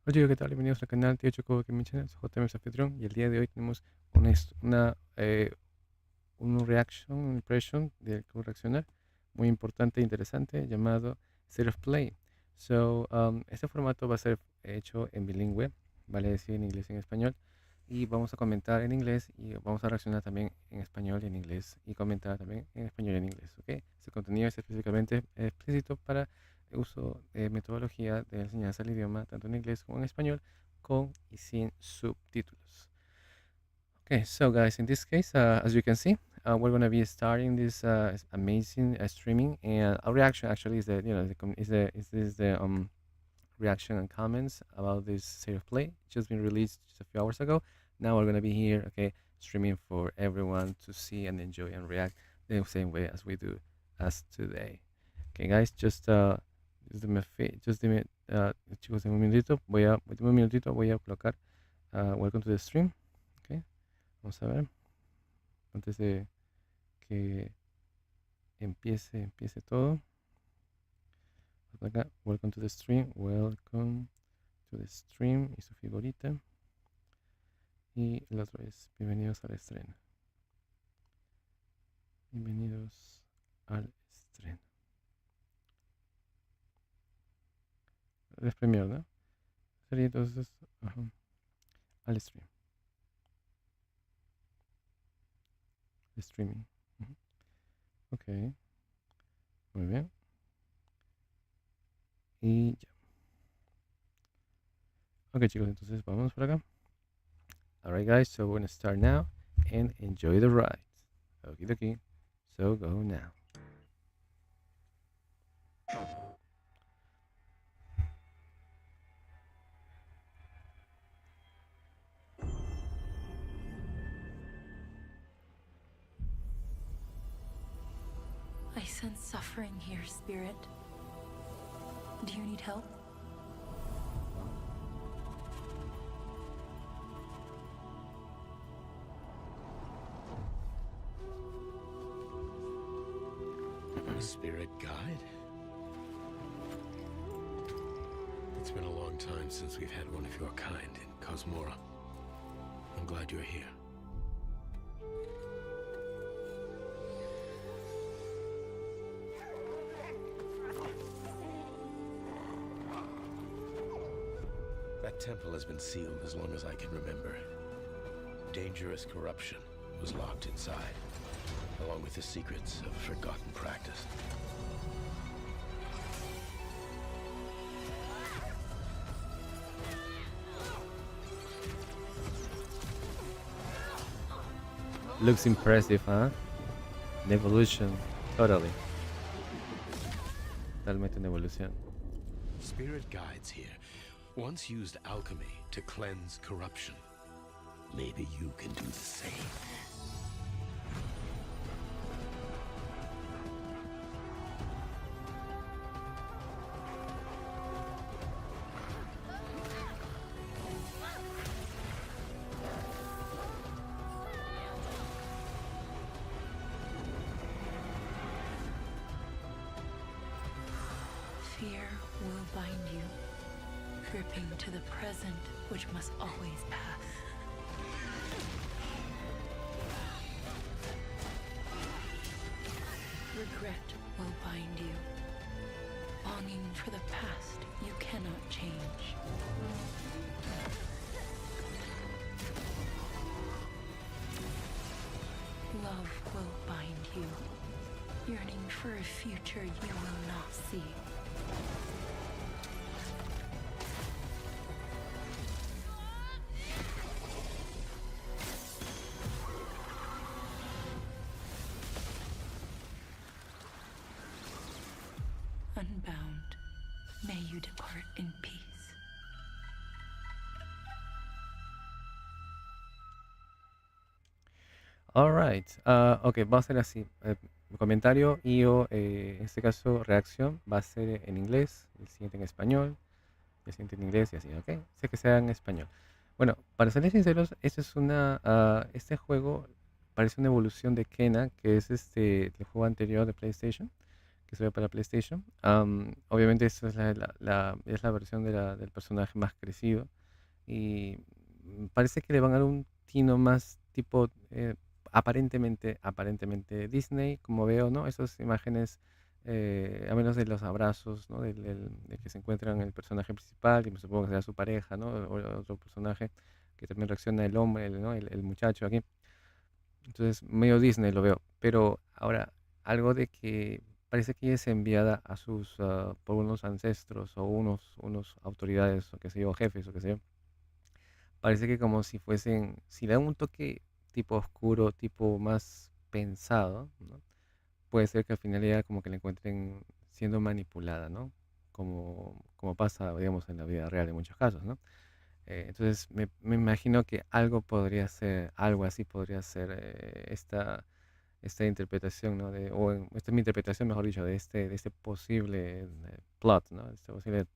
Hola chicos, ¿qué tal? Bienvenidos al canal Tío Choco que mencioné, soy JM su anfitrión y el día de hoy tenemos un reaction, una impression de cómo reaccionar muy importante e interesante llamado State of Play. Este formato va a ser hecho en bilingüe, vale decir en inglés y en español, y vamos a comentar en inglés y vamos a reaccionar también en español y en inglés y comentar también en español y en inglés, ¿ok? Este contenido es específicamente explícito para uso de metodología de enseñanza del idioma, tanto en inglés como en español, con y sin subtítulos. Okay, so guys, in this case, as you can see, we're going to be starting this amazing streaming, and our reaction actually is the reaction and comments about this state of play just been released just a few hours ago. Now we're going to be here, okay, streaming for everyone to see and enjoy and react the same way as we do as today. Okay, guys, just dime, chicos, en un minutito voy a colocar welcome to the stream. Okay, vamos a ver antes de que empiece todo. Acá, welcome to the stream, welcome to the stream y su figurita. Y el otro es bienvenidos al estreno. Bienvenidos al estreno. Es premier, ¿no? Sería entonces ajá, al stream. Streaming. Ujú. Ok, muy bien. Y ya. Ok, chicos, entonces vamos por acá. Alright, guys, so we're gonna start now and enjoy the ride. Okie dokie. So go now. I sense suffering here, Spirit. Do you need help? A spirit guide? It's been a long time since we've had one of your kind in Cosmora. I'm glad you're here. That temple has been sealed as long as I can remember. Dangerous corruption was locked inside, along with the secrets of a forgotten practice. Looks impressive, huh? An evolution, totally. Totalmente una evolución. Spirit guides here once used alchemy to cleanse corruption. Maybe you can do the same. Fear will bind you, gripping to the present, which must always pass. Regret will bind you, longing for the past you cannot change. Love will bind you, yearning for a future you will not see. Unbound, may you depart in peace. Alright, ok, va a ser así. Comentario y o, en este caso, reacción va a ser en inglés, el siguiente en español, el siguiente en inglés y así, ok. Sé que sea en español. Bueno, para ser sinceros, este juego parece una evolución de Kena, que es el juego anterior de PlayStation, que salió para PlayStation. Obviamente esta es es la versión del personaje más crecido y parece que le van a dar un tino más tipo, aparentemente Disney, como veo, ¿no? Esas imágenes, a menos de los abrazos, ¿no? De que se encuentran el personaje principal, y me supongo que será su pareja, ¿no? O otro personaje que también reacciona el hombre, ¿no? El muchacho aquí. Entonces, medio Disney lo veo. Pero ahora, algo de que parece que ella es enviada por unos ancestros o unos autoridades, o qué sé yo, jefes, o qué sé yo. Parece que como si fuesen, si le dan un toque tipo oscuro, tipo más pensado, ¿no? Puede ser que al final ella como que la encuentren siendo manipulada, ¿no? Como pasa, digamos, en la vida real en muchos casos, ¿no? Entonces me imagino que algo así podría ser, esta interpretación, ¿no? Esta es mi interpretación, mejor dicho, de este posible plot, ¿no? Este posible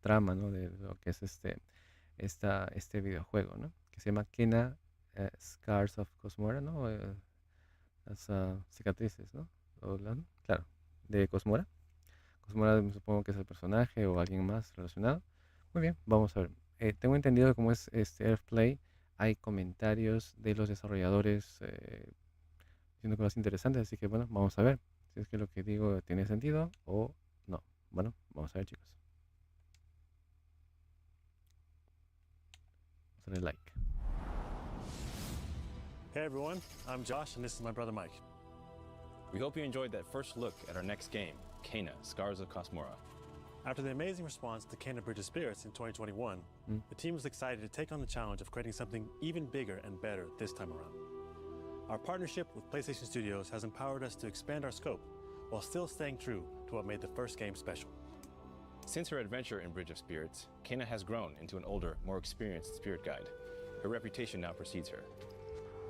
trama, ¿no? De lo que es este videojuego, ¿no? Que se llama Kena, Scars of Cosmora, ¿no? Las cicatrices, ¿no? ¿No? Claro, de Cosmora. Cosmora supongo que es el personaje o alguien más relacionado. Muy bien, vamos a ver. Tengo entendido que como es este Airplay, hay comentarios de los desarrolladores, diciendo cosas interesantes, así que bueno, vamos a ver si es que lo que digo tiene sentido o no. Bueno, vamos a ver, chicos. Vamos a darle like. Hey everyone, I'm Josh and this is my brother Mike. We hope you enjoyed that first look at our next game, Kena, Scars of Cosmora. After the amazing response to Kena Bridge of Spirits in 2021, the team was excited to take on the challenge of creating something even bigger and better this time around. Our partnership with PlayStation Studios has empowered us to expand our scope while still staying true to what made the first game special. Since her adventure in Bridge of Spirits, Kena has grown into an older, more experienced spirit guide. Her reputation now precedes her.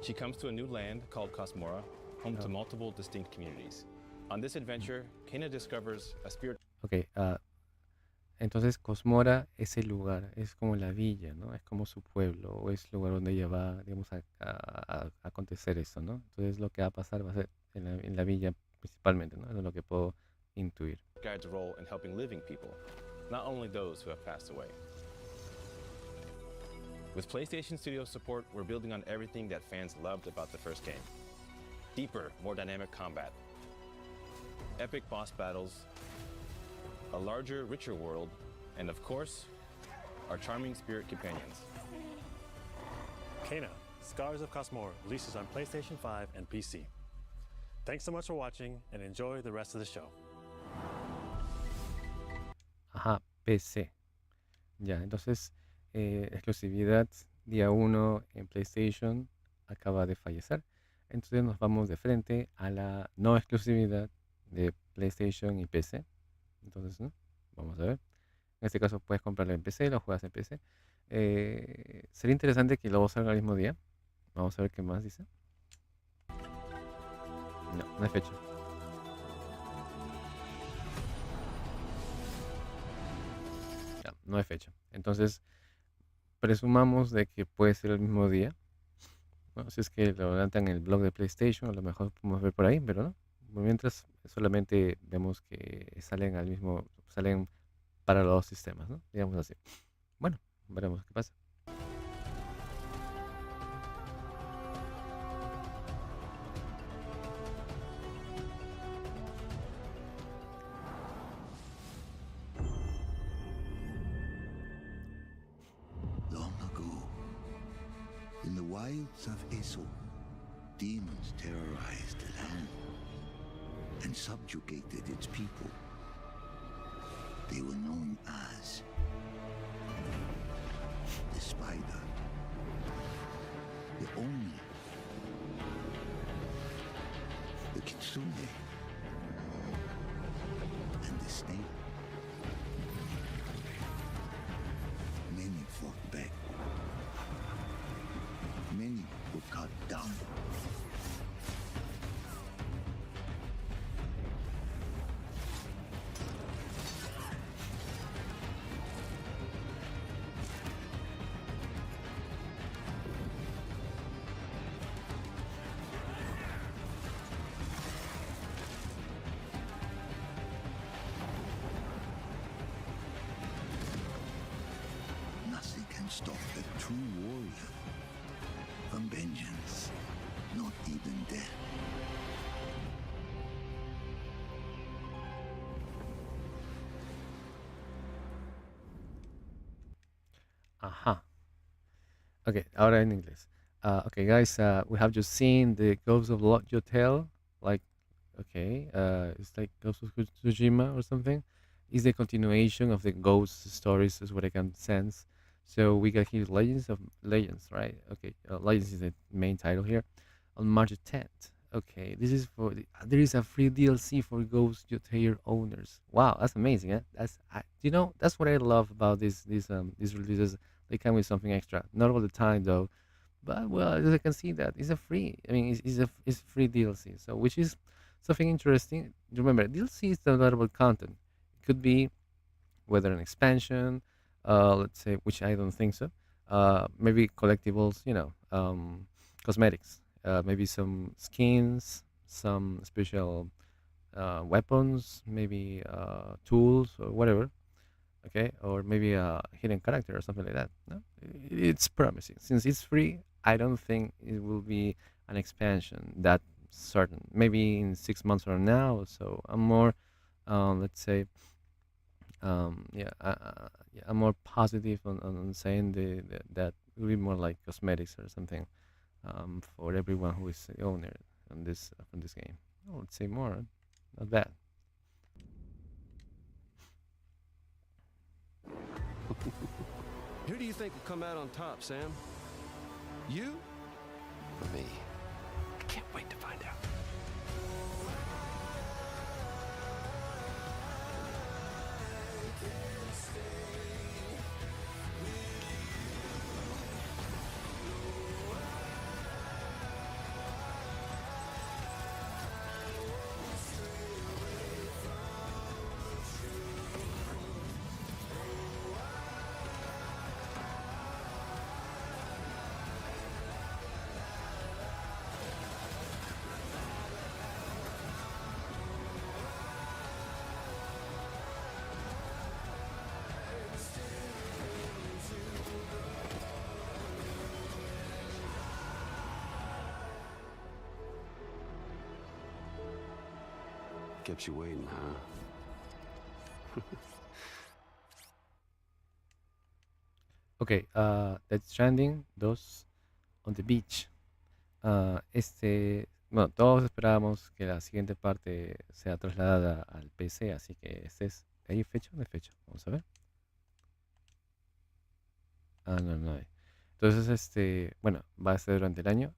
She comes to a new land called Cosmora, home to multiple distinct communities. On this adventure, Kena discovers a spirit... Ok, entonces Cosmora es el lugar, es como la villa, ¿no? Es como su pueblo, o es el lugar donde ella va, digamos, a acontecer eso, ¿no? Entonces lo que va a pasar va a ser en la villa principalmente, ¿no? Eso es lo que puedo intuir. guide's role in helping living people, not only those who have passed away. With PlayStation Studios support, we're building on everything that fans loved about the first game. Deeper, more dynamic combat, epic boss battles, a larger, richer world, and of course, our charming spirit companions. Kena, Scars of Cosmora releases on PlayStation 5 and PC. Thanks so much for watching and enjoy the rest of the show. Ajá, PC. Ya, entonces, exclusividad día 1 en PlayStation acaba de fallecer. Entonces nos vamos de frente a la no exclusividad de PlayStation y PC. Entonces, ¿no? Vamos a ver. En este caso puedes comprarlo en PC, lo juegas en PC. Sería interesante que luego salga el mismo día. Vamos a ver qué más dice. No, no hay fecha. Ya, no hay fecha. Entonces, presumamos de que puede ser el mismo día. Bueno, si es que lo adelantan en el blog de PlayStation, a lo mejor podemos ver por ahí, pero no. Mientras solamente vemos que salen para los dos sistemas, ¿no? Digamos así. Bueno, veremos qué pasa. Long ago, in the wilds of Eso, demons terrorized the land and subjugated its people. They were known as the Spider, the Oni, the Kitsune, and the Snake. Many fought back. Many were cut down. can stop a true warrior from vengeance, not even death. Ajá. Okay, ahora en inglés. Okay, guys, we have just seen the Ghost of Lost Hotel. Like, okay, it's like Ghost of Tsushima or something. It's the continuation of the ghost stories, is what I can sense. So we got here Legends, right? Okay, Legends is the main title here. On March 10th. Okay, this is there is a free DLC for Ghost Hotel owners. Wow, that's amazing. Eh? That's what I love about these releases. They come with something extra. Not all the time though, but well, as I can see that it's a free. I mean, it's free DLC. So which is something interesting. Remember, DLC is downloadable content. It could be whether an expansion, let's say, which I don't think so. Maybe collectibles, cosmetics, maybe some skins, some special weapons, maybe tools or whatever. Okay, or maybe a hidden character or something like that. No, it's promising. Since it's free, I don't think it will be an expansion that certain. Maybe in 6 months from now. So I'm more, let's say, yeah, I'm more positive on saying that it will be more like cosmetics or something for everyone who is the owner on this from this game. Oh, let's say more, not bad. Who do you think will come out on top, Sam? You? For me. I can't wait to find out. Kept you waiting, huh? Ok, Death Stranding 2 on the Beach. Bueno, todos esperábamos que la siguiente parte sea trasladada al PC, así que ¿hay fecha o no hay fecha? Vamos a ver. Ah, no, no hay. Entonces, bueno, va a ser durante el año.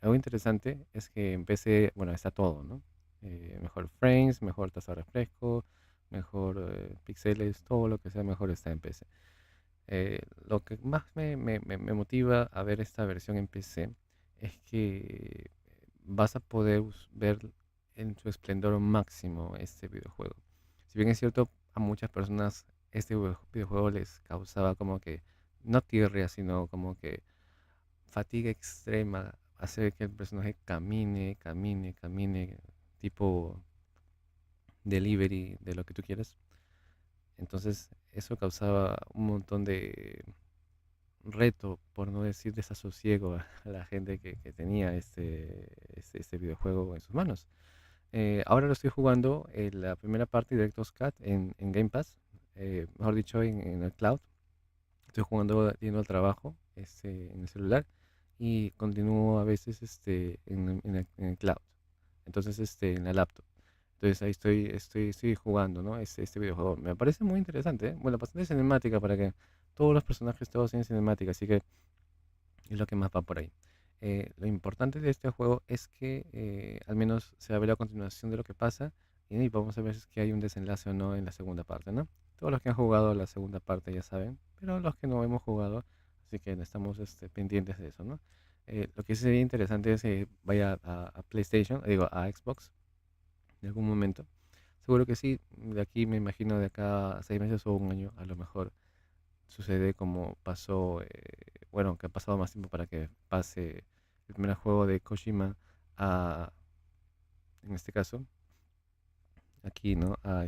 Algo interesante es que en PC, bueno, está todo, ¿no? Mejor frames, mejor tasa de refresco, mejor píxeles, todo lo que sea mejor está en PC. Lo que más me motiva a ver esta versión en PC es que vas a poder ver en su esplendor máximo este videojuego. Si bien es cierto, a muchas personas este videojuego les causaba como que, no tirria, sino como que fatiga extrema, hacer que el personaje camine, camine, camine, tipo delivery de lo que tú quieras. Entonces eso causaba un montón de reto, por no decir desasosiego a la gente que tenía este videojuego en sus manos. Ahora lo estoy jugando en la primera parte Director's Cut en Game Pass, mejor dicho en el cloud. Estoy jugando yendo al trabajo en el celular y continúo a veces en el cloud. Entonces en la laptop. Entonces ahí estoy jugando, ¿no? Este videojuego. Me parece muy interesante, ¿eh? Bueno, bastante cinemática para que todos los personajes todos tienen cinemática, así que es lo que más va por ahí. Lo importante de este juego es que al menos se va a ver la continuación de lo que pasa y vamos a ver si es que hay un desenlace o no en la segunda parte, ¿no? Todos los que han jugado la segunda parte ya saben, pero los que no hemos jugado, así que estamos pendientes de eso, ¿no? Lo que sí sería interesante es que vaya a PlayStation, digo, a Xbox en algún momento. Seguro que sí, de aquí me imagino de acá a 6 meses o un año, a lo mejor sucede como pasó, bueno, que ha pasado más tiempo para que pase el primer juego de Kojima a, en este caso, aquí, ¿no? A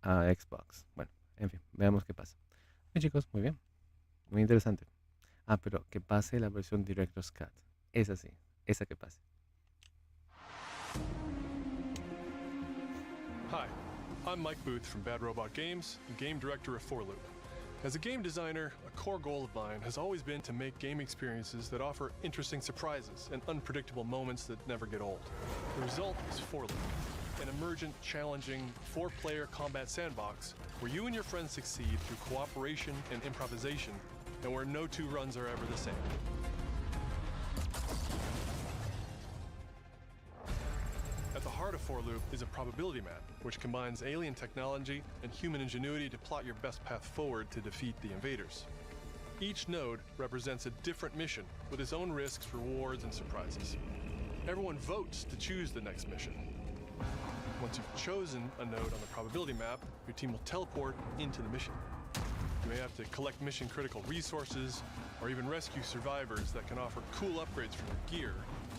a Xbox. Bueno, en fin, veamos qué pasa. Muy chicos, muy bien, muy interesante. Ah, pero que pase la versión Director's Cut. Esa sí, esa que pase. Hi, I'm Mike Booth from Bad Robot Games and game director of 4Loop. As a game designer, a core goal of mine has always been to make game experiences that offer interesting surprises and unpredictable moments that never get old. The result is 4Loop, an emergent, challenging, four-player combat sandbox where you and your friends succeed through cooperation and improvisation, and where no two runs are ever the same. At the heart of 4Loop is a probability map, which combines alien technology and human ingenuity to plot your best path forward to defeat the invaders. Each node represents a different mission with its own risks, rewards, and surprises. Everyone votes to choose the next mission. Once you've chosen a node on the probability map, your team will teleport into the mission. You may have to collect mission-critical resources, or even rescue survivors that can offer cool upgrades for your gear,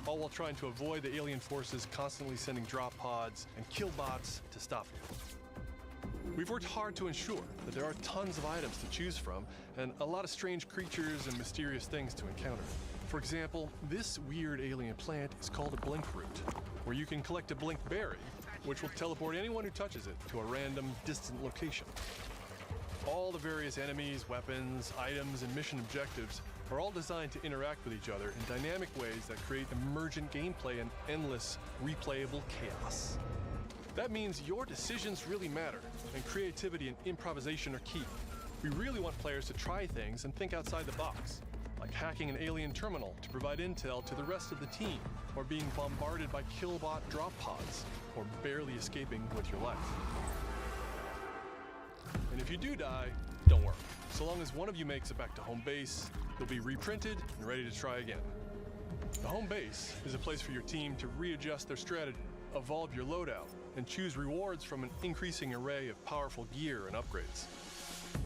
all while trying to avoid the alien forces constantly sending drop pods and kill bots to stop you. We've worked hard to ensure that there are tons of items to choose from and a lot of strange creatures and mysterious things to encounter. For example, this weird alien plant is called a blink root, where you can collect a blink berry, which will teleport anyone who touches it to a random, distant location. All the various enemies, weapons, items, and mission objectives are all designed to interact with each other in dynamic ways that create emergent gameplay and endless, replayable chaos. That means your decisions really matter, and creativity and improvisation are key. We really want players to try things and think outside the box, like hacking an alien terminal to provide intel to the rest of the team, or being bombarded by killbot drop pods, or barely escaping with your life. And if you do die, don't worry. So long as one of you makes it back to home base, you'll be reprinted and ready to try again. The home base is a place for your team to readjust their strategy, evolve your loadout, and choose rewards from an increasing array of powerful gear and upgrades.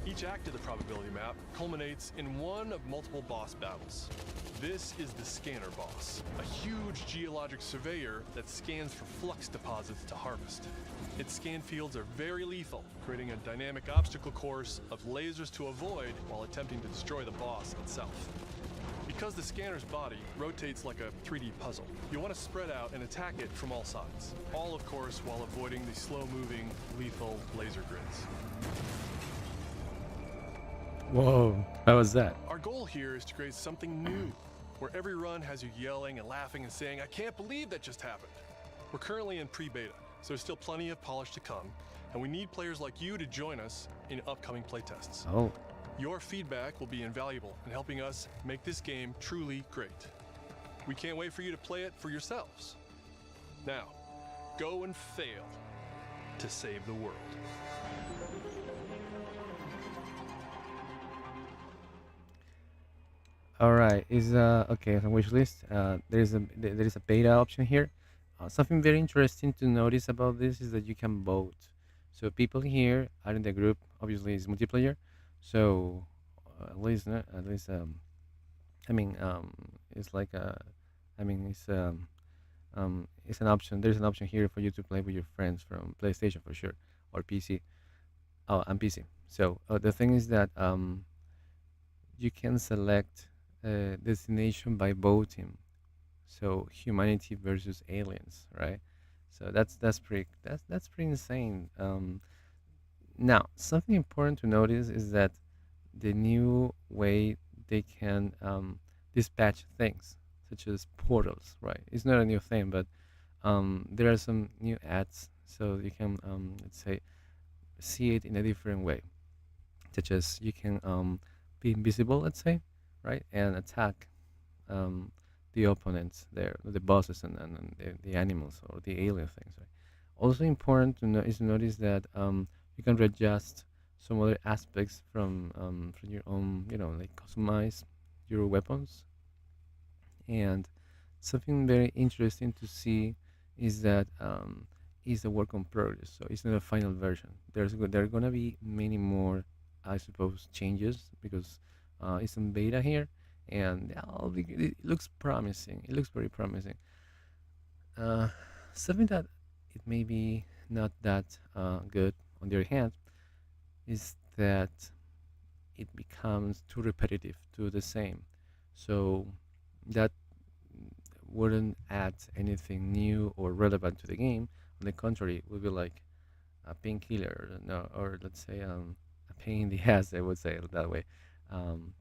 Each act of the probability map culminates in one of multiple boss battles. This is the Scanner Boss, a huge geologic surveyor that scans for flux deposits to harvest. Its scan fields are very lethal, creating a dynamic obstacle course of lasers to avoid while attempting to destroy the boss itself. Because the scanner's body rotates like a 3D puzzle, you want to spread out and attack it from all sides. All, of course, while avoiding the slow-moving, lethal laser grids. Whoa, how was that? Our goal here is to create something new, where every run has you yelling and laughing and saying, "I can't believe that just happened." We're currently in pre-beta, so there's still plenty of polish to come, and we need players like you to join us in upcoming playtests. Oh, Your feedback will be invaluable in helping us make this game truly great. We can't wait for you to play it for yourselves. Now, go and fail to save the world. all right. Is okay on wish list. There is a beta option here. Something very interesting to notice about this is that you can vote. So people here are in the group. Obviously, it's multiplayer. So at least I mean it's like I mean it's an option. There's an option here for you to play with your friends from PlayStation for sure or PC. Oh, and PC. So the thing is that you can select destination by voting. So humanity versus aliens, right? So that's pretty insane. Now, something important to notice is that the new way they can dispatch things, such as portals, right? It's not a new thing, but there are some new ads, so you can let's say see it in a different way, such as you can be invisible, let's say, right, and attack um, the opponents there, the bosses and the animals or the alien things, right? Also important to know is to notice that you can readjust some other aspects from your own, like customize your weapons. And something very interesting to see is that is a work on progress. So it's not a final version. There are gonna be many more, I suppose, changes because it's in beta here, and it looks promising. It looks very promising. Uh, Something that it may be not that good on the other hand is that it becomes too repetitive, too the same. So that wouldn't add anything new or relevant to the game. On the contrary, it would be like a painkiller, no, or let's say a pain in the ass. I would say it that way. Um,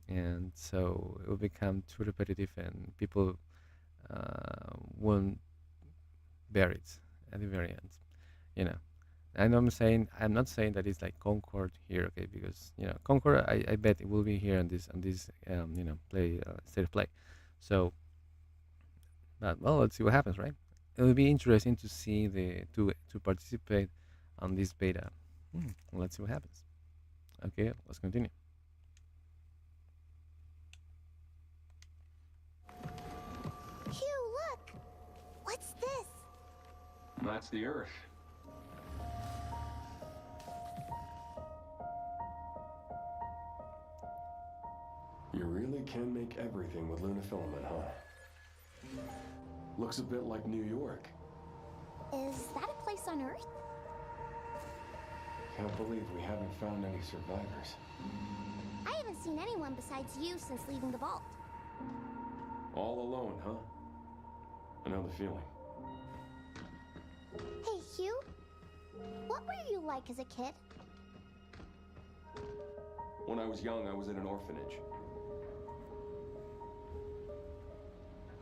and so it will become too repetitive, and people won't bear it at the very end. You know. And I'm not saying that it's like Concord here, okay? Because Concord, I bet it will be here on this play state of play. So, but well, let's see what happens, right? It will be interesting to see to participate on this beta. Let's see what happens. Okay, let's continue. Hugh, look! What's this? That's the Earth. You really can make everything with lunafilament, huh? Looks a bit like New York. Is that a place on Earth? Can't believe we haven't found any survivors. I haven't seen anyone besides you since leaving the vault. All alone, huh? I know the feeling. Hey, Hugh. What were you like as a kid? When I was young, I was in an orphanage.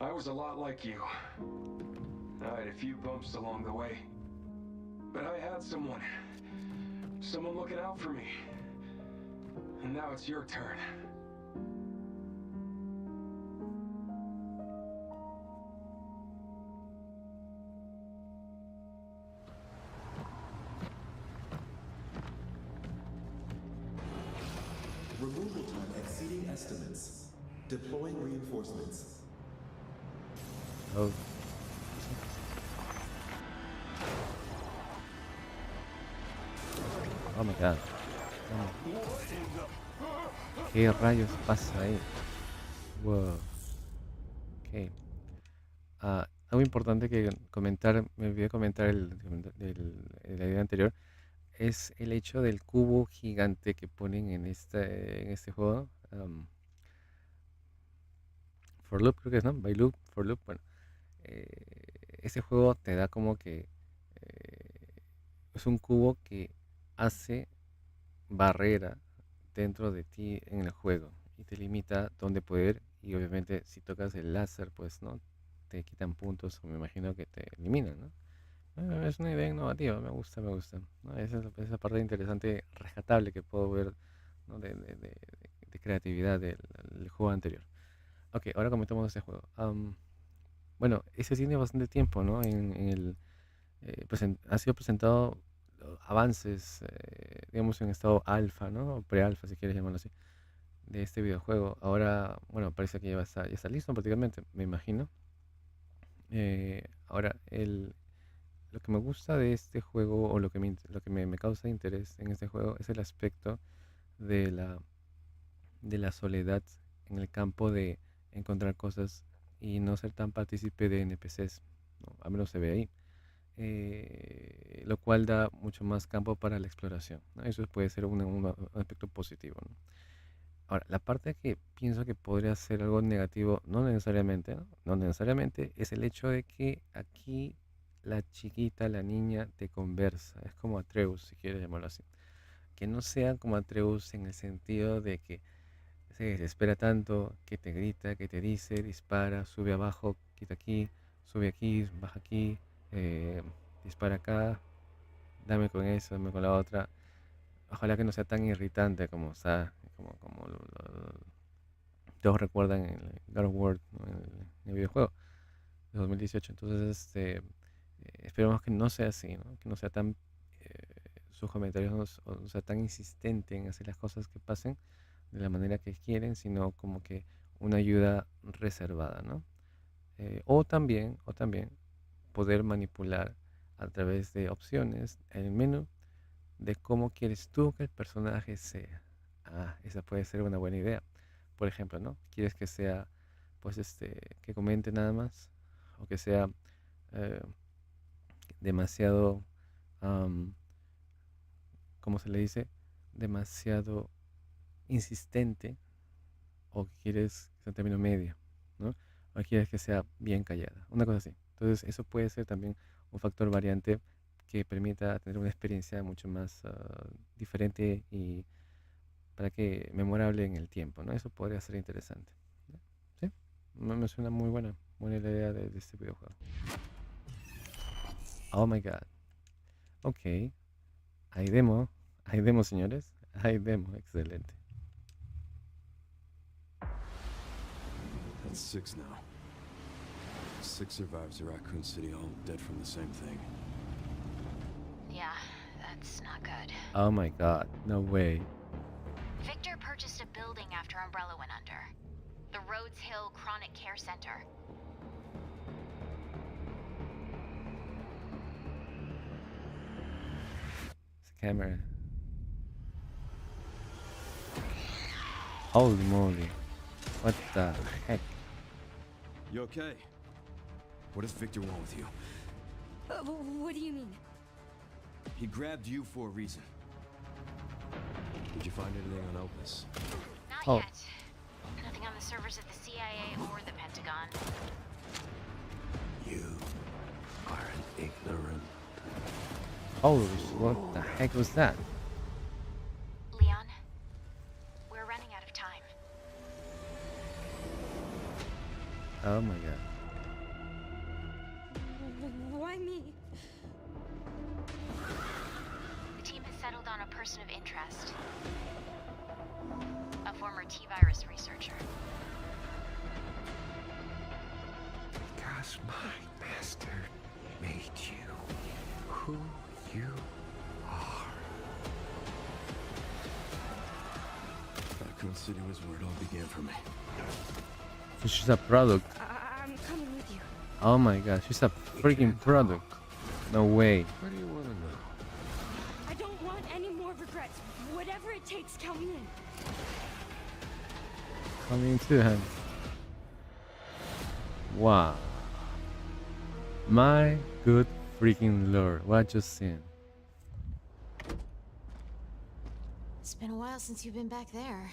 I was a lot like you. I had a few bumps along the way. But I had someone looking out for me. And now it's your turn. Removal time exceeding estimates. Deploying reinforcements. Oh. Oh my god. ¿Qué rayos pasa ahí? Wow. Ok. Algo importante que comentar, me olvidé comentar la idea anterior, es el hecho del cubo gigante que ponen en este juego. For Loop creo que es, ¿no? By Loop, For Loop, bueno. Ese juego te da como que es un cubo que hace barrera dentro de ti en el juego y te limita dónde poder, y obviamente si tocas el láser pues no te quitan puntos, o me imagino que te eliminan, ¿no? Es una idea innovativa, me gusta, ¿no? Esa es la parte interesante, rescatable que puedo ver, ¿no? de creatividad del juego anterior. Ok, ahora comentamos este juego. Bueno, ese tiene bastante tiempo, ¿no? Ha sido presentado avances, digamos, en estado alfa, ¿no? O pre-alfa, si quieres llamarlo así, de este videojuego. Ahora, bueno, parece que ya está listo prácticamente, me imagino. Ahora, lo que me gusta de este juego, o lo que me causa interés en este juego, es el aspecto de la soledad en el campo de encontrar cosas y no ser tan partícipe de NPCs, ¿no? Al menos se ve ahí. Lo cual da mucho más campo para la exploración, ¿no? Eso puede ser un aspecto positivo, ¿no? Ahora, la parte que pienso que podría ser algo negativo, no necesariamente, ¿no? No necesariamente, es el hecho de que aquí la chiquita, la niña, te conversa. Es como Atreus, si quieres llamarlo así. Que no sea como Atreus en el sentido de que se desespera tanto, que te grita, que te dice, dispara, sube abajo, quita aquí, sube aquí, baja aquí, eh, dispara acá, dame con eso, dame con la otra. Ojalá que no sea tan irritante como está, como todos recuerdan en el God of War, ¿no? En el videojuego de 2018. Entonces, esperemos que no sea así, ¿no? Que no sea tan, sus comentarios no sea tan insistente en hacer las cosas que pasen de la manera que quieren, sino como que una ayuda reservada, ¿no? O también poder manipular a través de opciones en el menú de cómo quieres tú que el personaje sea. Esa puede ser una buena idea. Por ejemplo, ¿no? ¿Quieres que sea, pues, que comente nada más? O que sea eh, demasiado, ¿cómo se le dice? Demasiado insistente o quieres que sea un término medio, ¿no? O quieres que sea bien callada, una cosa así. Entonces, eso puede ser también un factor variante que permita tener una experiencia mucho más diferente y para que memorable en el tiempo, ¿no? Eso podría ser interesante. ¿No? Sí, me suena muy buena la idea de este videojuego. Oh my god. Ok, hay demo, señores. Hay demo, excelente. That's 6 now. 6 survivors of Raccoon City, all dead from the same thing. Yeah, that's not good. Oh my god, no way. Victor purchased a building after Umbrella went under. The Rhodes Hill Chronic Care Center. It's a camera. Holy moly. What the heck? You okay? What does Victor want with you? What do you mean? He grabbed you for a reason. Did you find anything on Opus? Not yet. Nothing on the servers of the CIA or the Pentagon. You are an ignorant. Holy, what the heck was that? Leon, we're running out of time. Oh my god. Why me? The team has settled on a person of interest. A former T-virus researcher. Because my master made you who you are. Raccoon City was where it all began for me. So she's a product. I'm coming with you. Oh my god, she's a freaking product. No way. What do you want to know? I don't want any more regrets. Whatever it takes, count me in. Coming to him. Wow. My good freaking lord, what just seen? It's been a while since you've been back there.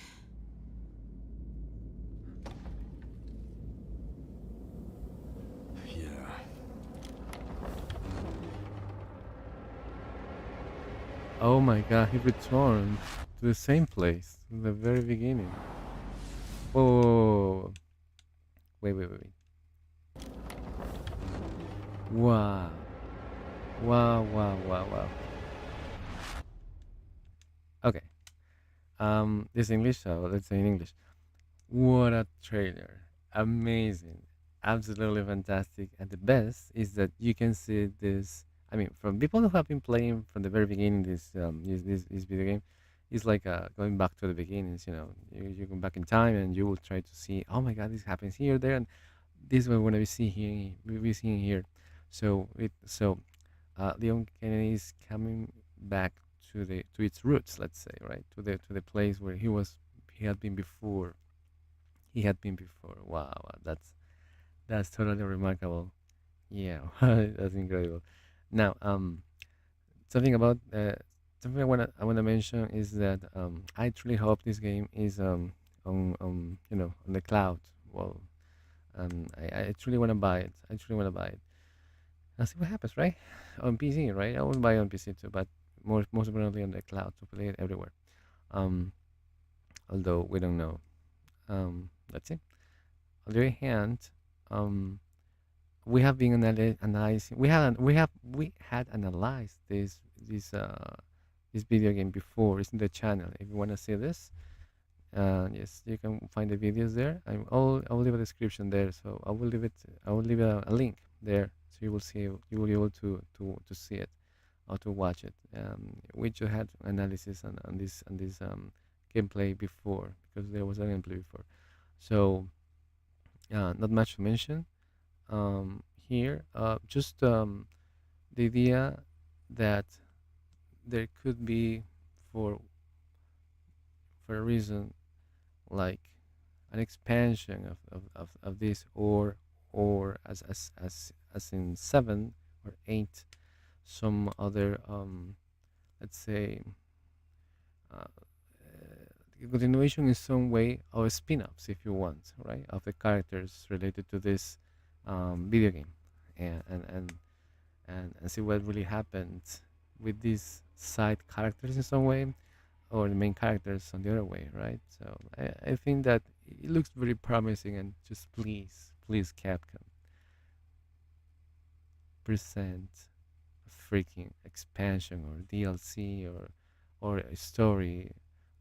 Yeah. Oh my god, he returned to the same place, in the very beginning. Whoa. Wait. Wow. Wow. Okay. This English, so let's say in English. What a trailer. Amazing. Absolutely fantastic. And the best is that you can see this. I mean, from people who have been playing from the very beginning, this video game, it's like going back to the beginnings. You know, you go back in time and you will try to see. Oh my God, this happens here, there, and this is what we're gonna be seeing here. Leon Kennedy is coming back to its roots, let's say, right, to the place where he had been before. Wow, that's totally remarkable. Yeah, that's incredible. Now, something about something I wanna mention is that I truly hope this game is on on the cloud. Well, I truly wanna buy it. I'll see what happens, right? On PC, right? I will buy it on PC too, but most importantly on the cloud to play it everywhere. Um, Although we don't know. Let's see. On the other hand, we have been analyzing. We had analyzed this video game before. It's in the channel. If you want to see this, yes, you can find the videos there. I'll leave a description there. So I will leave a link there, so you will see. You will be able to see it or to watch it. We just had analysis on this gameplay before, because there was a gameplay before. So not much to mention here. Just the idea that there could be, for a reason, like an expansion of this, or as in 7 or 8, some other let's say a continuation in some way of spin-offs, if you want, right, of the characters related to this video game, and and and and see what really happens with these side characters in some way, or the main characters on the other way, right? So I think that it looks very promising, and just please, please, Capcom, present a freaking expansion or DLC or a story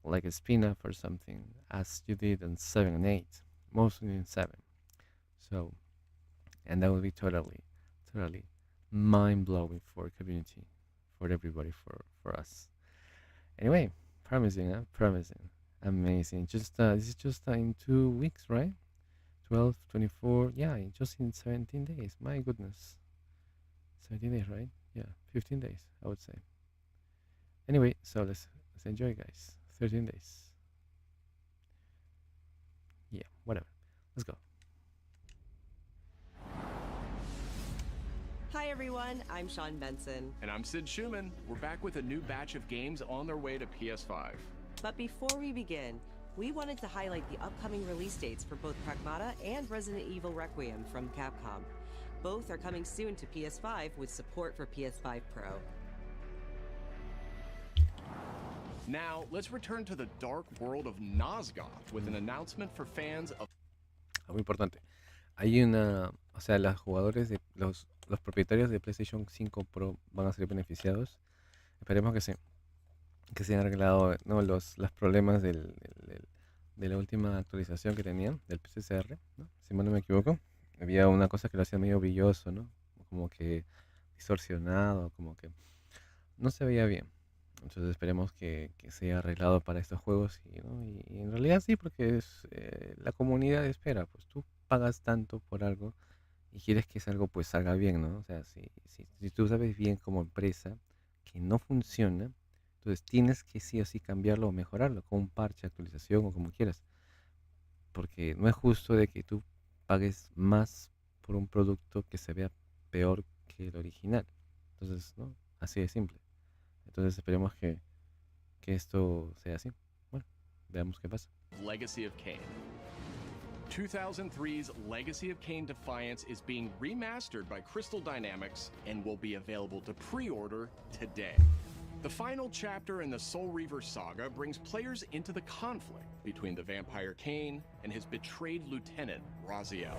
like a spin-off or something, as you did in 7 and 8, mostly in 7. So, and that would be totally, totally mind-blowing for community, for everybody, for us. Anyway, promising, huh? Promising. Amazing. Just this is just in 2 weeks, right? 12, 24, yeah, just in 17 days. My goodness. 17 days, right? Yeah, 15 days, I would say. Anyway, so let's enjoy, guys. 13 days. Yeah, whatever. Let's go. Hi everyone, I'm Sean Benson. And I'm Sid Schumann. We're back with a new batch of games on their way to PS5. But before we begin, we wanted to highlight the upcoming release dates for both Pragmata and Resident Evil Requiem from Capcom. Both are coming soon to PS5 with support for PS5 Pro. Now, let's return to the dark world of Nosgoth with an announcement for fans of... Muy importante. Hay una, o sea, los jugadores de los propietarios de PlayStation 5 Pro van a ser beneficiados. Esperemos que se hayan arreglado, ¿no?, los problemas de la última actualización que tenían del PCCR, ¿no? Si mal no me equivoco. Había una cosa que lo hacía medio brilloso, ¿no? Como que distorsionado, como que no se veía bien. Entonces esperemos que se haya arreglado para estos juegos, ¿no? Y en realidad sí, porque es la comunidad espera, pues tú pagas tanto por algo y quieres que ese algo pues salga bien, ¿no? O sea, si tú sabes bien como empresa que no funciona, entonces tienes que sí o sí cambiarlo o mejorarlo con un parche, actualización o como quieras. Porque no es justo de que tú pagues más por un producto que se vea peor que el original. Entonces, ¿no? Así de simple. Entonces esperemos que esto sea así. Bueno, veamos qué pasa. Legacy of Kain. 2003's Legacy of Kain Defiance is being remastered by Crystal Dynamics and will be available to pre-order today. The final chapter in the Soul Reaver saga brings players into the conflict between the vampire Kain and his betrayed lieutenant, Raziel.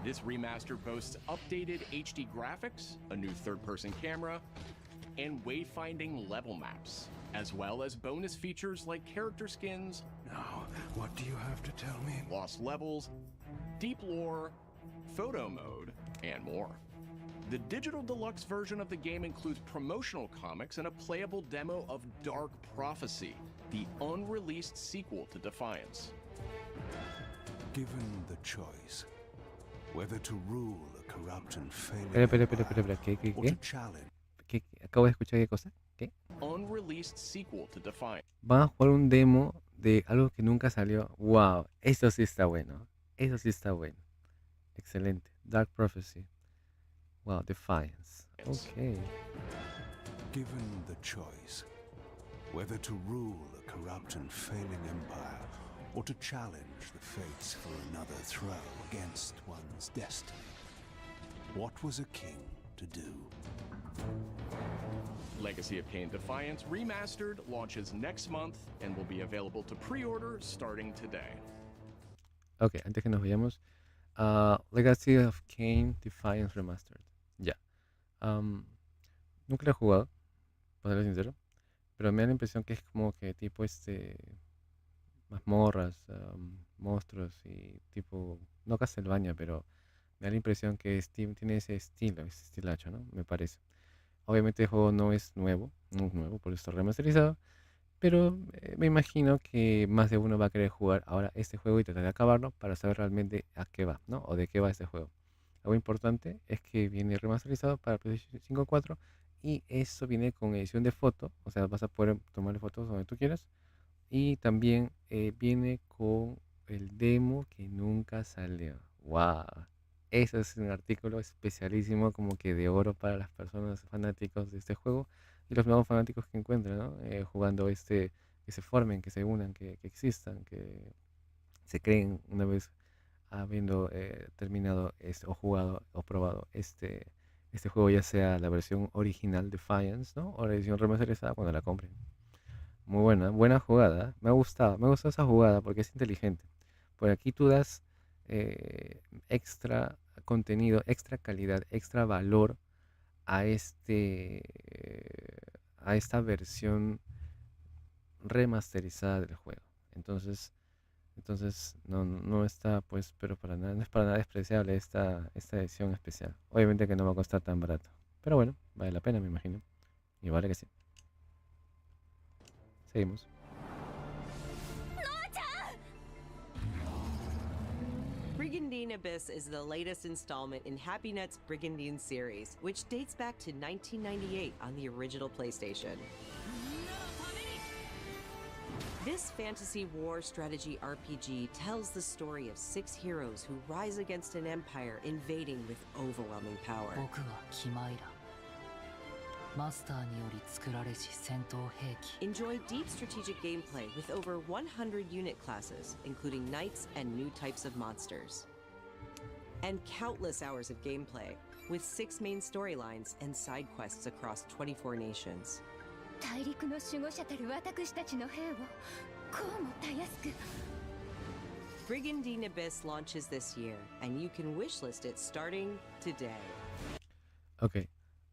This remaster boasts updated HD graphics, a new third-person camera, and wayfinding level maps, as well as bonus features like character skins. Now, what do you have to tell me? Lost levels, deep lore, photo mode, and more. The digital deluxe version of the game includes promotional comics and a playable demo of Dark Prophecy, the unreleased sequel to Defiance. Given the choice, whether to rule a corrupt and failing Espera. empire or to ¿Qué? challenge. Acabo de escuchar qué cosa. ¿Qué? Unreleased sequel to Defiance. Van a jugar un demo de algo que nunca salió. Wow, eso sí está bueno. Eso sí está bueno. Excelente. Dark Prophecy. Wow, Defiance. Okay. Given the choice, whether to rule a corrupt and failing empire or to challenge the fates for another throw against one's destiny, what was a king to do? Legacy of Kain Defiance Remastered launches next month and will be available to pre-order starting today. Ok, antes que nos vayamos, Legacy of Kain Defiance Remastered. Ya. Nunca lo he jugado, para ser sincero, pero me da la impresión que es como que tipo mazmorras, monstruos y tipo, no Castlevania, pero me da la impresión que tiene ese estilo, ese estilacho, ¿no? Me parece. Obviamente el juego no es nuevo, por eso está remasterizado, pero me imagino que más de uno va a querer jugar ahora este juego y tratar de acabarlo para saber realmente a qué va, ¿no? O de qué va este juego. Algo importante es que viene remasterizado para PlayStation 5 4 y eso viene con edición de foto, o sea, vas a poder tomarle fotos donde tú quieras. Y también viene con el demo que nunca salió. ¡Wow! Eso es un artículo especialísimo, como que de oro para las personas fanáticos de este juego y los nuevos fanáticos que encuentran, ¿no? Jugando este que se formen, que se unan, que existan, que se creen una vez habiendo terminado o jugado o probado este juego, ya sea la versión original de Defiance, ¿no? O la edición remasterizada cuando la compren. Muy buena jugada. Me ha gustado esa jugada porque es inteligente. Por aquí tú das extra contenido, extra calidad, extra valor a a esta versión remasterizada del juego. Entonces no está pues, pero para nada, no es para nada despreciable esta edición especial. Obviamente que no va a costar tan barato. Pero bueno, vale la pena, me imagino. Y vale que sí. Seguimos. Brigandine Abyss is the latest installment in HappyNet's Brigandine series, which dates back to 1998 on the original PlayStation. This fantasy war strategy RPG tells the story of 6 heroes who rise against an empire invading with overwhelming power. 僕はキマイラ。マスターにより作られし戦闘兵器。 Enjoy deep strategic gameplay with over 100 unit classes, including knights and new types of monsters. And countless hours of gameplay, with 6 main storylines and side quests across 24 nations. 大陸の守護者たる私たちの兵をこうもたやすく。 Brigandine Abyss launches this year, and you can wishlist it starting today. Ok,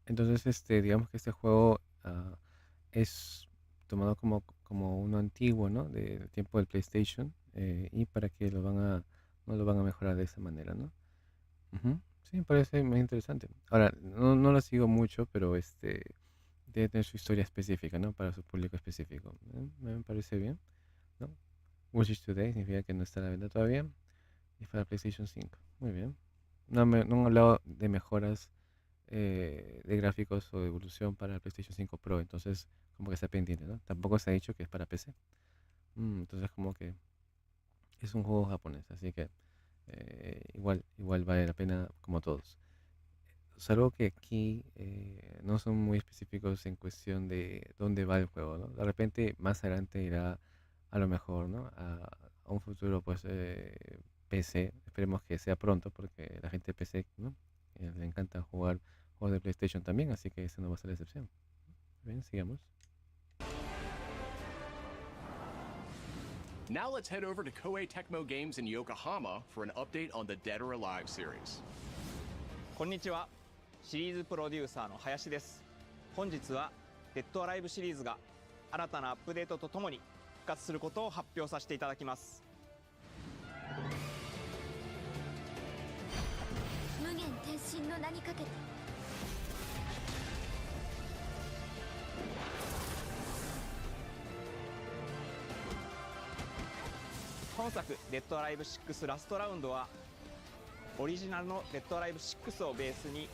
entonces digamos que este juego es tomado como uno antiguo, ¿no? Del tiempo del PlayStation, y para que no lo van a mejorar de esa manera, ¿no? Ujú. Sí, me parece muy interesante. Ahora, no lo sigo mucho, pero debe tener su historia específica, ¿no? Para su público específico. Me parece bien, ¿no? Wishes Today significa que no está a la venta todavía. Y para PlayStation 5. Muy bien. No han hablado de mejoras de gráficos o de evolución para el PlayStation 5 Pro. Entonces, como que está pendiente, ¿no? Tampoco se ha dicho que es para PC. Entonces, como que es un juego japonés. Así que igual vale la pena como todos. Salvo que aquí no son muy específicos en cuestión de dónde va el juego, ¿no? De repente más adelante irá a lo mejor, ¿no? A un futuro pues PC. Esperemos que sea pronto porque la gente de PC, ¿no? Le encanta jugar juegos de PlayStation también, así que esa no va a ser la excepción. Bien, sigamos. Now let's head over to Koei Tecmo Games in Yokohama for an update on the Dead or Alive series. こんにちは。シリーズプロデューサーの林です。本日はデッドアライブシリーズが新たなアップデートとともに復活することを発表させていただきます。無限転身の名にかけて。本作デッドアライブ6ラストラウンドはオリジナルのデッドアライブ6をベースに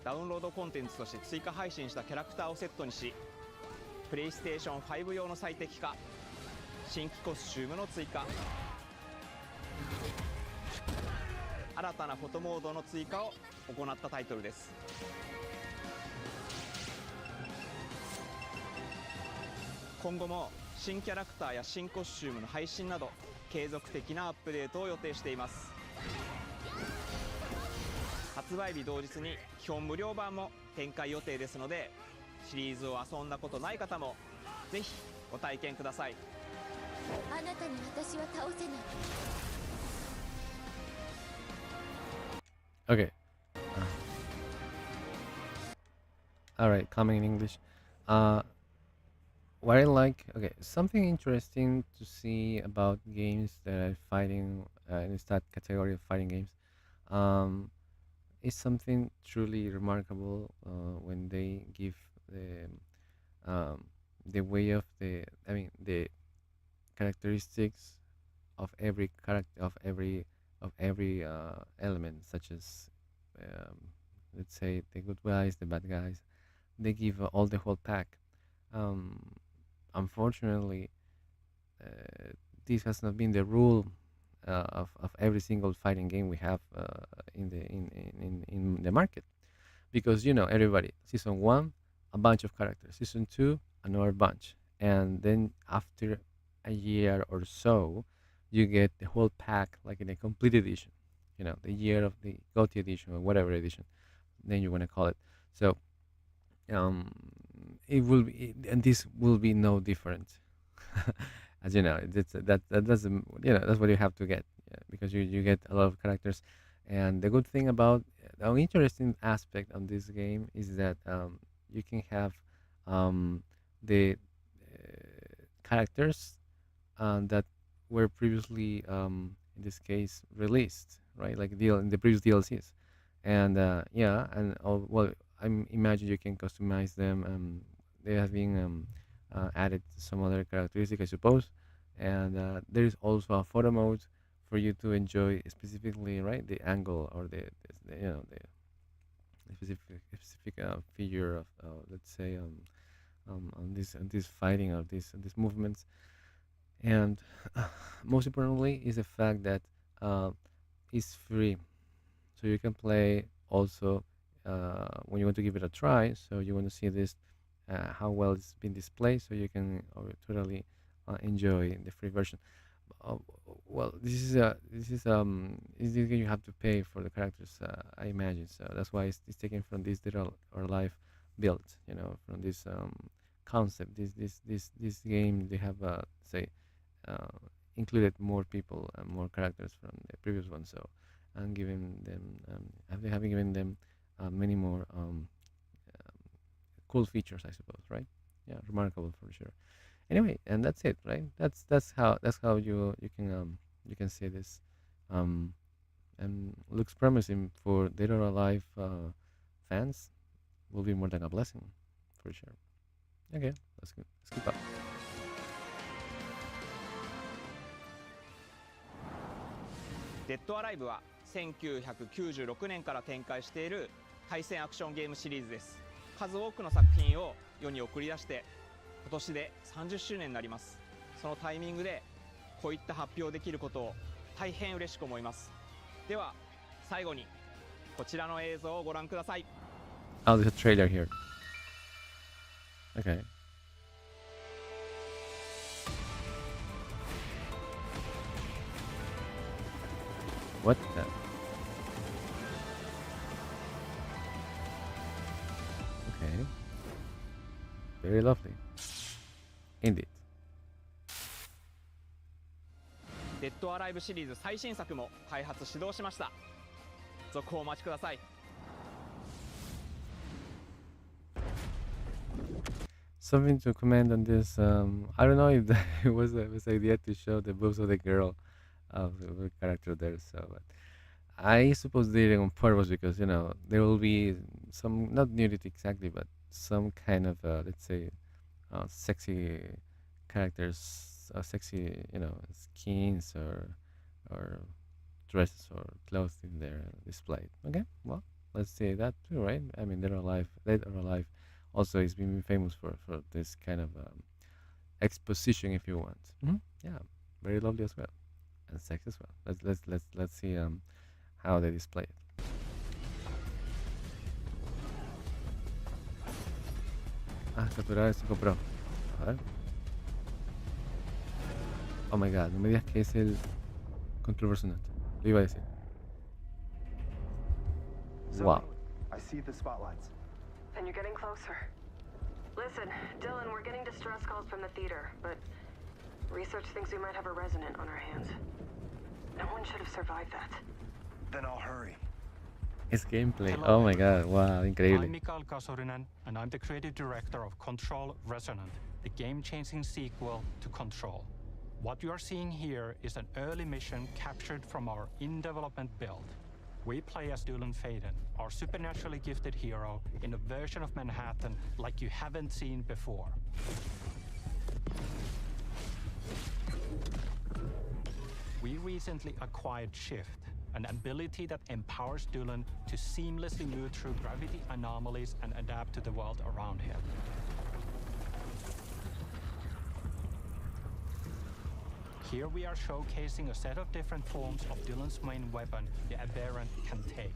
ダウンロードコンテンツとして追加配信したキャラクターをセットにし、プレイステーション5用の最適化、新規コスチュームの追加、新たなフォトモードの追加を行ったタイトルです。今後も新キャラクターや新コスチュームの配信など継続的なアップデートを予定しています。発売日同日に基本無料版も展開予定ですので、シリーズを遊んだことない方もぜひご体験ください。あなたに私は倒せない。Okay. All right, coming in English. What I like, okay, something interesting to see about games that are fighting in that category of fighting games. Is something truly remarkable when they give the way of the characteristics of every character of every element, such as let's say the good guys, the bad guys. They give all the whole pack. Unfortunately, this has not been the rule of every single fighting game we have in the market, because everybody, season 1 a bunch of characters, season 2 another bunch, and then after a year or so, you get the whole pack like in a complete edition. The year of the GOTY edition or whatever edition, then you want to call it. So um, it will be, and this will be no different. As you know, that doesn't, that's what you have to get, because you get a lot of characters. And the good thing about the interesting aspect of this game is that you can have the characters that were previously, in this case, released, right? Like in the previous DLCs, and yeah, and well, I imagine you can customize them. They have been added some other characteristic, I suppose, and there is also a photo mode for you to enjoy specifically, right? The angle or the specific figure of, let's say, on this fighting or these movements. And most importantly is the fact that uh, it's free, so you can play also when you want to give it a try. So you want to see this, how well it's been displayed, so you can totally enjoy the free version. uh, well, this is you have to pay for the characters, I imagine. So that's why it's taken from this digital or live build, from this concept. This game, they have say uh, included more people and more characters from the previous one. So I'm giving them, they have given them many more cool features, I suppose, right? Yeah, remarkable for sure. Anyway, and that's it, right? That's how you can see this, um, and looks promising for Dead or Alive fans. Will be more than a blessing, for sure. Okay, let's go. Let's keep up. デッドアライブは1996年から展開している対戦アクションゲームシリーズです。数多くの作品を世に送り出して今年で30周年になります。そのタイミングでこういった発表できることを大変嬉しく思います。では最後にこちらの映像をご覧ください。Oh, there's a trailer here. Okay. What the? Okay. Very lovely. Indeed. デッドアライブシリーズ最新作も開発始動しました。続報をお待ちください。Something to comment on this. I don't know if it was a idea to show the boobs of the girl, of the character there. So, but I suppose they did it on purpose because there will be some, not nudity exactly, but some kind of let's say sexy characters, sexy skins or dresses or clothes in there displayed. Okay, well, let's say that too, right? I mean, Dead or Alive also is being famous for this kind of exposition, if you want. Yeah, very lovely as well, and sex as well. Let's see how they display it. Capturar el GoPro. A ver. Oh my god, no me digas que es el control personal. Lo iba a decir. Wow. I see the spotlights. And you're getting closer. Listen, Dylan, we're getting distress calls from the theater, but research thinks we might have a resident on our hands. No one should have survived that. Then I'll hurry. It's gameplay. Oh my god, wow, increíble. I'm Mikael Kasurinen, and I'm the creative director of Control Resonant, the game-changing sequel to Control. What you are seeing here is an early mission captured from our in-development build. We play as Dylan Faden, our supernaturally gifted hero, in a version of Manhattan like you haven't seen before. We recently acquired Shift, an ability that empowers Dylan to seamlessly move through gravity anomalies and adapt to the world around him. Here we are showcasing a set of different forms of Dylan's main weapon, the Aberrant, can take,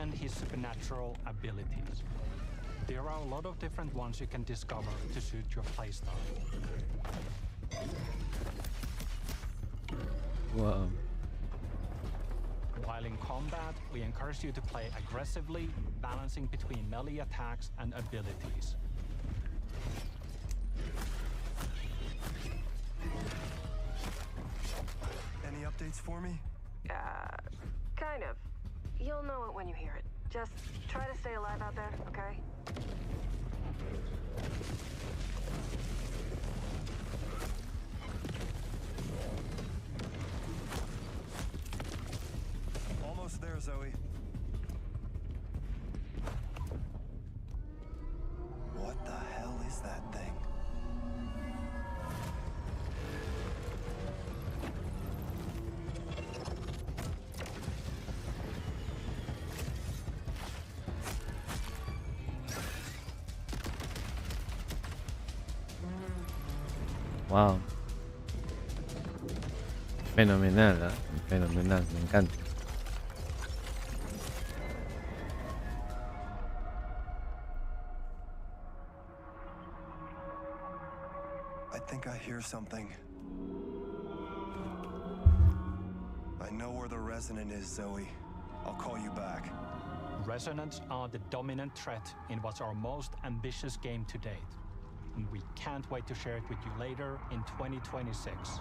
and his supernatural abilities. There are a lot of different ones you can discover to suit your playstyle. Wow. While in combat, we encourage you to play aggressively, balancing between melee attacks and abilities. Any updates for me? Kind of. You'll know it when you hear it. Just try to stay alive out there, okay? Almost there, Zoe. What the hell is that thing? Wow. Fenomenal, ¿eh? Fenomenal, me encanta. I think I hear something. I know where the resonant is, Zoe. I'll call you back. Resonants are the dominant threat in what's our most ambitious game to date. And we can't wait to share it with you later in 2026.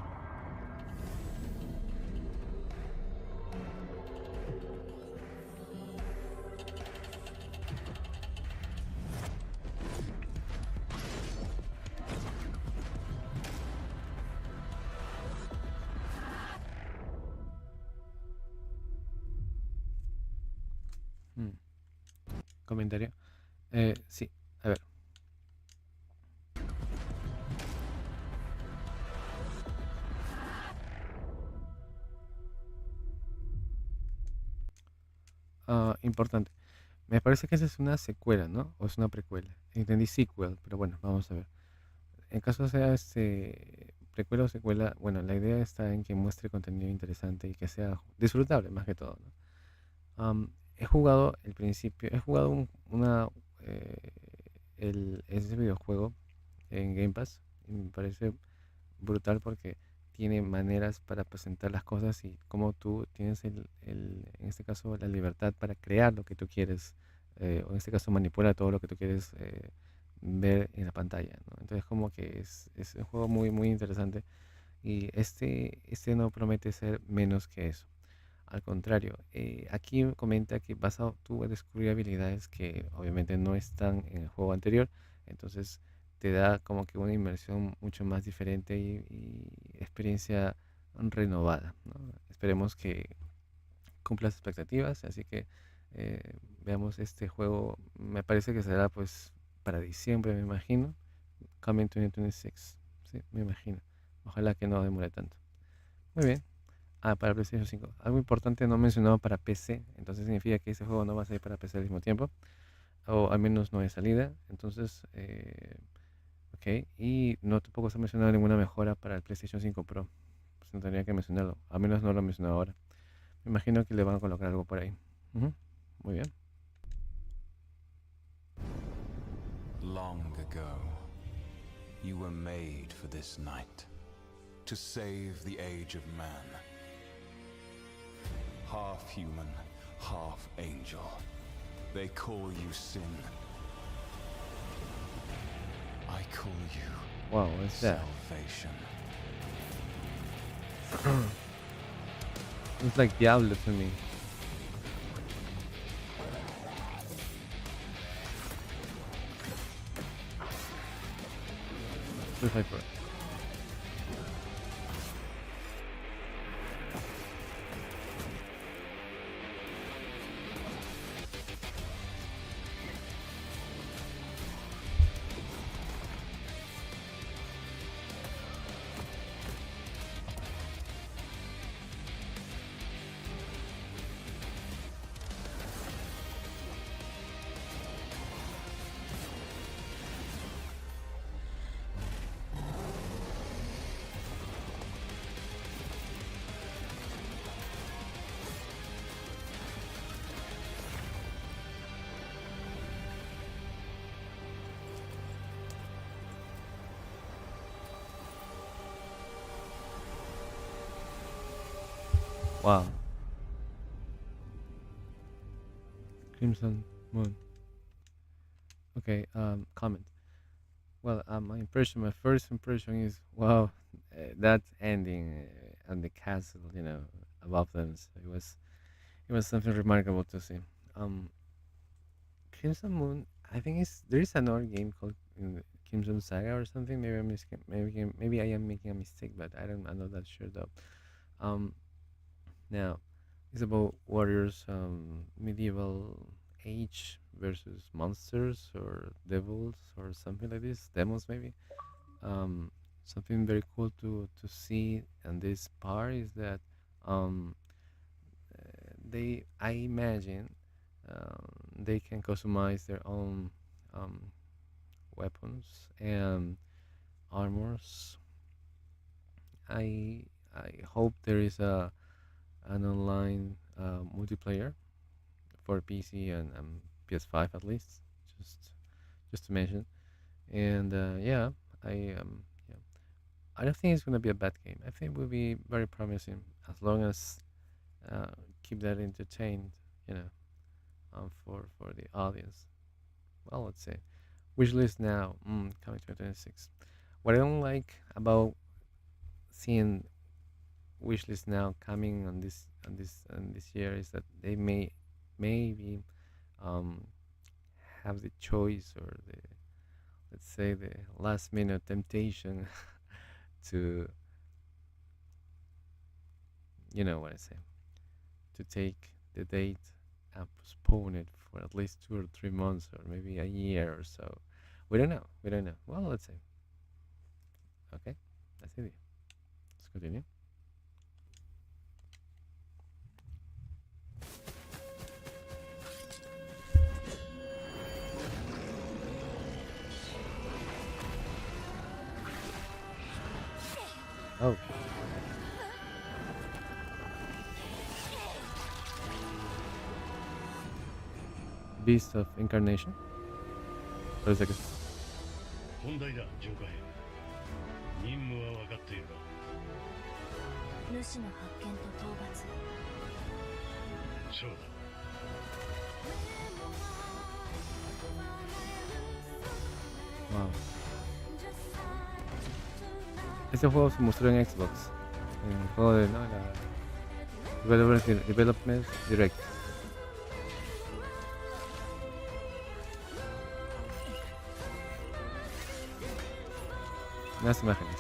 Comentario. Sí, a ver. Importante. Me parece que esa es una secuela, ¿no? O es una precuela. Entendí sequel, pero bueno, vamos a ver. En caso sea precuela o secuela, bueno, la idea está en que muestre contenido interesante y que sea disfrutable más que todo, ¿no? He jugado el principio, he jugado ese videojuego en Game Pass y me parece brutal porque tiene maneras para presentar las cosas y como tú tienes en este caso la libertad para crear lo que tú quieres, o en este caso manipula todo lo que tú quieres ver en la pantalla, ¿no? Entonces como que es un juego muy muy interesante y este no promete ser menos que eso. Al contrario, aquí comenta que tú a descubrir habilidades que obviamente no están en el juego anterior, entonces te da como que una inmersión mucho más diferente y experiencia renovada, ¿no? Esperemos que cumpla las expectativas, así que veamos este juego, me parece que será pues para diciembre, me imagino, coming 2026, sí, me imagino, ojalá que no demore tanto. Muy bien. Para PlayStation 5. Algo importante no mencionado para PC, entonces significa que ese juego no va a salir para PC al mismo tiempo, o al menos no de salida. Entonces, ok, y no tampoco se ha mencionado ninguna mejora para el PlayStation 5 Pro. Pues no tendría que mencionarlo, al menos no lo he mencionado ahora. Me imagino que le van a colocar algo por ahí. Muy bien. Long ago, you were made for this night, to save the age of man. Half human, half angel. They call you sin. I call you wow, what's that? Salvation. It's like Diablo to me. Hyper. Wow. Crimson Moon. Okay, comment. Well, my first impression is wow, that ending on the castle, above them. So it was something remarkable to see. Um, Crimson Moon. I think there is another game called Crimson Saga or something. Maybe I am making a mistake, but I'm not that sure though. Um, Now it's about warriors, medieval age versus monsters or devils or something like this, demons maybe. Um, Something very cool to see in this part is that um, I imagine they can customize their own um, weapons and armors. I I hope there is an online multiplayer for PC and PS5 at least, just just to mention. And yeah, yeah, I don't think it's gonna be a bad game. I think it will be very promising as long as uh, keep that entertained, you know, for the audience. Well, let's say wishlist now, coming 2026. What I don't like about seeing wishlist now coming on this year is that they maybe um, have the choice or the, let's say, the last minute temptation to, you know what I say, to take the date and postpone it for at least 2 or 3 months or maybe a year or so. We don't know. We don't know. Well, let's see. Okay, that's it. Let's continue. Oh. Beast of Incarnation. What is it? 本題だ、ジョーカー兵。任務は分かっているか。主の発見と討伐。そうだ。Wow. Este juego se mostró en Xbox. En el juego de, ¿no? La Development Direct. Unas imágenes.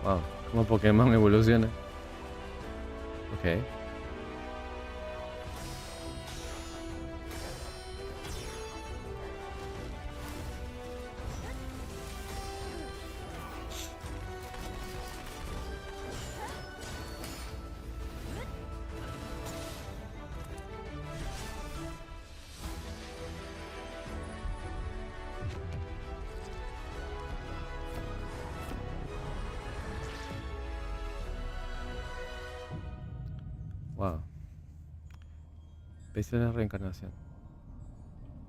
Wow, como Pokémon evoluciona. Ok. Wow. Fecha de la reencarnación.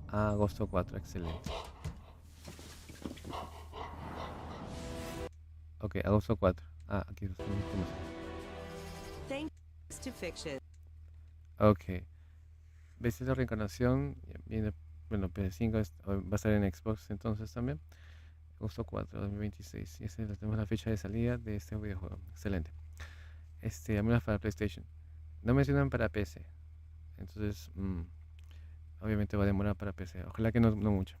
Agosto 4, excelente. Ok, agosto 4. Aquí lo tenemos. Thanks to fiction. Ok. Fecha de la reencarnación. Viene, bueno, PS5 va a estar en Xbox entonces también. Agosto 4, 2026. Y esa tenemos la fecha de salida de este videojuego. Excelente. Al menos para PlayStation. No mencionan para PC. Entonces, obviamente va a demorar para PC. Ojalá que no mucho.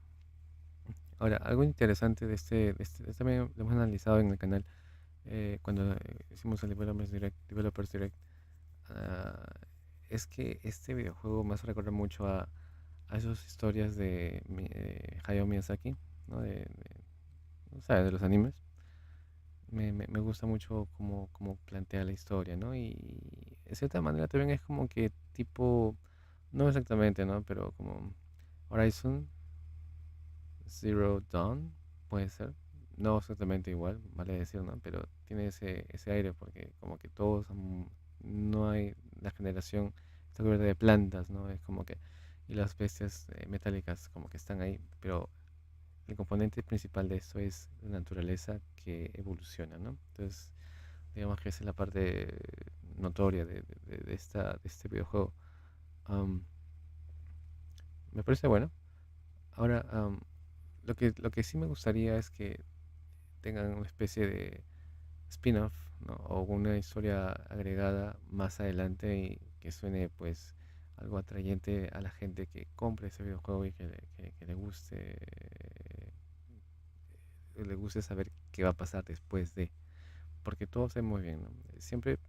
Ahora, algo interesante de este también lo hemos analizado en el canal cuando hicimos el Developers Direct. Es que este videojuego me hace recordar mucho a esas historias de Hayao Miyazaki, ¿no? O sea, de los animes. Me gusta mucho cómo plantea la historia, ¿no? Y de cierta manera también es como que tipo, no exactamente, ¿no? Pero como Horizon Zero Dawn, puede ser. No exactamente igual, vale decir, ¿no? Pero tiene ese aire porque como que todos, no hay la generación, está cubierta de plantas, ¿no? Es como que, y las bestias metálicas como que están ahí, pero el componente principal de esto es la naturaleza que evoluciona, ¿no? Entonces, digamos que esa es la parte notoria de este videojuego. Am, Me parece bueno. Ahora, lo que sí me gustaría es que tengan una especie de spin-off, ¿no? O una historia agregada más adelante y que suene pues algo atrayente a la gente que compre ese videojuego y que le guste saber qué va a pasar después de. Porque todo se muy bien, ¿no? Siempre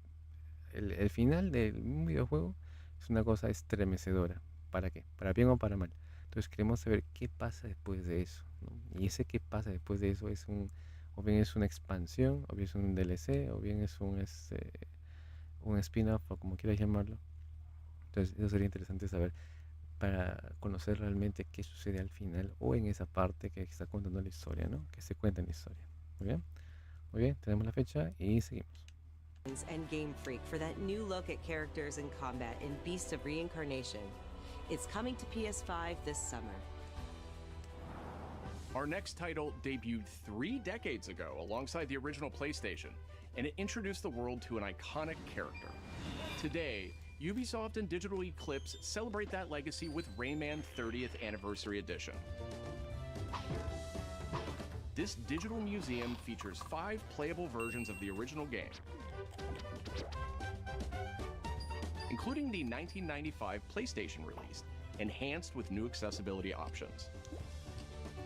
el final de un videojuego es una cosa estremecedora. ¿Para qué? ¿Para bien o para mal? Entonces queremos saber qué pasa después de eso, ¿no? Y ese qué pasa después de eso es o bien es una expansión, o bien es un DLC, o bien es un spin-off, o como quieras llamarlo. Entonces eso sería interesante saber para conocer realmente qué sucede al final o en esa parte que está contando la historia, ¿no? Que se cuenta en la historia. Muy bien, tenemos la fecha y seguimos. And Game Freak for that new look at characters and combat in Beast of Reincarnation. It's coming to PS5 this summer. Our next title debuted 3 decades ago alongside the original PlayStation, and it introduced the world to an iconic character. Today, Ubisoft and Digital Eclipse celebrate that legacy with Rayman 30th Anniversary Edition. This digital museum features 5 playable versions of the original game, including the 1995 PlayStation release, enhanced with new accessibility options.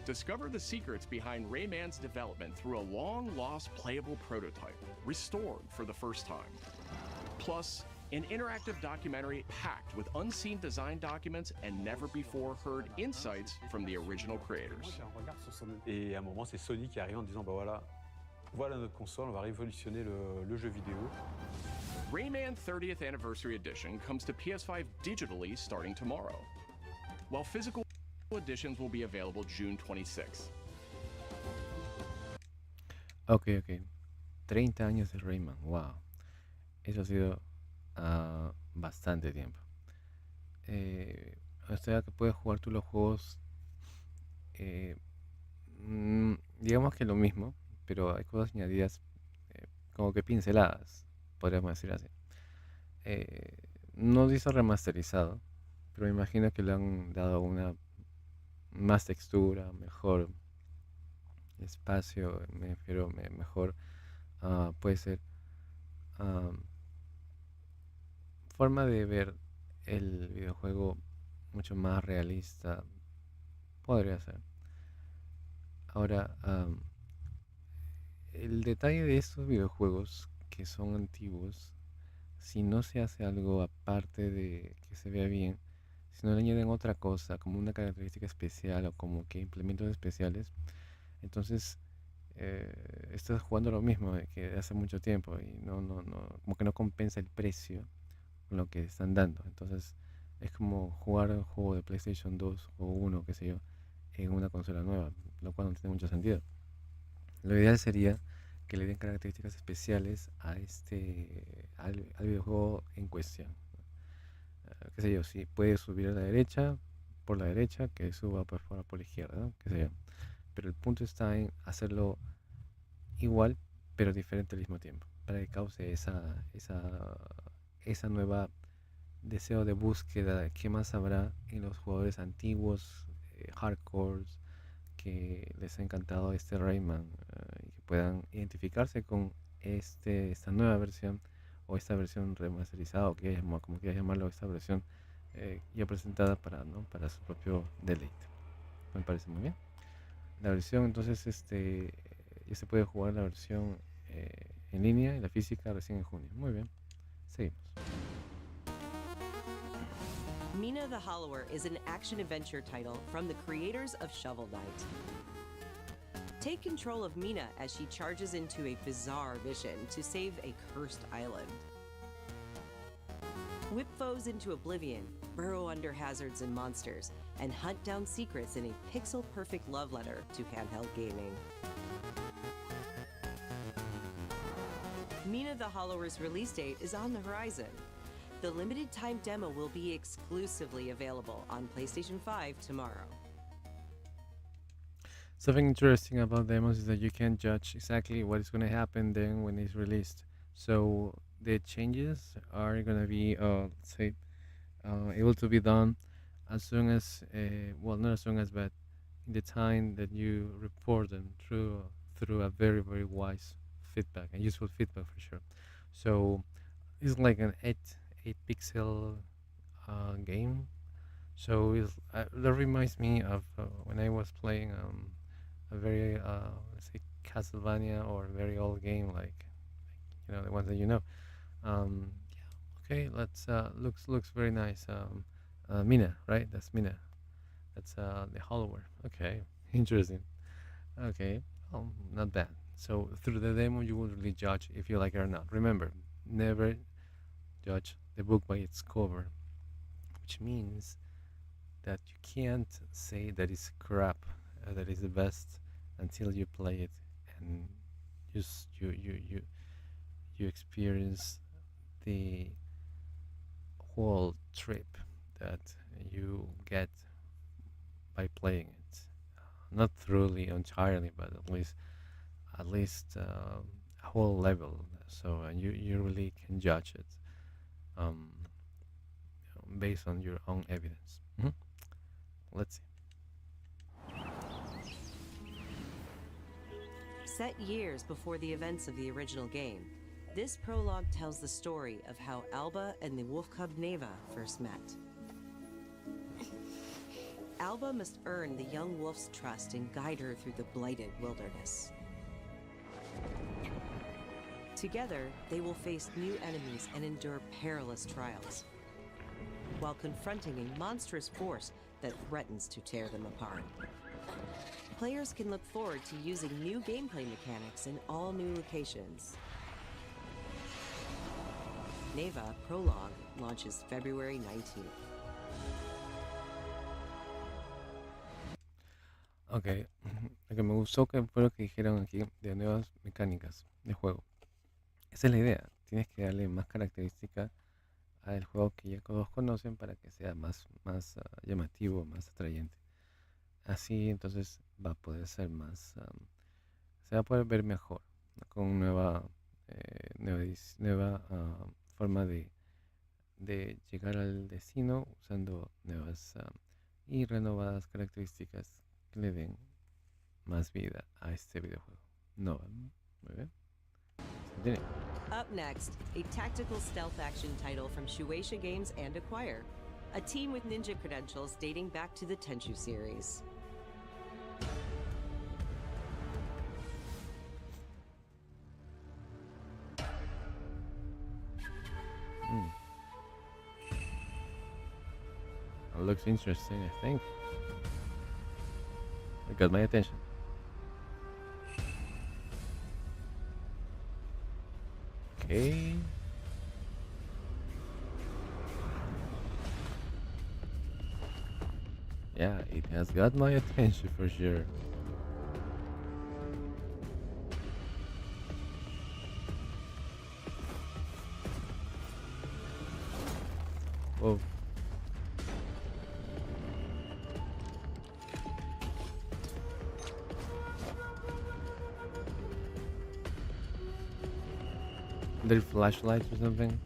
Discover the secrets behind Rayman's development through a long-lost playable prototype, restored for the first time. Plus, an interactive documentary packed with unseen design documents and never-before-heard insights from the original creators. Et à un moment, c'est Sony qui arrive en disant, bah voilà notre console, on va révolutionner le jeu vidéo. Rayman 30th Anniversary Edition comes to PS5 digitally starting tomorrow, while physical editions will be available June 26th. Ok. 30 años de Rayman, wow. Eso ha sido bastante tiempo. O sea que puedes jugar tú los juegos, digamos que lo mismo, pero hay cosas añadidas, como que pinceladas, podríamos decir así. No dice remasterizado, pero me imagino que le han dado una más textura, mejor espacio, me refiero, mejor, puede ser, forma de ver el videojuego mucho más realista, podría ser. Ahora, el detalle de estos videojuegos que son antiguos, si no se hace algo aparte de que se vea bien, si no le añaden otra cosa, como una característica especial o como que implementos especiales, entonces estás jugando lo mismo que hace mucho tiempo y como que no compensa el precio con lo que están dando. Entonces es como jugar un juego de PlayStation 2 o 1, qué sé yo, en una consola nueva, lo cual no tiene mucho sentido. Lo ideal sería que le den características especiales al videojuego en cuestión. Qué sé yo, si puede subir a la derecha, por la derecha, que suba por la izquierda, ¿no? Qué sé yo. Pero el punto está en hacerlo igual, pero diferente al mismo tiempo, para que cause esa nueva deseo de búsqueda de qué más habrá en los jugadores antiguos, hardcores, que les ha encantado este Rayman, y que puedan identificarse con esta nueva versión o esta versión remasterizada, o como quieras llamarlo, esta versión ya presentada para su propio deleite. Me parece muy bien. La versión entonces ya se puede jugar la versión en línea y la física recién en junio. Muy bien, seguimos. Mina the Hollower is an action-adventure title from the creators of Shovel Knight. Take control of Mina as she charges into a bizarre mission to save a cursed island. Whip foes into oblivion, burrow under hazards and monsters, and hunt down secrets in a pixel-perfect love letter to handheld gaming. Mina the Hollower's release date is on the horizon. The limited time demo will be exclusively available on PlayStation 5 tomorrow. Something interesting about demos is that you can't judge exactly what is going to happen then when it's released. So the changes are going to be, let's say, able to be done as soon as, well, not as soon as, but in the time that you report them through a very very wise feedback and useful feedback for sure. So it's like an eight pixel game. So that reminds me of when I was playing a very let's say Castlevania or very old game like the ones that you know. Yeah, okay, let's looks very nice. Mina, right? That's Mina. That's the hollower. Okay, interesting. Okay, not bad. So through the demo, you will really judge if you like it or not. Remember, never judge the book by its cover, which means that you can't say that it's crap, that is the best until you play it and you experience the whole trip that you get by playing it. Not truly entirely, but at least a whole level. So you really can judge it um, based on your own evidence. Let's see. Set years before the events of the original game, this prologue tells the story of how Alba and the wolf cub Neva first met. Alba must earn the young wolf's trust and guide her through the blighted wilderness. Together, they will face new enemies and endure perilous trials, while confronting a monstrous force that threatens to tear them apart. Players can look forward to using new gameplay mechanics in all new locations. Neva Prologue launches February 19th. Ok, lo que me gustó que fue lo que dijeron aquí de nuevas mecánicas de juego. Esa es la idea, tienes que darle más característica al juego que ya todos conocen para que sea más llamativo, más atrayente. Así entonces va a poder ser se va a poder ver mejor, ¿no? Con nueva forma de llegar al destino usando nuevas y renovadas características que le den más vida a este videojuego. No, muy bien. Continue. Up next, a tactical stealth action title from Shueisha Games and Acquire, a team with ninja credentials dating back to the Tenchu series. It looks interesting, I think. It got my attention. Okay. Yeah, it has got my attention for sure. Whoa. There flashlights or something?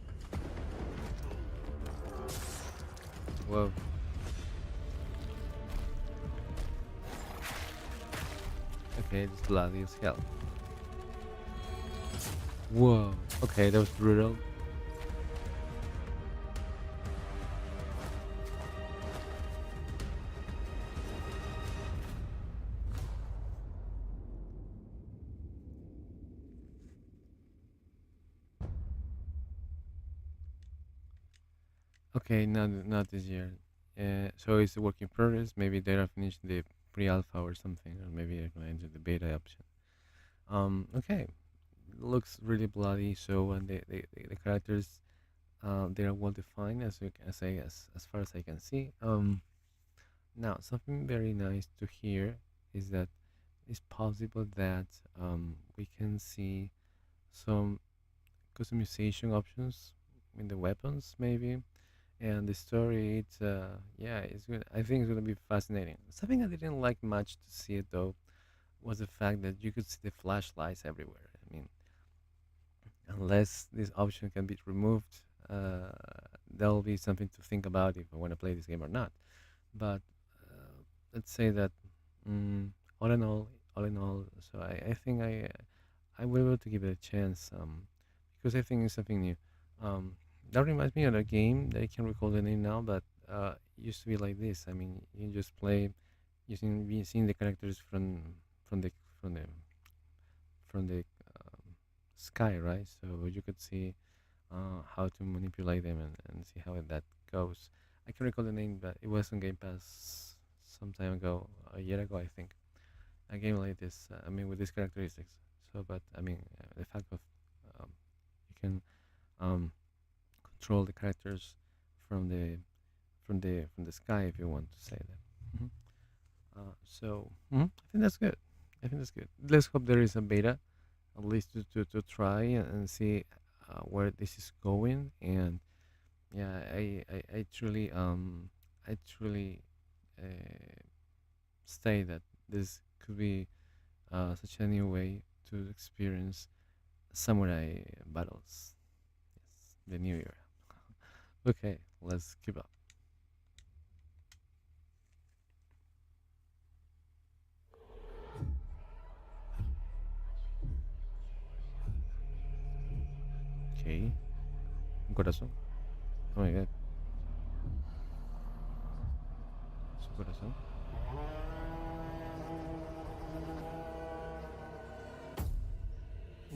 Whoa. Okay, it's bloody as hell. Whoa. Okay, that was brutal. Okay, not this year. So it's a work in progress. Maybe they are finished the pre-alpha or something, or maybe they're going to enter the beta option. Okay, looks really bloody. So and the characters, they are well defined as you can say as far as I can see. Now something very nice to hear is that it's possible that we can see some customization options in the weapons maybe, and the story it's yeah it's good. I think it's gonna be fascinating. Something I didn't like much to see it though was the fact that you could see the flashlights everywhere. I mean, unless this option can be removed, uh, there'll be something to think about if I want to play this game or not. But let's say that mm, all in all, so I think I will be able to give it a chance because I think it's something new. Um, that reminds me of a game that I can't recall the name now, but it used to be like this. I mean, you just play using seeing the characters from the from the from the sky, right? So you could see how to manipulate them and see how that goes. I can recall the name, but it was on Game Pass some time ago, a year ago, I think. A game like this, I mean, with these characteristics. So, but I mean, the fact of you can um, control the characters from the sky if you want to say that. I think that's good. I think that's good. Let's hope there is a beta, at least to try and see where this is going. And yeah, I truly say that this could be such a new way to experience samurai battles. Yes, the new era. Okay, let's keep up. Okay, un corazón. Oh my god, su corazón.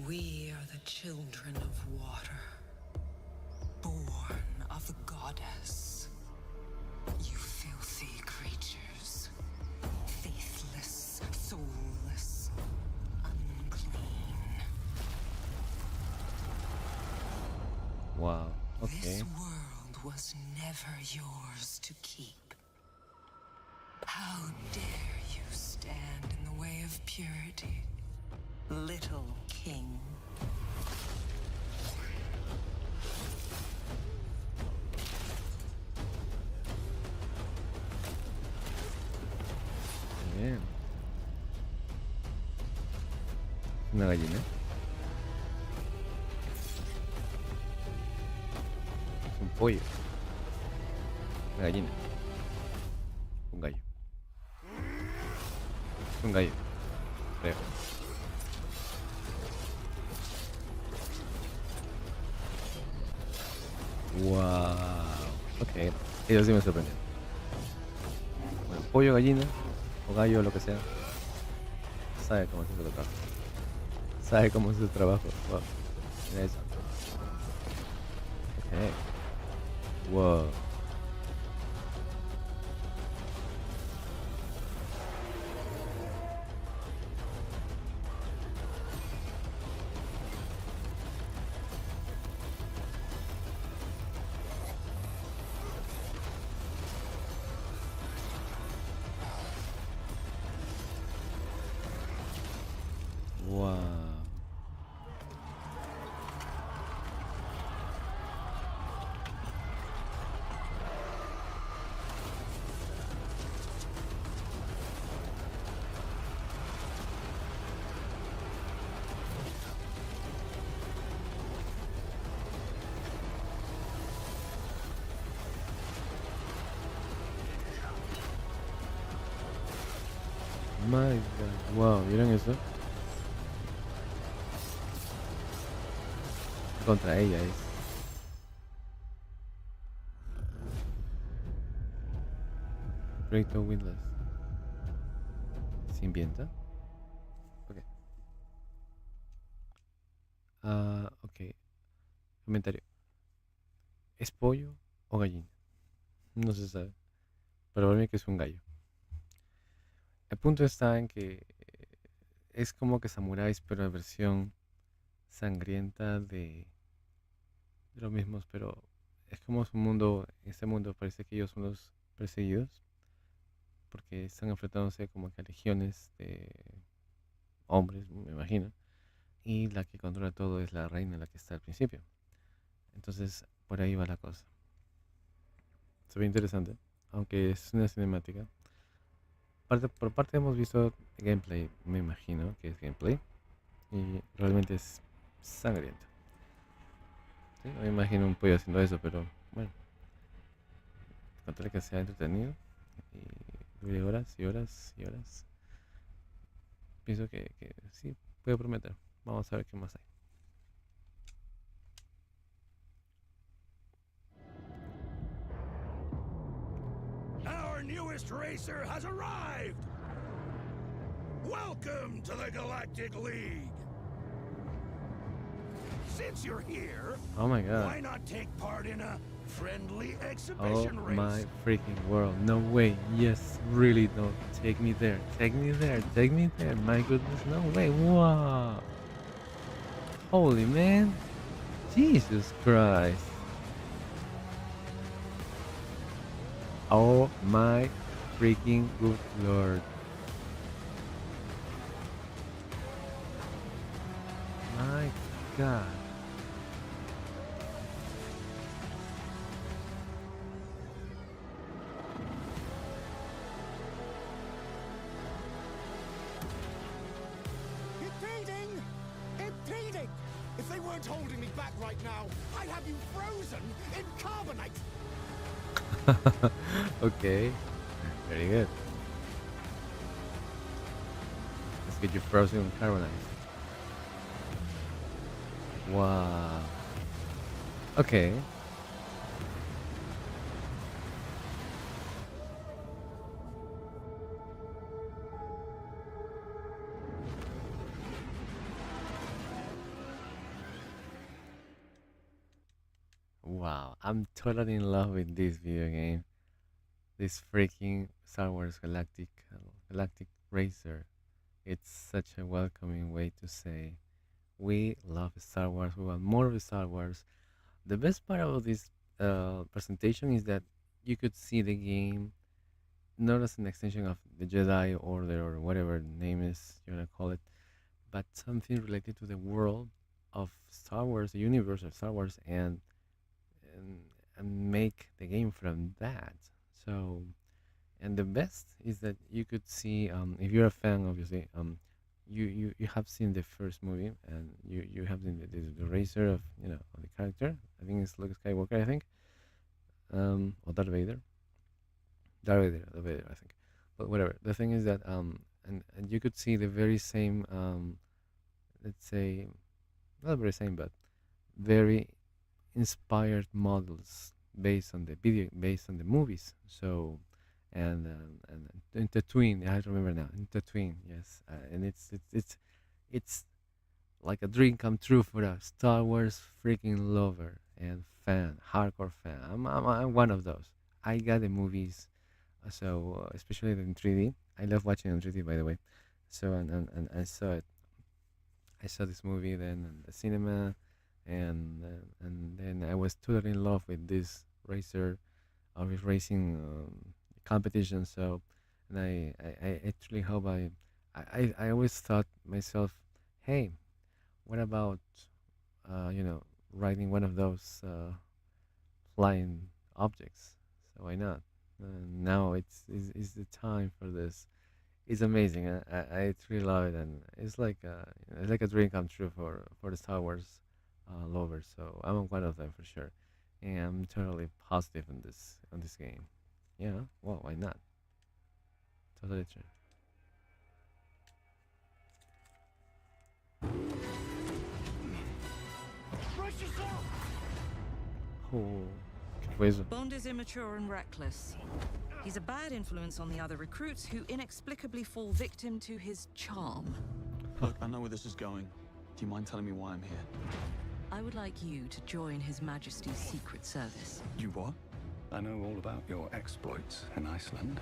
We are the children of water, born of the goddess. You filthy creatures, faithless, soulless, unclean. Wow. Okay. This world was never yours to keep. How dare you stand in the way of purity, little king? Bien. Una gallina. Es un pollo. Una gallina. Un gallo. Es un gallo. Creo. Wow. Ok. Eso sí me sorprendió. Bueno, pollo, gallina, o gallo, lo que sea. Sabe cómo hacer su trabajo. Sabe cómo hacer su trabajo. Wow. Mira eso. Ok. Wow. Wow. My God. Wow, ¿vieron eso? Contra ella es. Proyecto Windless. ¿Sin viento? Ok. Ok. Comentario. ¿Es pollo o gallina? No se sabe. Pero para mí que es un gallo. El punto está en que es como que samuráis, pero en versión sangrienta de los mismos, pero es como su mundo, en este mundo parece que ellos son los perseguidos, porque están enfrentándose como que a legiones de hombres, me imagino, y la que controla todo es la reina, la que está al principio. Entonces, por ahí va la cosa. Se ve interesante, aunque es una cinemática. por parte hemos visto gameplay, me imagino que es gameplay. Y realmente es sangriento. ¿Sí? No me imagino un pollo haciendo eso, pero bueno, contarle que sea entretenido y dure horas y horas y horas. Pienso que sí, puede prometer. Vamos a ver qué más hay. Our newest racer has arrived! Welcome to the Galactic League! Since you're here, Oh my god. why not take part in a friendly Oh exhibition race? my freaking world. No way. Yes, really, no. Take me there. Take me there. Take me there. My goodness, no way. Wow. Holy man. Jesus Christ. Oh my freaking good lord. My god. Impeding! Impeding! If they weren't holding me back right now, I'd have you frozen in carbonite! Okay. Very good. Let's get you frozen and carbonized. Wow. Okay. Wow, I'm totally in love with this video game. This freaking Star Wars Galactic Racer. It's such a welcoming way to say we love Star Wars. We want more of Star Wars. The best part about this presentation is that you could see the game not as an extension of the Jedi Order or whatever the name is you wanna call it, but something related to the world of Star Wars, the universe of Star Wars, and, and make the game from that. So, and the best is that you could see, if you're a fan, obviously, you have seen the first movie, and you have seen the racer of of the character. I think it's Luke Skywalker. I think, or Darth Vader. Darth Vader, I think. But whatever. The thing is that and you could see the very same let's say not very same, but very inspired models based on the movies. So and intertwine. I remember now. Intertwine. Yes, and it's like a dream come true for a Star Wars freaking lover and fan, hardcore fan. I'm one of those. I got the movies, so especially in 3D. I love watching in 3D, by the way. So and I saw it. I saw this movie then in the cinema, and then I was totally in love with this racer, of his racing competition. So, and I actually hope I always thought myself, hey, what about riding one of those flying objects? So why not? Now it's the time for this. It's amazing. I really love it, and it's like a dream come true for the Star Wars lovers. So I'm one of them for sure, and I'm totally positive on this game. Yeah, well, why not? Totally true. Oh, ¿qué fue eso? Bond is immature and reckless. He's a bad influence on the other recruits who inexplicably fall victim to his charm. Look, I know where this is going. Do you mind telling me why I'm here? I would like you to join His Majesty's Secret Service. You what? I know all about your exploits in Iceland.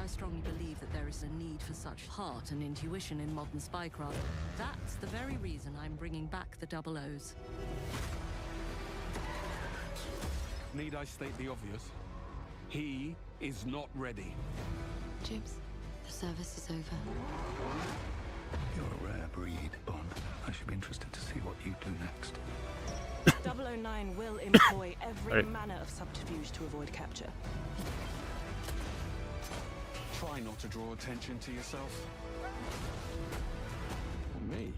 I strongly believe that there is a need for such heart and intuition in modern spycraft. That's the very reason I'm bringing back the Double O's. Need I state the obvious? He is not ready. Jibs, the service is over. You're a rare breed, Bond. I should be interested to see what you do next. 009 will employ every Right. manner of subterfuge to avoid capture. Try Try not to draw attention to yourself. Or me?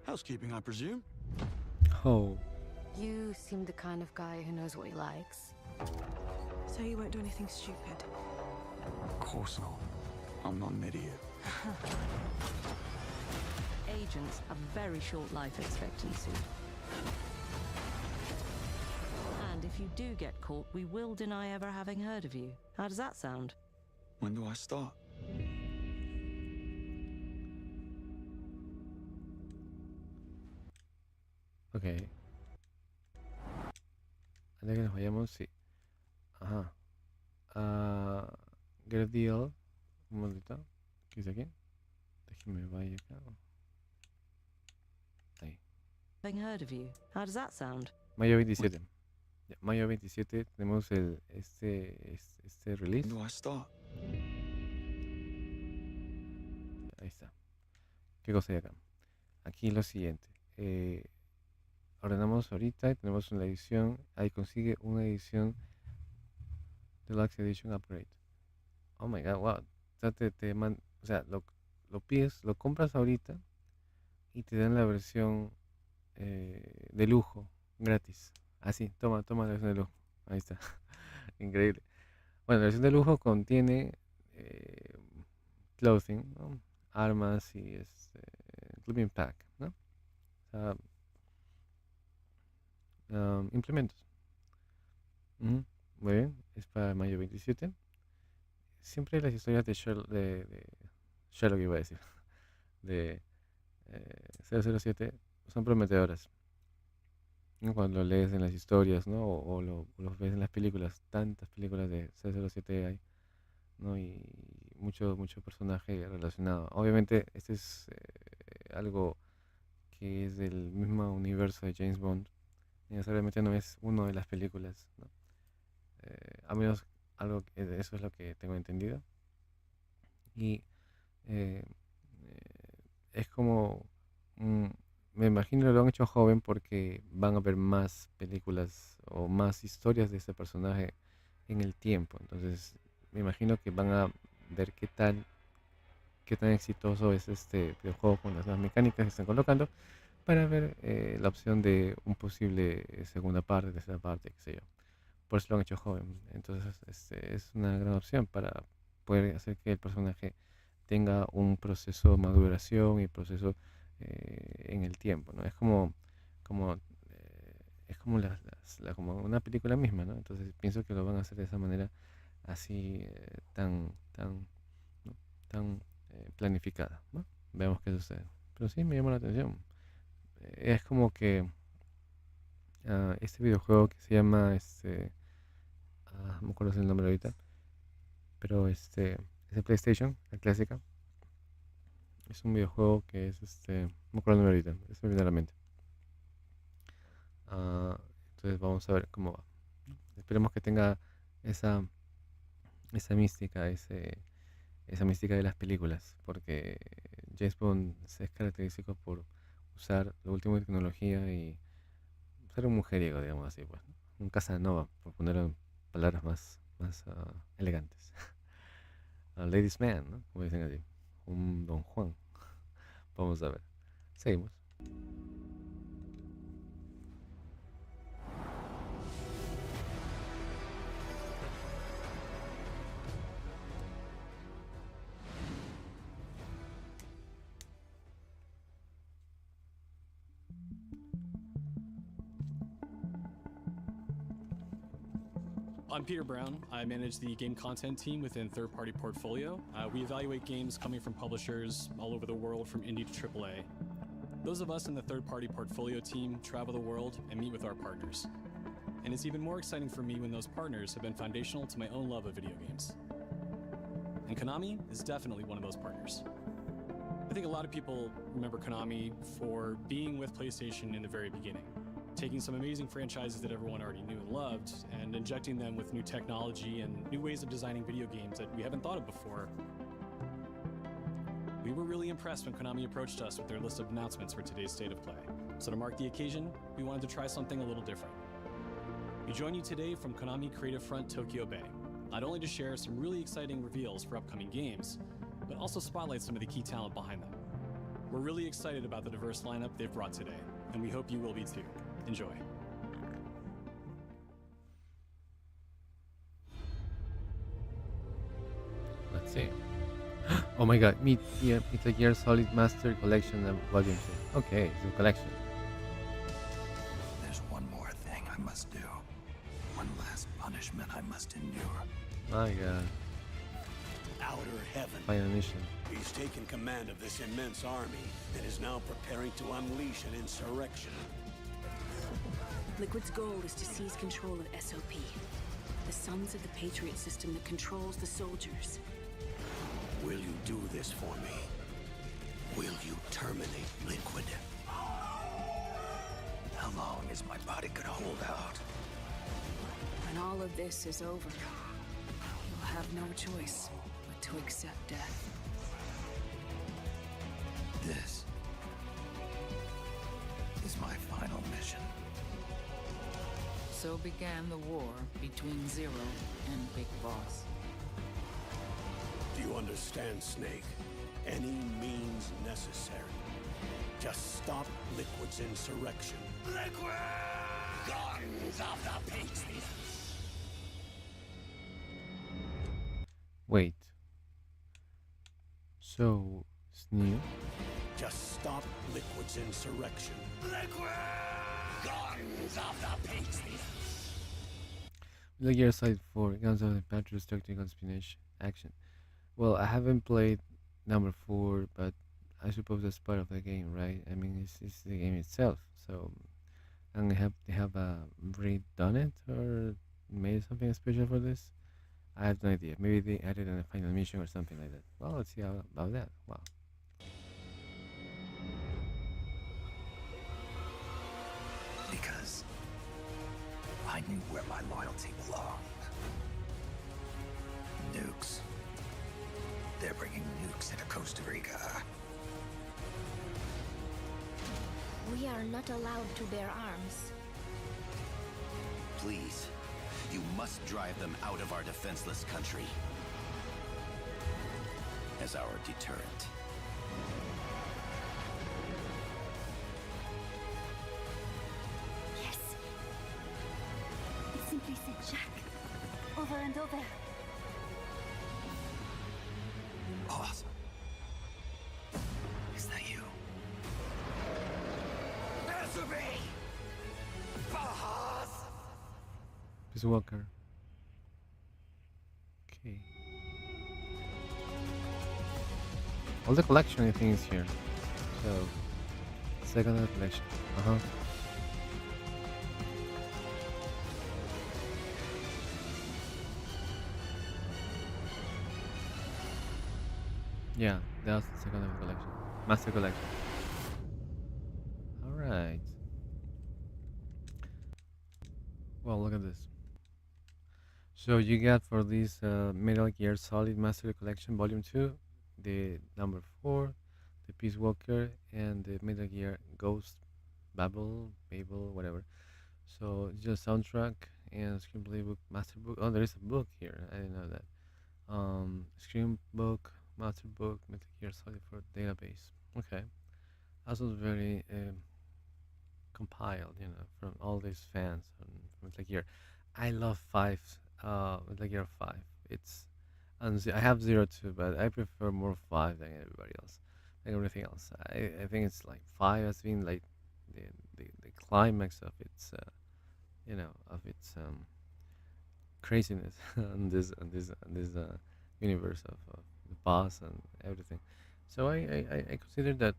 Housekeeping, I presume? Oh. You seem the kind of guy who knows what he likes. So you won't do anything stupid? Of course not. I'm not an idiot. Agents have very short life expectancy. And if you do get caught, we will deny ever having heard of you. How does that sound? When do I start? Ok. Antes que nos vayamos, sí. Ajá. Get a deal. Un momentito. ¿Qué dice aquí? Déjeme vaya acá. Ahí. Having heard of you. How does that sound? Mayo 27. Ya, mayo 27 tenemos este release. When do I start? Ahí está. ¿Qué cosa hay acá? Aquí lo siguiente. Ordenamos ahorita y tenemos una edición. Ahí consigue una edición Deluxe Edition Upgrade. Oh my god, wow. O sea, o sea, lo pides, lo compras ahorita y te dan la versión de lujo gratis. Así, toma la versión de lujo. Ahí está. Increíble. Bueno, la versión de lujo contiene clothing, ¿no? Armas y clubbing pack, ¿no? O sea, implementos. Muy bien, es para mayo 27. Siempre las historias de Sherlock, iba a decir, de 007 son prometedoras, ¿no? Cuando lo lees en las historias, ¿no? O los ves en las películas, tantas películas de 007 hay, ¿no? Y mucho personaje relacionado. Obviamente este es algo que es del mismo universo de James Bond. Necesariamente no es uno de las películas, ¿no? A menos eso es lo que tengo entendido. Y es como me imagino que lo han hecho joven porque van a ver más películas o más historias de ese personaje en el tiempo. Entonces me imagino que van a ver qué tan exitoso es este videojuego con las nuevas mecánicas que están colocando, para ver la opción de un posible segunda parte, tercera parte, qué sé yo. Por eso lo han hecho joven. Entonces es una gran opción para poder hacer que el personaje tenga un proceso de maduración y proceso en el tiempo, ¿no? Es como como una película misma, ¿no? Entonces pienso que lo van a hacer de esa manera así tan ¿no? tan planificada, ¿no? Veamos qué sucede. Pero sí me llama la atención. Es como que este videojuego que se llama no me acuerdo el nombre ahorita, pero es de PlayStation, la clásica. Es un videojuego que es no me acuerdo el nombre ahorita, eso me viene a la mente. Entonces vamos a ver cómo va. Esperemos que tenga esa mística, esa mística de las películas, porque James Bond es característico por usar lo último de tecnología y ser un mujeriego, digamos así, pues, ¿no? Un Casanova, por poner palabras más elegantes. Ladies Man, ¿no? Como dicen así. Un Don Juan. Vamos a ver. Seguimos. I'm Peter Brown. I manage the game content team within Third Party Portfolio. We evaluate games coming from publishers all over the world, from indie to AAA. Those of us in the Third Party Portfolio team travel the world and meet with our partners. And it's even more exciting for me when those partners have been foundational to my own love of video games. And Konami is definitely one of those partners. I think a lot of people remember Konami for being with PlayStation in the very beginning, taking some amazing franchises that everyone already knew and loved and injecting them with new technology and new ways of designing video games that we haven't thought of before. We were really impressed when Konami approached us with their list of announcements for today's State of Play. So to mark the occasion, we wanted to try something a little different. We join you today from Konami Creative Front Tokyo Bay, not only to share some really exciting reveals for upcoming games, but also spotlight some of the key talent behind them. We're really excited about the diverse lineup they've brought today, and we hope you will be too. Enjoy. Let's see. Oh my god, Metal Gear Solid Master Collection Volume 2. Okay, it's a collection. There's one more thing I must do. One last punishment I must endure. My god. Outer heaven. Final mission. He's taken command of this immense army and is now preparing to unleash an insurrection. Liquid's goal is to seize control of SOP, the Sons of the Patriot system that controls the soldiers. Will you do this for me? Will you terminate Liquid? How long is my body gonna hold out? When all of this is over, you'll have no choice but to accept death. This is my final mission. So began the war between Zero and Big Boss. Do you understand, Snake? Any means necessary. Just stop Liquid's insurrection. Liquid! Guns of the Patriots! Wait. So, it's new? Just stop Liquid's insurrection. Liquid! Guns of the Patriots! Metal Gear Solid 4, Guns of the Patriots Tactical Spionage Action. Well, I haven't played number 4, but I suppose that's part of the game, right? I mean, it's the game itself. So, and they have redone it or made something special for this? I have no idea. Maybe they added a final mission or something like that. Well, let's see how about that. Wow. Because I knew where my loyalty belonged. Nukes. They're bringing nukes into Costa Rica. We are not allowed to bear arms. Please, you must drive them out of our defenseless country. As our deterrent. Yes. It simply said Jack. Over and over. Boss. Is that you? Nasumi! Boss! Peace Walker. Okay. All the collection I think is here. So, second collection. Yeah, that's the second collection. Master collection. Alright. Well, look at this. So you got for this Metal Gear Solid Master Collection Volume 2, the number 4, the Peace Walker, and the Metal Gear Ghost Babel, whatever. So just soundtrack and screenplay book, master book. Oh, there is a book here. I didn't know that. Screen book, master book, Metal Gear Solid for database. Okay, that was very compiled, from all these fans from Metal Gear. I love 5, Metal Gear 5. And I have 0 too, but I prefer more 5 than everybody else, like everything else. I think it's like 5 has been like the climax of its craziness on this universe of the boss and everything. So I consider that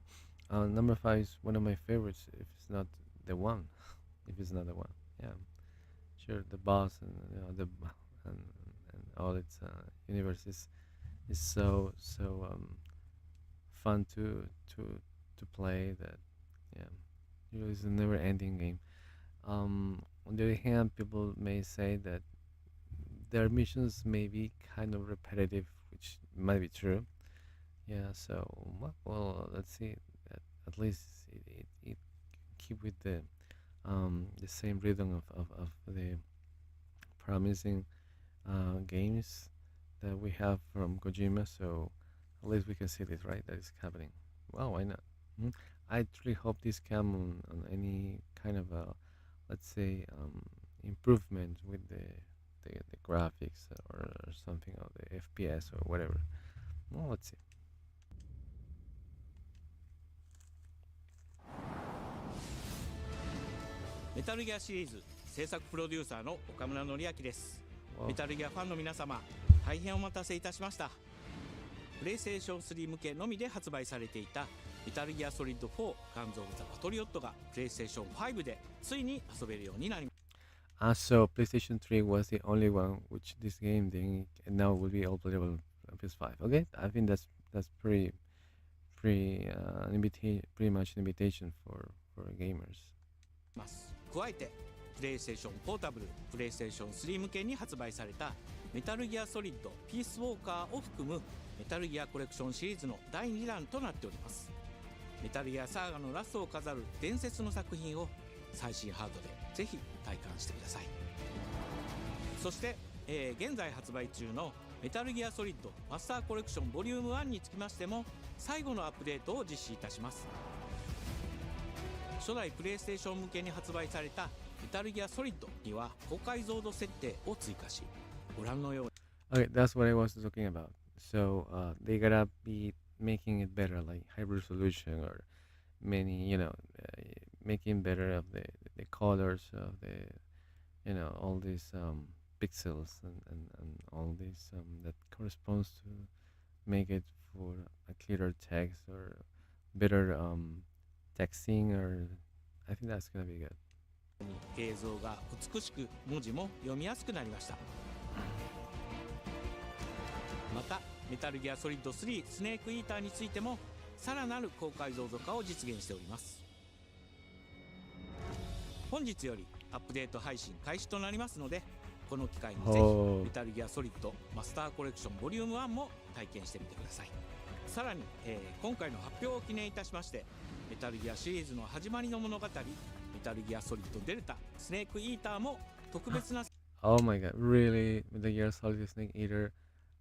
number 5 is one of my favorites, if it's not the one. If it's not the one, yeah, sure. The boss and and all its universe is so fun to play that, yeah, it's a never-ending game. On the other hand, people may say that their missions may be kind of repetitive, which might be true. Yeah, so well, let's see. At least it keep with the same rhythm of the promising games that we have from Kojima. So at least we can see this, right? That is happening. Well, why not? Mhm. I truly hope this come on any kind of a, let's say, improvement with the graphics or something, or the FPS or whatever. Well, let's see. メタルギアシリーズ制作プロデューサーの岡村則明です。メタルギアファンの皆様、大変お待たせいたしました。プレイステーション3向けのみで発売されていたメタルギアソリッド4ガンズ・オブ・ザ・パトリオットがプレイステーション5でついに遊べるようになりました。So PlayStation 3 was the only one which this game did, and now will be all playable on PS5. Okay, I think that's pretty much an invitation for gamers. 加えてプレイステーションポータブル、プレイステーション3向けに発売されたメタルギアソリッドピースウォーカーを含むメタルギアコレクションシリーズの第2弾となっております。メタルギアサーガのラストを飾る伝説の作品を最新ハードでぜひ体感してください。そして、現在発売中のメタルギアソリッドマスターコレクションボリューム1につきましても最後のアップデートを実施いたします。初代プレイステーション向けに発売されたメタルギアソリッドには高解像度設定を追加し、ご覧のように Okay, that's what I was talking about. So they gotta be making it better, like high resolution or many, making better of the colors of all these pixels and all this that corresponds to make it for a clearer text or better texting, or I think that's gonna be good. 映像が美しく文字も読みやすくなりました。またメタルギアソリッド3スネークイーターについてもさらなる高解像度化を実現しております。本日よりアップデート配信開始となりますので、この機会にぜひメタルギアソリッドマスターコレクションボリューム1も体験してみてください。さらに、今回の発表を記念いたしましてメタルギアシリーズの始まりの物語メタルギアソリッドデルタスネークイーターも特別な Oh my god, really? Metal Gear Solid Snake Eater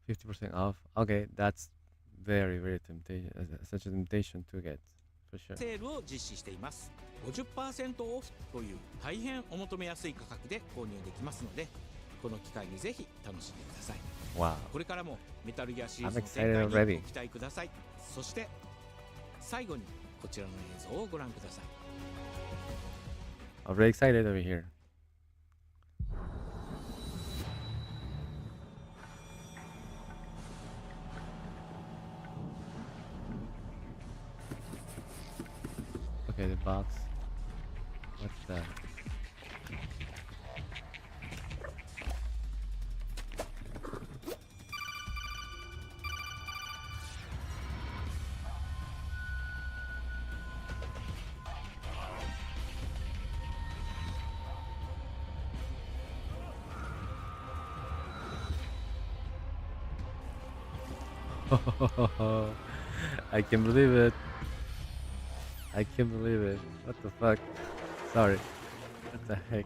50% off? Okay, that's very temptation, such a temptation to get, for sure. セールを実施しています。50% オフという大変お求めやすい価格で購入できますので、この機会にぜひ楽しんでください。Wow. これからもメタルギアシリーズの展開にご期待ください。そして最後にこちらの映像をご覧ください。I'm very excited over here. Okay, the box. What's that? I can't believe it. I can't believe it. What the fuck? Sorry. What the heck?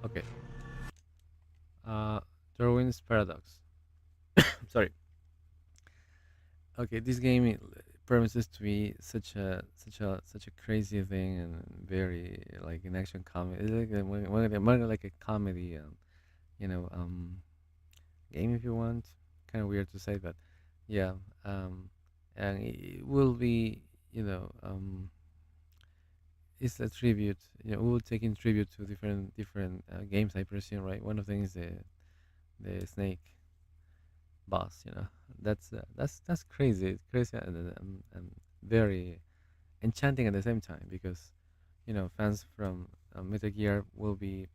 Okay. Darwin's Paradox. Sorry. Okay, this game promises to be such a crazy thing and very like an action comedy. It's like more like a comedy, game if you want. Kind of weird to say, but yeah. And it will be, it's a tribute. We'll take in tribute to different games, I presume, right? One of them is the snake, boss. You know, that's crazy. It's crazy and very enchanting at the same time because fans from Metal Gear will be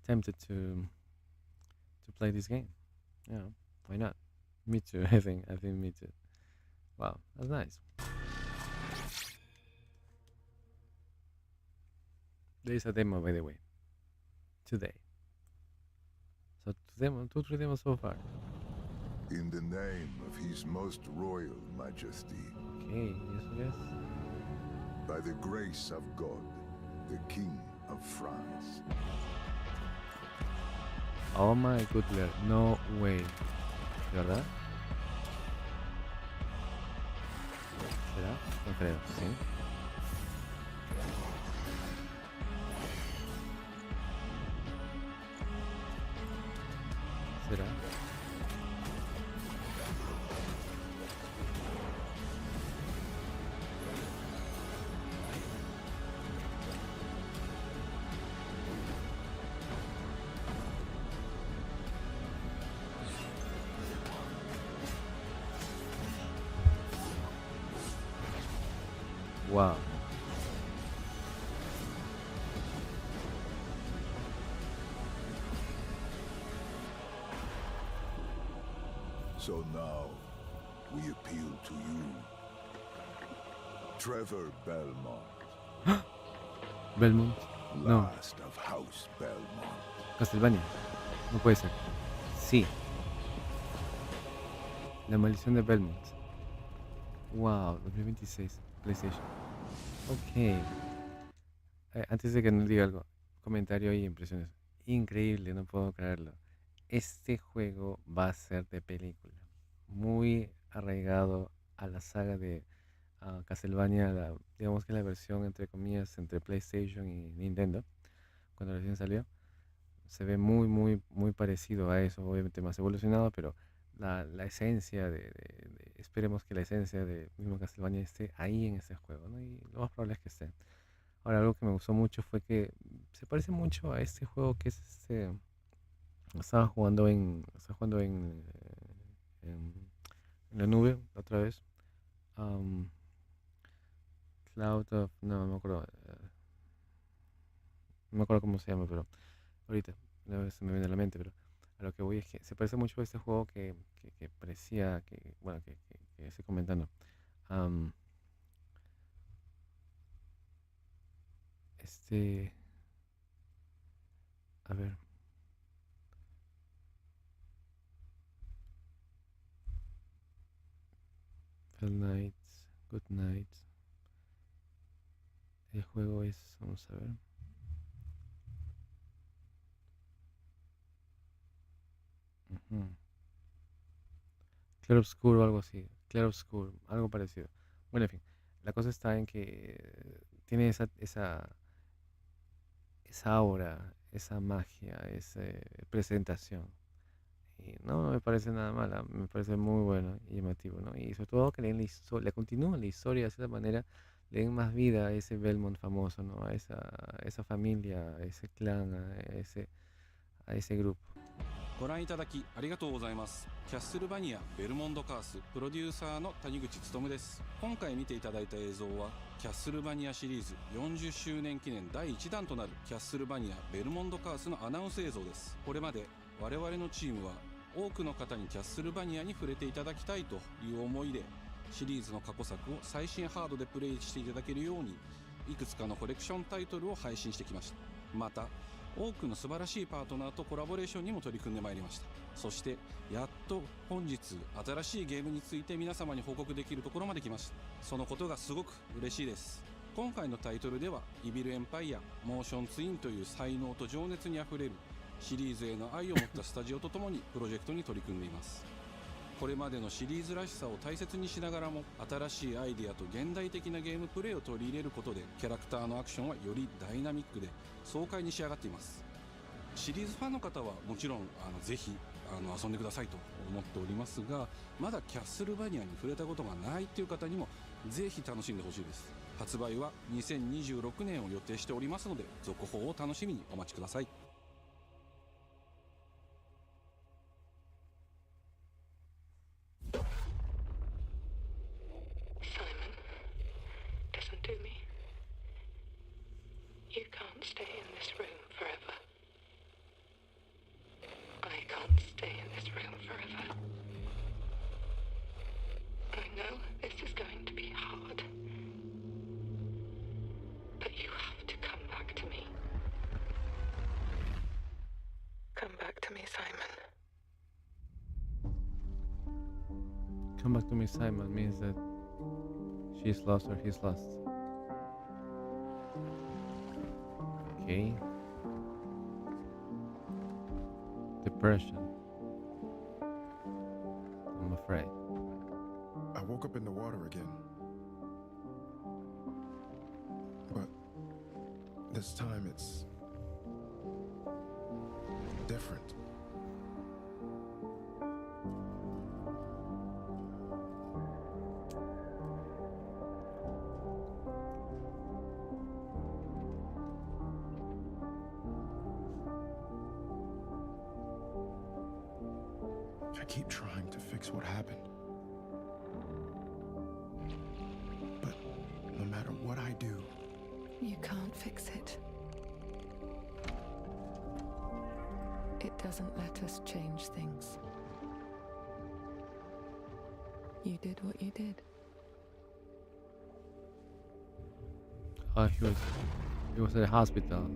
tempted to play this game. Why not? Me too. I think me too. Wow, that's nice. There is a demo, by the way, today. So two, 3 demos so far. In the name of His Most Royal Majesty. Okay, yes. By the grace of God, the King of France. Oh my goodness, no way. ¿De verdad? ¿Será? No creo, sí. ¿Será? Wow. So now, we appeal to you. Trevor Belmont. Belmont. No. Last of House Belmont. Castlevania. No puede ser. Sí. La maldición de Belmont. Wow, 2026. PlayStation. Ok. Antes de que nos diga algo, comentario y impresiones. Increíble, no puedo creerlo. Este juego va a ser de película. Muy arraigado a la saga de Castlevania, digamos que la versión entre comillas entre PlayStation y Nintendo, cuando recién salió. Se ve muy parecido a eso, obviamente más evolucionado, pero la esencia esperemos que la esencia de mismo Castlevania esté ahí en este juego, ¿no? Y lo más probable es que esté. Ahora, algo que me gustó mucho fue que se parece mucho a este juego que es estaba jugando en la nube otra vez. Cloud of, no me acuerdo, no me acuerdo cómo se llama, pero ahorita se me viene a la mente, pero a lo que voy es que se parece mucho a este juego que parecía, bueno, que estoy comentando. A ver. Fell Nights, Good Night. El juego es, vamos a ver. Claroscuro o algo así. Claroscuro, algo parecido. Bueno, en fin. La cosa está en que tiene esa aura, esa magia, esa presentación. Y no me parece nada mala, me parece muy bueno y llamativo, ¿no? Y sobre todo que le continúan la historia de cierta manera, le den más vida a ese Belmont famoso, ¿no? A esa familia, a ese clan, a ese grupo. ご覧いただきありがとうございます。キャッスルバニアベルモンドカースプロデューサーの谷口勉です。今回見ていただいた映像はキャッスルバニアシリーズ40周年記念第1弾となるキャッスルバニアベルモンドカースのアナウンス映像です。これまで我々のチームは多くの方にキャッスルバニアに触れていただきたいという思いでシリーズの過去作を最新ハードでプレイしていただけるようにいくつかのコレクションタイトルを配信してきました。また多くの素晴らしいパートナーとコラボレーションにも取り組んでまいりました。そしてやっと本日新しいゲームについて皆様に報告できるところまで来ました。そのことがすごく嬉しいです。今回のタイトルではイビルエンパイアモーションツインという才能と情熱にあふれるシリーズへの愛を持ったスタジオとともにプロジェクトに取り組んでいます。これまでのシリーズらしさを大切にしながらも新しいアイデアと現代的なゲームプレイを取り入れることでキャラクターのアクションはよりダイナミックで爽快に仕上がっています。シリーズファンの方はもちろんぜひ遊んでくださいと思っておりますが、まだキャッスルバニアに触れたことがないという方にもぜひ楽しんでほしいです。発売は2026年を予定しておりますので続報を楽しみにお待ちください。You can't stay in this room forever. I can't stay in this room forever. I know this is going to be hard. But you have to come back to me. Come back to me, Simon. Come back to me, Simon means that she's lost or he's lost. Okay. Depression. I'm afraid. I woke up in the water again. But this time it's different. I keep trying to fix what happened. But no matter what I do, You can't fix it. It doesn't let us change things. You did what you did. He was at a hospital.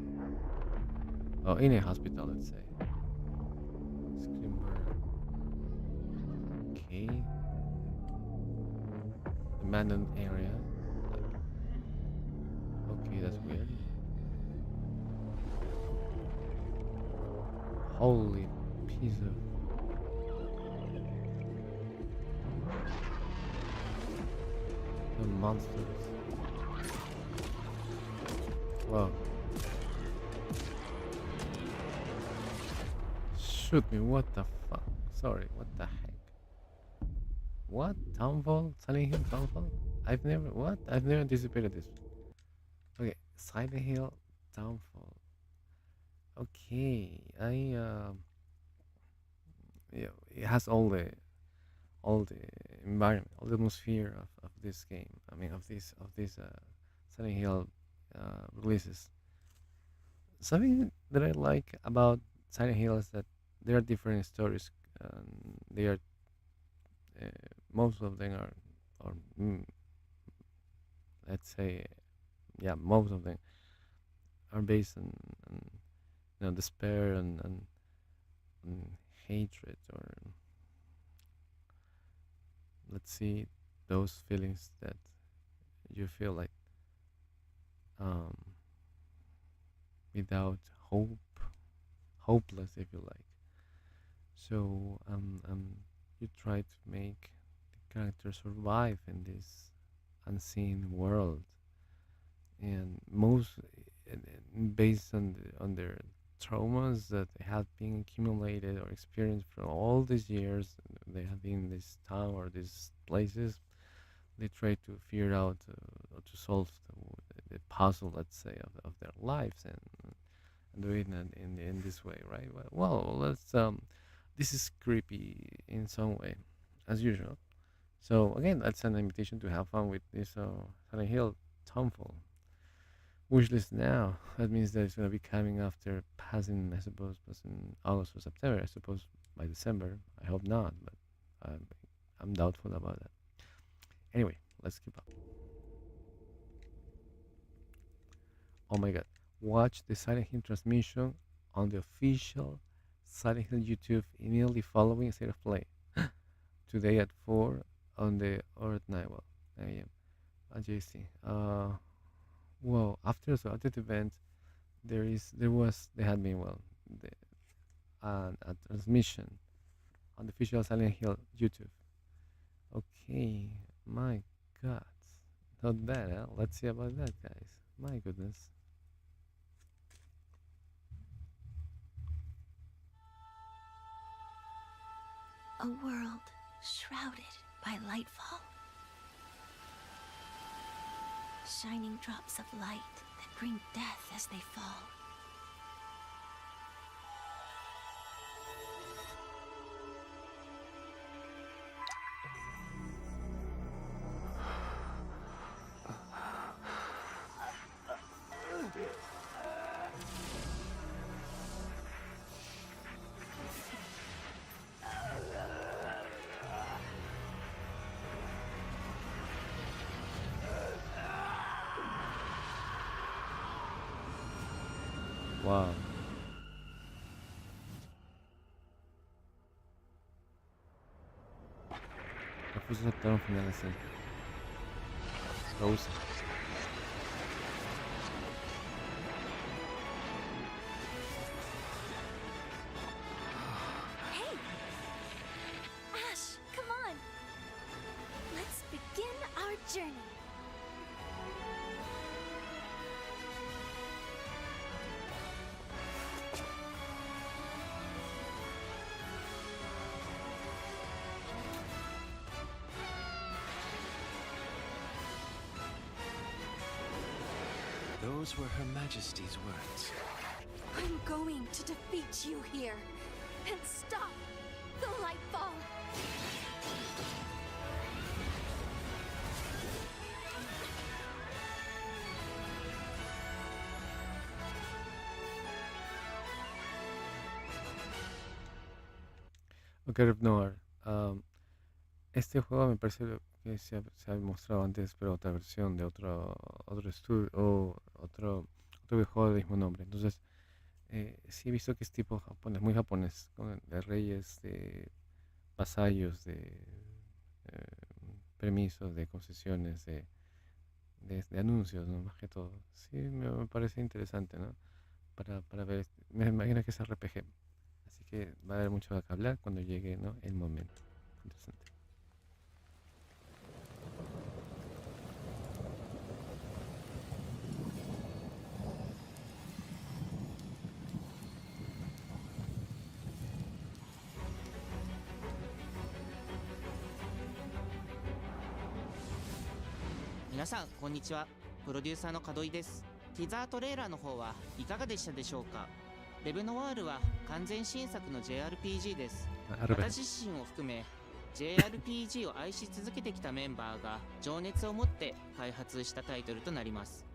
Oh, in a hospital, let's say. Screamer. Okay. Abandoned area. Okay, that's weird. Holy piece of... The monsters. Whoa. Shoot me, what the fuck? Sorry, what the heck? What? Townfall? Silent Hill Townfall? I've never anticipated this. Okay, Silent Hill Townfall. Okay, yeah, it has all the environment, all the atmosphere of this game. I mean, of this Silent Hill releases. Something that I like about Silent Hill is that there are different stories. They are most of them are let's say, yeah, most of them are based on despair and hatred, or let's see, those feelings that you feel like without hope, hopeless, if you like. So you try to make the character survive in this unseen world, and most based on their traumas that have been accumulated or experienced from all these years they have been in this town or these places. They try to figure out or to solve the puzzle, let's say, of their lives, and do it in this way, right? Well, let's this is creepy in some way, as usual. So again, that's an invitation to have fun with this Silent Hill Townfall wishlist now. That means that it's going to be coming after passing, I suppose, passing August or September. I suppose by December. I hope not, but I'm doubtful about that. Anyway, let's keep up. Oh my god. Watch the Silent Hill transmission on the official Silent Hill YouTube immediately following State of Play. Today at 4 on the or at 9, well, 9 a.m. at JC. Well, after the event, there had been, well, a transmission on the official Silent Hill YouTube. Okay, my god, not bad, huh? Let's see about that, guys. My goodness. A world shrouded by lightfall. Shining drops of light that bring death as they fall. Wow. Refuso aceptar un final así. Lo usa. Hey! Ash, come on! Let's begin our journey. Those were Her Majesty's words. I'm going to defeat you here and stop the Lightfall. Ok, Rep Noir. Este juego me parece que se ha mostrado antes, pero otra versión de otro estudio o otro videojuego del mismo nombre. Entonces, sí he visto que es tipo japonés, muy japonés, de reyes, de vasallos, de permisos, de concesiones, de anuncios, ¿no? Más que todo. Sí, me parece interesante, ¿no? Para ver, me imagino que es RPG. Así que va a haber mucho de qué hablar cuando llegue, ¿no? El momento. Interesante.皆さんこんにちは。プロデューサーの門井です。ティザートレーラーの方はいかがでしたでしょうか。レブノワールは完全新作の JRPG です。私自身を含め JRPG を愛し続けてきたメンバーが情熱を持って開発したタイトルとなります。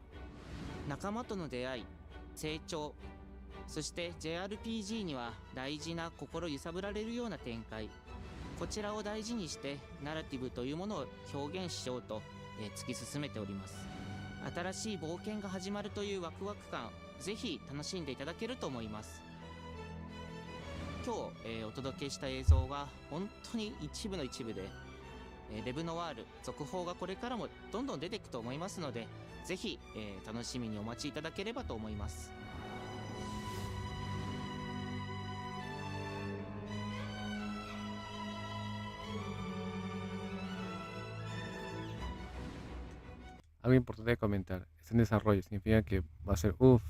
仲間との出会い、成長、そして JRPG には大事な心揺さぶられるような展開、こちらを大事にしてナラティブというものを表現しようと突き進めております。新しい冒険が始まるというワクワク感、ぜひ楽しんでいただけると思います。今日、お届けした映像は本当に一部の一部で、レブノワール続報がこれからもどんどん出ていくと思いますので、ぜひ、楽しみにお待ちいただければと思います。Algo importante de comentar, está en desarrollo, significa que va a ser, ok,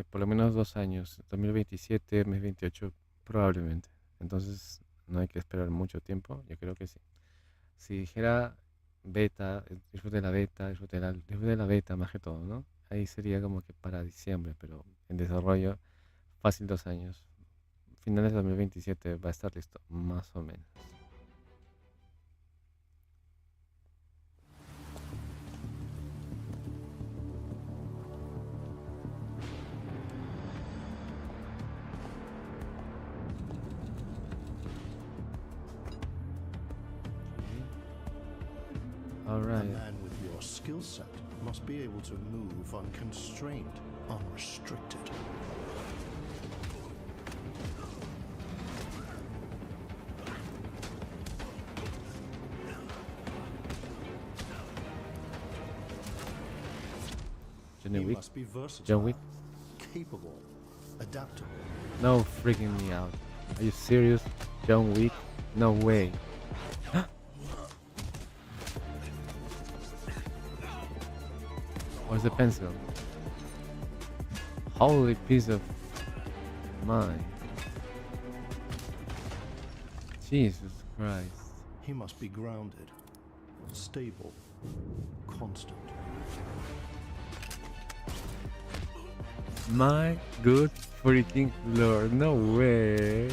por lo menos 2 años, 2027, mes 28, probablemente. Entonces no hay que esperar mucho tiempo, yo creo que sí. Si dijera beta, disfrute de la beta, disfrute de la beta más que todo, ¿no? Ahí sería como que para diciembre, pero en desarrollo, fácil 2 años. Finales de 2027 va a estar listo, más o menos. All right. A man with your skill set must be able to move unconstrained, unrestricted. Johnny He Wick? must be versatile, John Wick? capable, adaptable. No freaking me out. Are you serious? John Wick? No way. Where's the pencil? Holy piece of mine. Jesus Christ. He must be grounded, stable, constant. My good freaking lord. No way.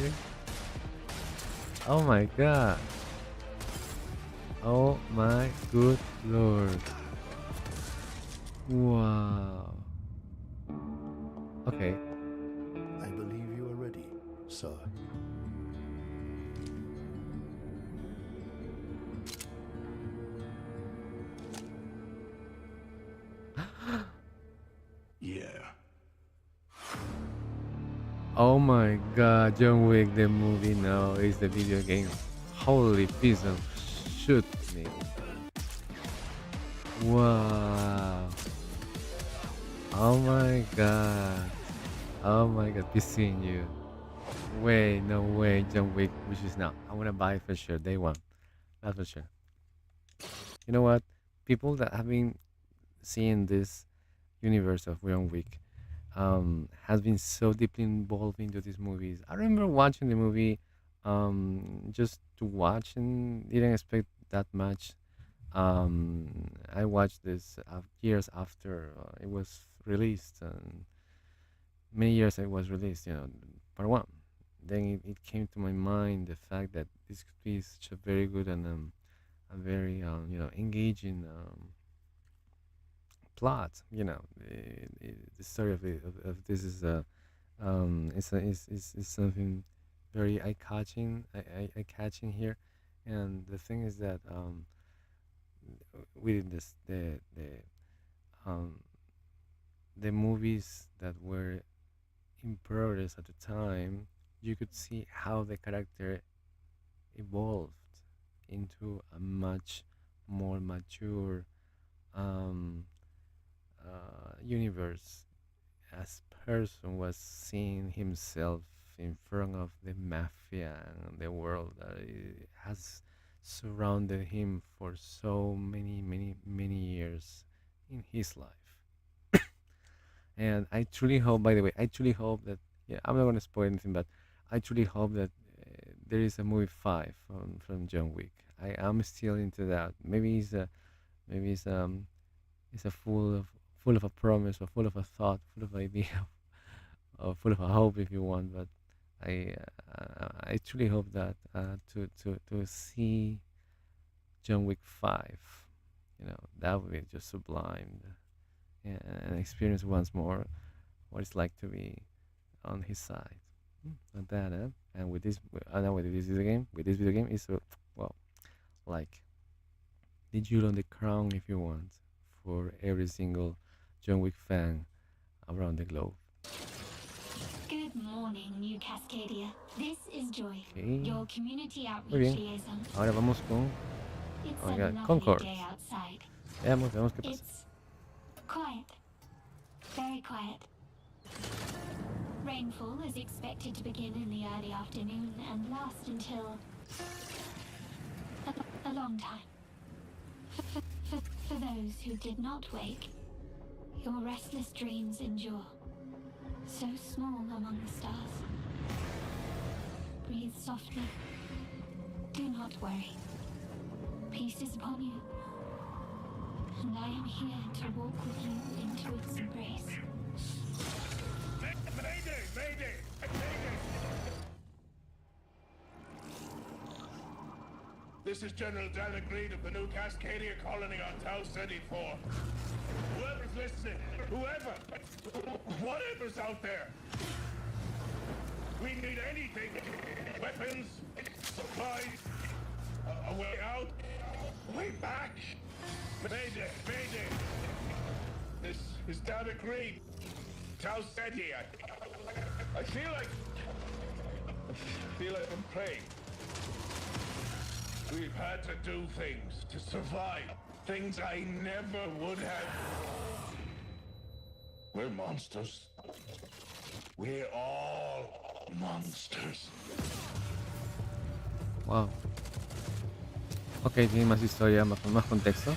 Oh my god. Oh my good lord. Wow. Okay. I believe you are ready, sir. Yeah, Oh my god, John Wick the movie, no, it's the video game. Holy piece of shoot me. Wow. Oh my god. Oh my god, be seeing you. Wait, no way, John Wick, which is now. I'm gonna buy it for sure, day one. That's for sure. You know what? People that have been seeing this universe of John Wick has been so deeply involved into these movies. I remember watching the movie just to watch and didn't expect that much. I watched this years after it was released, and many years it was released, part one. Then it came to my mind the fact that this could be such a very good and a very engaging plot. The story of this is is something very eye-catching here, and the thing is that within this um, the movies that were in progress at the time, you could see how the character evolved into a much more mature um, universe, as person was seeing himself in front of the mafia and the world that has surrounded him for so many years in his life. And I truly hope, by the way, I truly hope that, yeah, I'm not going to spoil anything, but I truly hope that there is a movie 5 from John Wick. I am still into that. Maybe it's a full of a promise, or full of a thought, full of idea, or full of a hope, if you want. But I truly hope that to see John Wick 5, that would be just sublime, and experience once more what it's like to be on his side. Not bad, huh? And with this, I know with this video game is well, like the jewel on the crown, if you want, for every single John Wick fan around the globe. Good morning, New Cascadia. This is Joy, Okay. your community Muy outreach bien. liaison. Ahora vamos con It's oh my a God, lovely Concord. day outside. Veamos qué pasa. It's quiet, very quiet. Rainfall is expected to begin in the early afternoon and last until a long time. For those who did not wake, your restless dreams endure, so small among the stars. Breathe softly. Do not worry. Peace is upon you, and I am here to walk with you into its embrace. Mayday! Mayday! Mayday! This is General Dan Agreed of the new Cascadia colony on Tau 74. Whoever's listening, whatever's out there, we need anything. Weapons, supplies, a way out, a way back. Mayday, Mayday. This is Dan Agreed. Tau Ceti. I feel like I'm praying. We've had to do things to survive. Things I never would have. We're monsters. We're all monsters. Wow. Ok, tiene más historia, más contexto.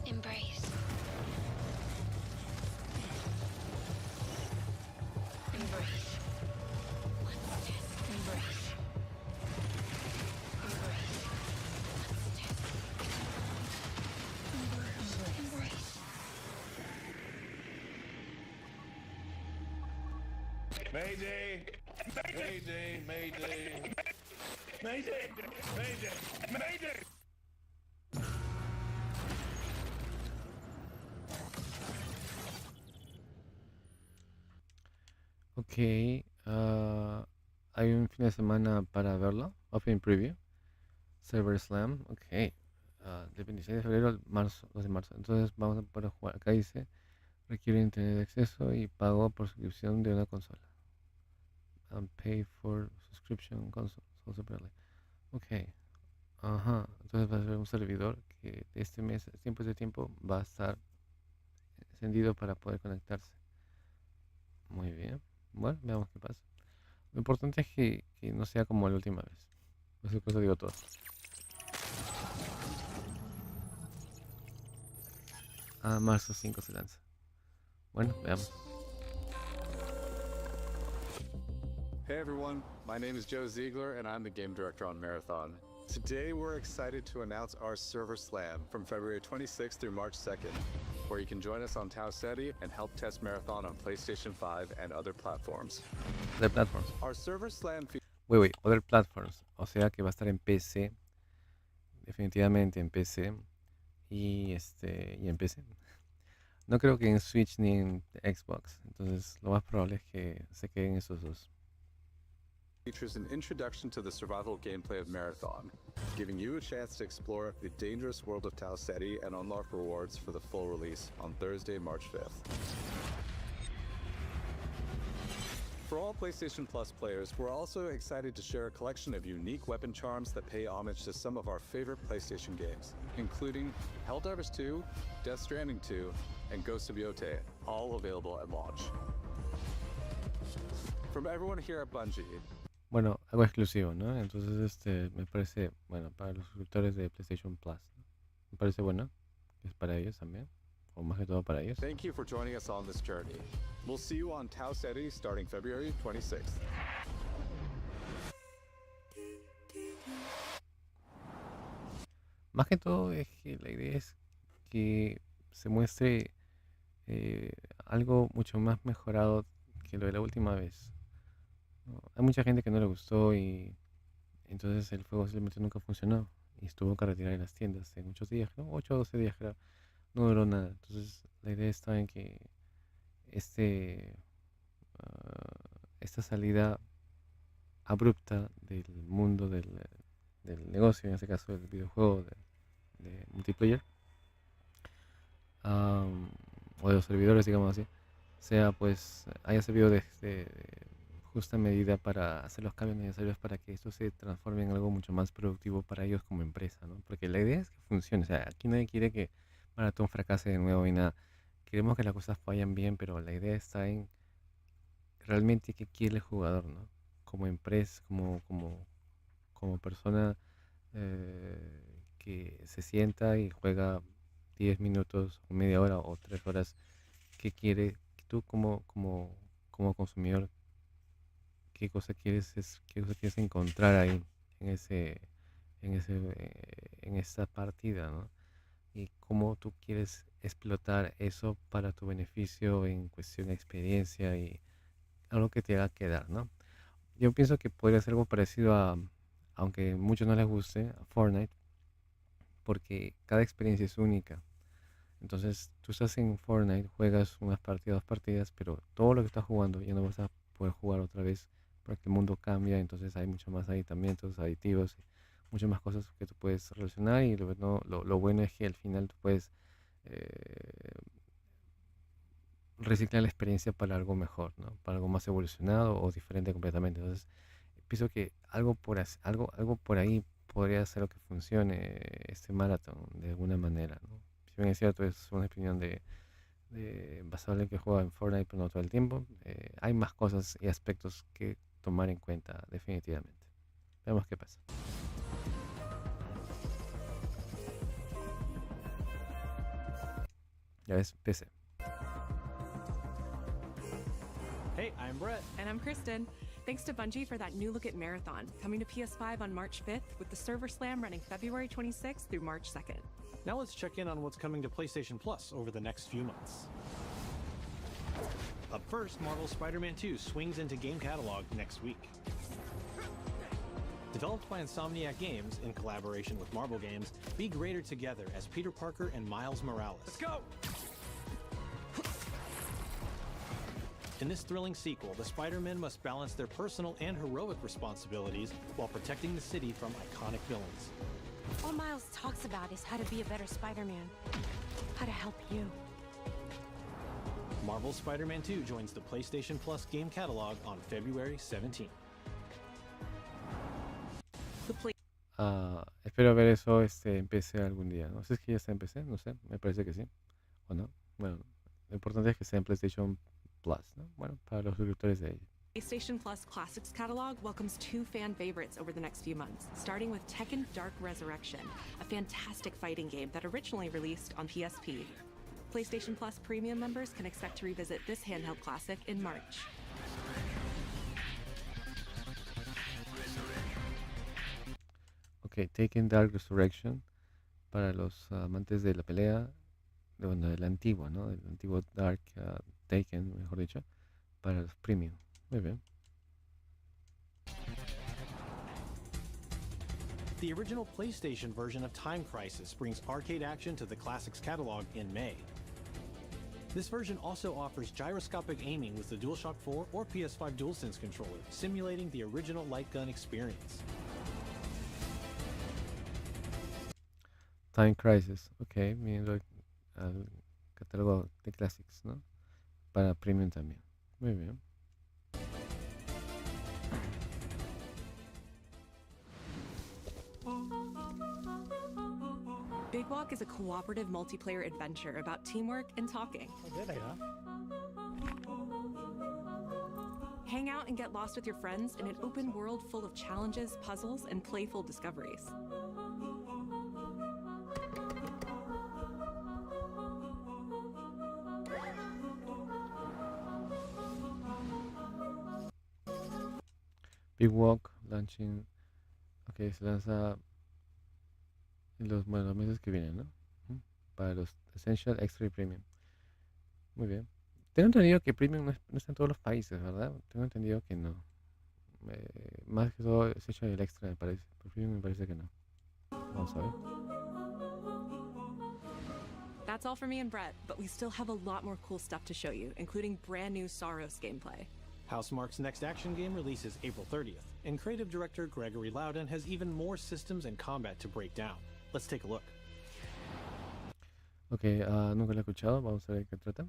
Embrace. Embrace. Embrace. Mayday! Mayday! Mayday! Mayday! Mayday! Mayday! Ok, hay un fin de semana para verlo. Open Preview. Server Slam. Ok. Del 26 de febrero al marzo, 2 de marzo. Entonces vamos a poder jugar. Acá dice Requiere internet de acceso y pago por suscripción de una consola. And pay for subscription console separately. Ok. Ajá. Entonces va a ser un servidor que este mes, tiempo de tiempo, va a estar encendido para poder conectarse. Muy bien. Bueno, veamos qué pasa. Lo importante es que no sea como la última vez. Eso cosa digo todo. Marzo 5 se lanza. Bueno, veamos. Hey everyone, my name is Joe Ziegler and I'm the game director on Marathon. Today we're excited to announce our server slam from February 26th through March 2nd, where you can join us on Tau Ceti and help test Marathon on PlayStation 5 and other platforms. Other platforms. Our server slam Wait, other platforms. O sea que va a estar en PC. Definitivamente en PC. Y en PC. No creo que en Switch ni en Xbox. Entonces lo más probable es que se queden esos dos. features an introduction to the survival gameplay of Marathon, giving you a chance to explore the dangerous world of Tau Ceti and unlock rewards for the full release on Thursday, March 5th. For all PlayStation Plus players, we're also excited to share a collection of unique weapon charms that pay homage to some of our favorite PlayStation games, including Helldivers 2, Death Stranding 2, and Ghost of Yotei, all available at launch. From everyone here at Bungie, bueno, algo exclusivo, ¿no? Entonces, me parece, bueno, para los suscriptores de PlayStation Plus, ¿no? Me parece bueno, que es para ellos también, o más que todo para ellos. Thank you for joining us on this journey. We'll see you on Tau Ceti starting February 26th. Más que todo es que la idea es que se muestre algo mucho más mejorado que lo de la última vez. ¿No? Hay mucha gente que no le gustó y entonces el juego simplemente nunca funcionó y estuvo que retirar de las tiendas en muchos días, ¿no? 8 o 12 días creo. No duró nada. Entonces la idea está en que esta salida abrupta del mundo del negocio, en este caso del videojuego de multiplayer, o de los servidores, digamos así, haya servido de justa medida para hacer los cambios necesarios para que esto se transforme en algo mucho más productivo para ellos como empresa, ¿no? Porque la idea es que funcione. O sea, aquí nadie quiere que Marathon fracase de nuevo y nada. Queremos que las cosas vayan bien, pero la idea está en realmente qué quiere el jugador, ¿no? Como empresa, como persona que se sienta y juega 10 minutos o media hora o 3 horas, ¿qué quiere tú como consumidor? ¿Qué cosa quieres encontrar ahí en esa partida, ¿no? Y cómo tú quieres explotar eso para tu beneficio en cuestión de experiencia y algo que te haga quedar, ¿no? Yo pienso que podría ser algo parecido aunque a muchos no les guste, a Fortnite, porque cada experiencia es única. Entonces, tú estás en Fortnite, juegas unas partidas, 2 partidas, pero todo lo que estás jugando ya no vas a poder jugar otra vez porque el mundo cambia, entonces hay mucho más aditamientos, aditivos, muchas más cosas que tú puedes relacionar y lo bueno es que al final tú puedes reciclar la experiencia para algo mejor, ¿no? Para algo más evolucionado o diferente completamente. Entonces, pienso que algo por ahí podría ser lo que funcione este maratón de alguna manera, ¿no? Si bien es cierto, es una opinión basada en que juega en Fortnite, pero no todo el tiempo. Hay más cosas y aspectos que tomar en cuenta definitivamente. Veamos qué pasa. Ya ves, PC. Hey, I'm Brett. And I'm Kristen. Thanks to Bungie for that new look at Marathon, coming to PS5 on March 5th with the server slam running February 26th through March 2nd. Now let's check in on what's coming to PlayStation Plus over the next few months. Up first, Marvel's Spider-Man 2 swings into game catalog next week. Developed by Insomniac Games in collaboration with Marvel Games, be greater together as Peter Parker and Miles Morales. Let's go! In this thrilling sequel, the Spider-Men must balance their personal and heroic responsibilities while protecting the city from iconic villains. All Miles talks about is how to be a better Spider-Man. How to help you. Marvel's Spider-Man 2 joins the PlayStation Plus game catalog on February 17th. Espero ver eso en PC algún día. No sé si es que ya está en PC, no sé, me parece que sí. ¿O no? Bueno, lo importante es que esté en PlayStation Plus, ¿no? Bueno, para los suscriptores de ella. PlayStation Plus Classics catalog welcomes 2 fan favorites over the next few months, starting with Tekken Dark Resurrection, a fantastic fighting game that originally released on PSP. PlayStation Plus Premium members can expect to revisit this handheld classic in March. Ok, Taken Dark Resurrection para los amantes de la pelea, bueno, de la antigua, ¿no? Del antiguo Dark Taken, mejor dicho, para los premium. Muy bien. The original PlayStation version of Time Crisis brings arcade action to the Classics catalog in May. This version also offers gyroscopic aiming with the DualShock 4 or PS5 DualSense controller, simulating the original light gun experience. Time Crisis, ok, viendo al catálogo de Classics, ¿no? Para Premium también. Muy bien. Big Walk is a cooperative multiplayer adventure about teamwork and talking. Hang out and get lost with your friends in an open world full of challenges, puzzles, and playful discoveries. Big Walk launching. Ok, se lanza en los meses que vienen, ¿no? Para los Essential, Extra y Premium. Muy bien. Tengo entendido que Premium no está en todos los países, ¿verdad? Tengo entendido que no. Más que todo Essential y el Extra me parece. Por Premium me parece que no. Vamos a ver. That's all for me and Brett, but we still have a lot more cool stuff to show you, including brand new Saros gameplay. Housemarque's next action game releases April 30th, and creative director Gregory Loudon has even more systems and combat to break down. Let's take a look. Ok, nunca lo he escuchado, vamos a ver qué trata.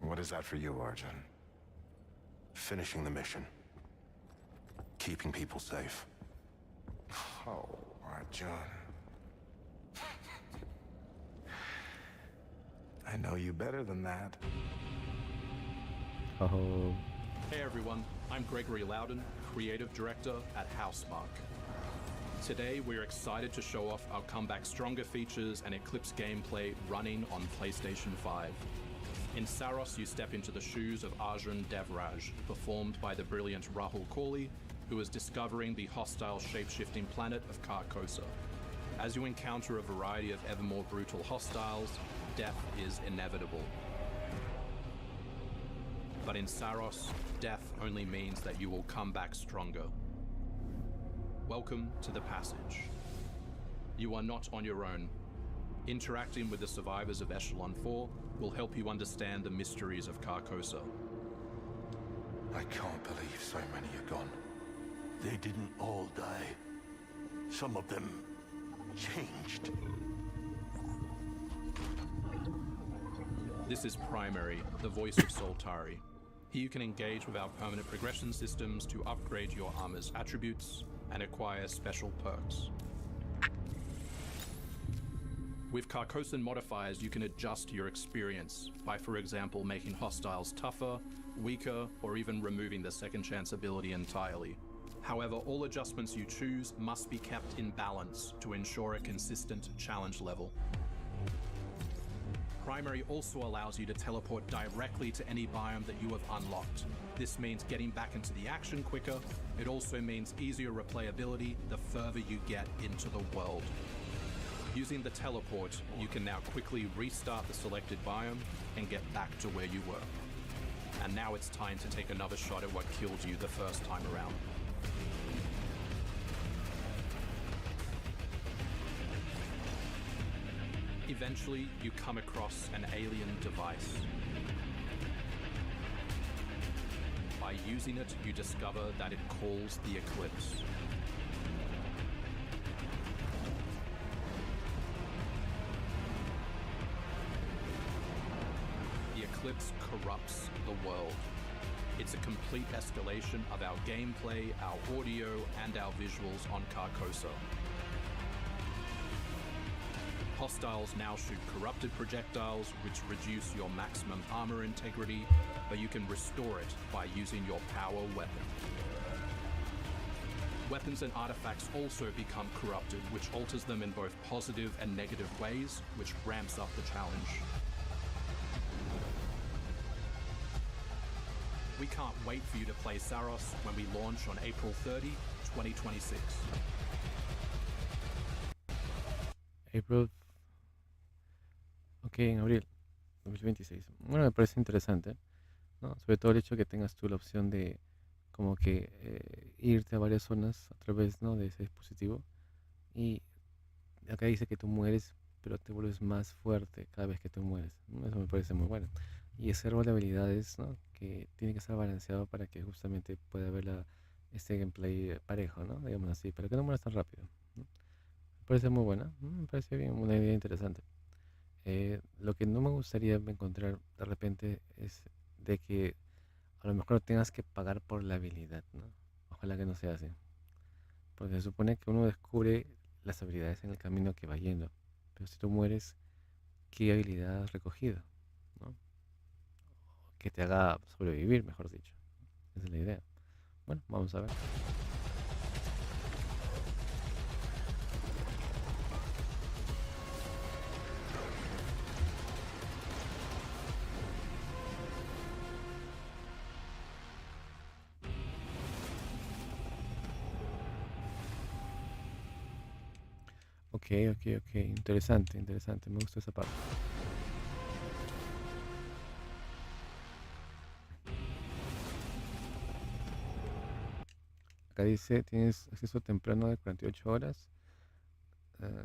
What is that for you, Arjun? Finishing the mission. Keeping people safe. Oh, Arjun. I know you better than that. Oh. Hey everyone, I'm Gregory Loudon, Creative Director at Housemarque. Today we're excited to show off our Comeback Stronger features and Eclipse gameplay running on PlayStation 5. In Saros, you step into the shoes of Arjun Devraj, performed by the brilliant Rahul Kohli, who is discovering the hostile shape-shifting planet of Carcosa. As you encounter a variety of ever more brutal hostiles, death is inevitable. But in Saros, death only means that you will come back stronger. Welcome to the passage. You are not on your own. Interacting with the survivors of Echelon 4 will help you understand the mysteries of Carcosa. I can't believe so many are gone. They didn't all die. Some of them changed. This is Primary, the voice of Soltari. Here you can engage with our permanent progression systems to upgrade your armor's attributes and acquire special perks. With Carcosan modifiers, you can adjust your experience by, for example, making hostiles tougher, weaker, or even removing the second chance ability entirely. However, all adjustments you choose must be kept in balance to ensure a consistent challenge level. Primary also allows you to teleport directly to any biome that you have unlocked. This means getting back into the action quicker. It also means easier replayability the further you get into the world. Using the teleport, you can now quickly restart the selected biome and get back to where you were. And now it's time to take another shot at what killed you the first time around. Eventually, you come across an alien device. By using it, you discover that it calls the Eclipse. Eclipse corrupts the world. It's a complete escalation of our gameplay, our audio, and our visuals on Carcosa. Hostiles now shoot corrupted projectiles, which reduce your maximum armor integrity, but you can restore it by using your power weapon. Weapons and artifacts also become corrupted, which alters them in both positive and negative ways, which ramps up the challenge. We can't wait for you to play Saros when we launch on April 30, 2026. April. Ok, en abril 2026. Bueno, me parece interesante, ¿no? Sobre todo el hecho de que tengas tú la opción de como que irte a varias zonas a través, ¿no?, de ese dispositivo. Y acá dice que tú mueres, pero te vuelves más fuerte cada vez que tú mueres, ¿no? Eso me parece muy bueno. Y ese árbol de habilidades, ¿no?, que tiene que estar balanceado para que justamente pueda haber este gameplay parejo, ¿no?, digamos así, pero que no mueras tan rápido, ¿no? Me parece muy buena, ¿no? Me parece bien, una idea interesante. Lo que no me gustaría encontrar de repente es de que a lo mejor tengas que pagar por la habilidad, ¿no? Ojalá que no sea así. Porque se supone que uno descubre las habilidades en el camino que va yendo. Pero si tú mueres, ¿qué habilidad has recogido?, ¿no? Que te haga sobrevivir, mejor dicho. Esa es la idea. Bueno, vamos a ver. Ok, interesante, me gustó esa parte. Acá dice, tienes acceso temprano de 48 horas,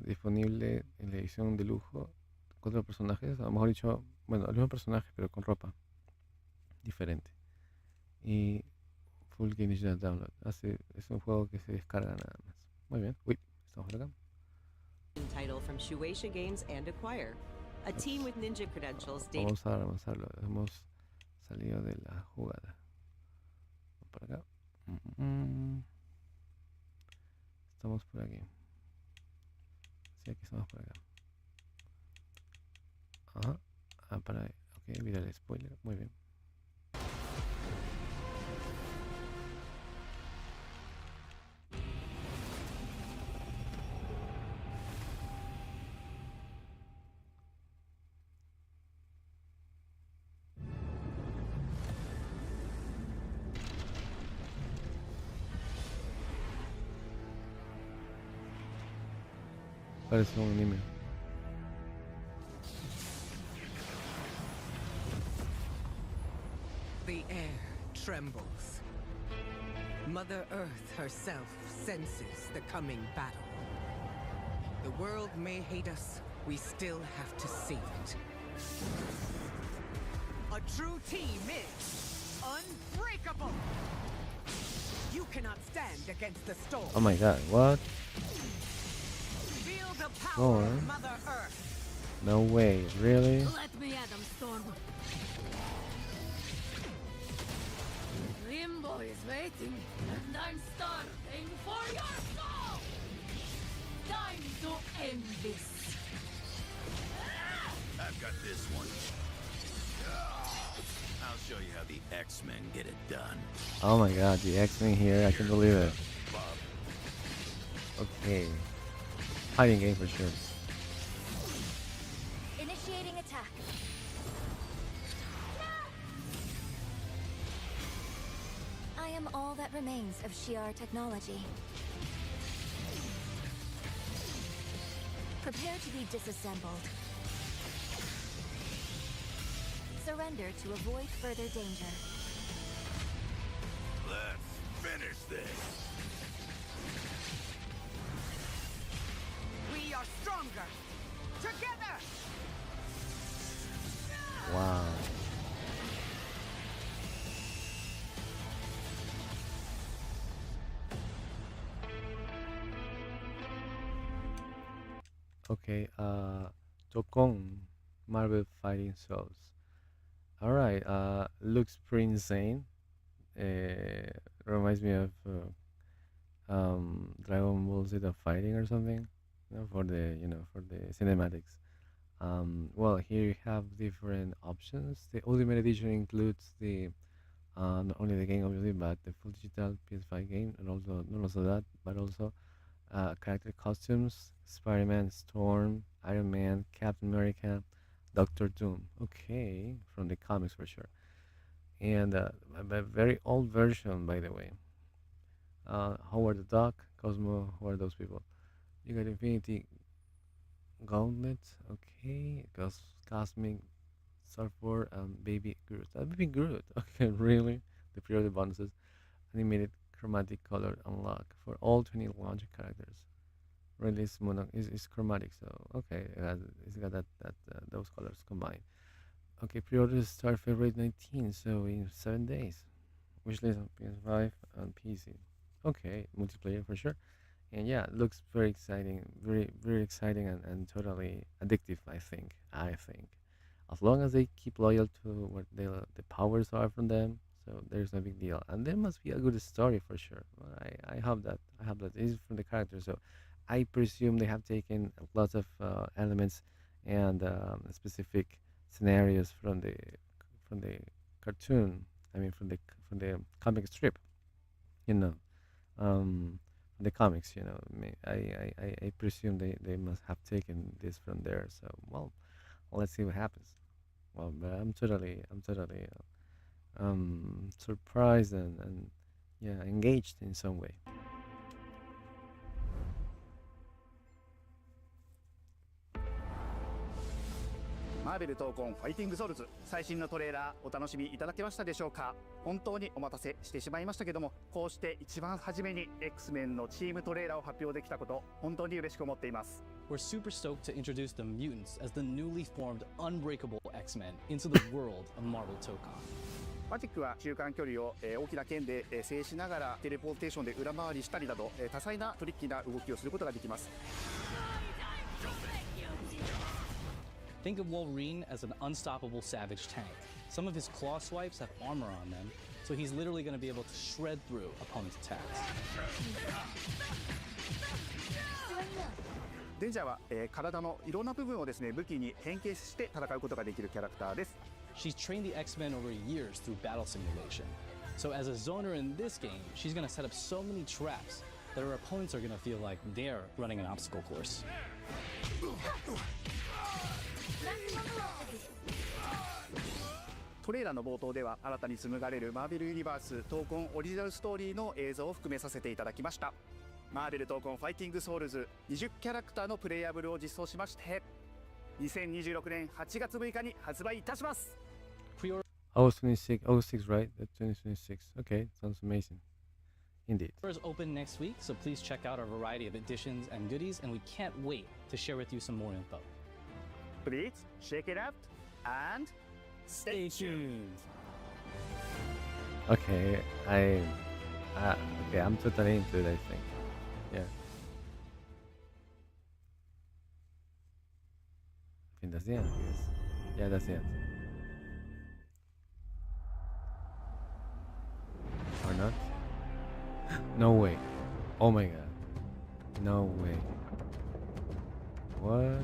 disponible en la edición de lujo, 4 personajes, a lo mejor dicho, bueno, el mismo personaje, pero con ropa diferente. Y Full Game Digital Download, es un juego que se descarga nada más. Muy bien, uy, estamos por acá. Title from Shueisha Games and Acquire, a team with ninja credentials dating. Vamos a avanzarlo, hemos salido de la jugada. Vamos por acá. Estamos por aquí. Sí, aquí estamos por acá. Ajá. Ah, para. Ok, mira el spoiler. Muy bien. Parece un anime. The air trembles. Mother Earth herself senses the coming battle. The world may hate us, we still have to save it. A true team is unbreakable. You cannot stand against the storm. Oh my god, what? Feel the power Oh, of Mother Earth. no way, really? Let me at them, Storm. Limbo is waiting, and I'm starving for your soul! Time to end this. I've got this one. I'll show you how the X-Men get it done. Oh my god, the X-Men here, I can't believe it. Okay. Fighting game for sure. Initiating attack. I am all that remains of Shi'ar technology. Prepare to be disassembled. Surrender to avoid further danger. Let's finish this. We are stronger together. Wow. Okay, Tokon Marvel Fighting Souls. All right. Looks pretty insane. Uh, Reminds me of Dragon Ball Z fighting or something. For the for the cinematics. Well, here you have different options. The Ultimate Edition includes the not only the game obviously, but the full digital PS5 game, and also not also that, but also character costumes: Spider-Man, Storm, Iron Man, Captain America, Doctor Doom. Okay, from the comics for sure, and a very old version, by the way. Howard the Duck, Cosmo. Who are those people? You got Infinity Gauntlet. Okay, Cosmic Surfboard, Baby Groot. Baby Groot. Okay, really? The pre-order bonuses, animated chromatic color unlock for all 20 launch characters. Release mono is chromatic, so okay, it's got that those colors combined. Okay, pre-orders start February 19, so in 7 days. Wishlist on PS5 and PC. Okay, multiplayer for sure. And yeah, it looks very exciting, very exciting, and totally addictive. I think, as long as they keep loyal to what the powers are from them, so there's no big deal. And there must be a good story for sure. Well, I hope that it is from the character. So I presume they have taken lots of elements and specific scenarios from the cartoon. I mean, from the comic strip. You know. Um, the comics, I presume they must have taken this from there. So well, let's see what happens. Well, but I'm totally surprised and yeah, engaged in some way. マーベル闘魂ファイティングソウルズ最新のトレーラーお楽しみいただけましたでしょうか。本当にお待たせしてしまいましたけども、こうして一番初めに X-Men のチームトレーラーを発表できたこと、本当に嬉しく思っています。 We're super stoked to introduce the mutants as the newly formed unbreakable X-Men into the world of Marvel Tokon. マジックは中間距離を大きな剣で制しながらテレポーテーションで裏回りしたりなど多彩なトリッキーな動きをすることができます。 Think of Wolverine as an unstoppable savage tank. Some of his claw swipes have armor on them, so he's literally going to be able to shred through opponents' attacks. デンジャーは体のいろんな部分をですね武器に変形して戦うことができるキャラクターです。 She's trained the X-Men over years through battle simulation. So as a zoner in this game, she's going to set up so many traps that her opponents are going to feel like they're running an obstacle course. トレーラーの冒頭では新たに紡がれるマーベルユニバース闘魂オリジナルストーリーの映像を含めさせていただきました。マーベル闘魂ファイティングソウルズ20キャラクターのプレイヤブルを実装しまして2026年8月6日に発売いたします。 August 26, August 6, right? That's 2026. Okay, sounds amazing. Indeed. Doors open next week, so please check out our variety of editions and goodies, and we can't wait to share with you some more info. Please check it out and stay tuned. Okay, okay, I'm totally into it, I think. Yeah. I think that's the end, I guess. Yeah, that's the end. Or not? No way. Oh my god. No way. What?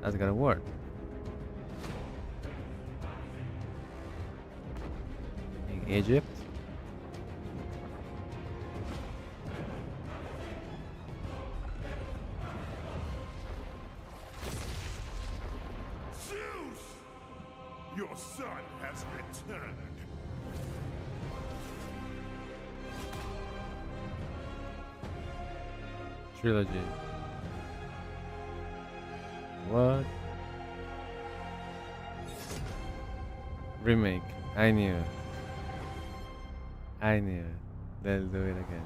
That's gonna work. In Egypt? Your son has returned. Trilogy. What? Remake. I knew it. I knew it. They'll do it again.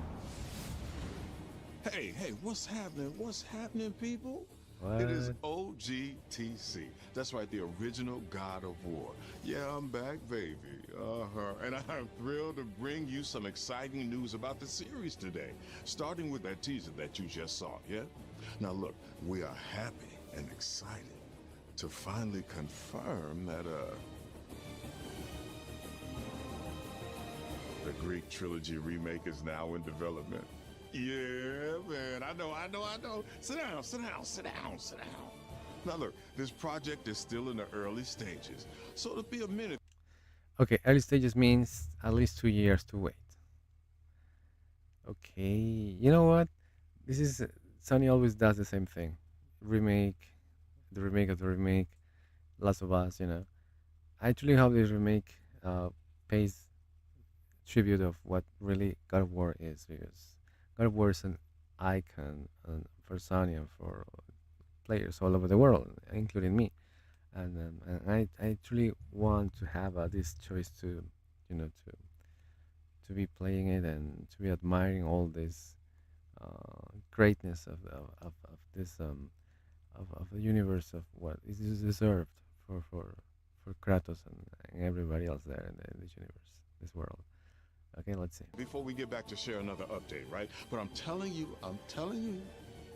Hey, what's happening? What's happening, people? What? It is OGTC. That's right, the original God of War. Yeah, I'm back, baby. And I'm thrilled to bring you some exciting news about the series today, starting with that teaser that you just saw, yeah? Now look, we are happy and excited to finally confirm that, the Greek trilogy remake is now in development. Yeah, man, I know. Sit down. Now look, this project is still in the early stages, so it'll be a minute. Okay, early stages means at least 2 years to wait. Okay, you know what? This is Sony always does the same thing. Remake, the remake of the remake, Last of Us, you know. I truly hope this remake pays tribute of what really God of War is, because God of War is an icon for Sony and for players all over the world, including me. And I truly want to have this choice to, you know, to be playing it and to be admiring all this greatness of this of the universe of what is deserved for Kratos and everybody else there in this universe, this world. Okay, let's see. Before we get back to share another update, right? But I'm telling you,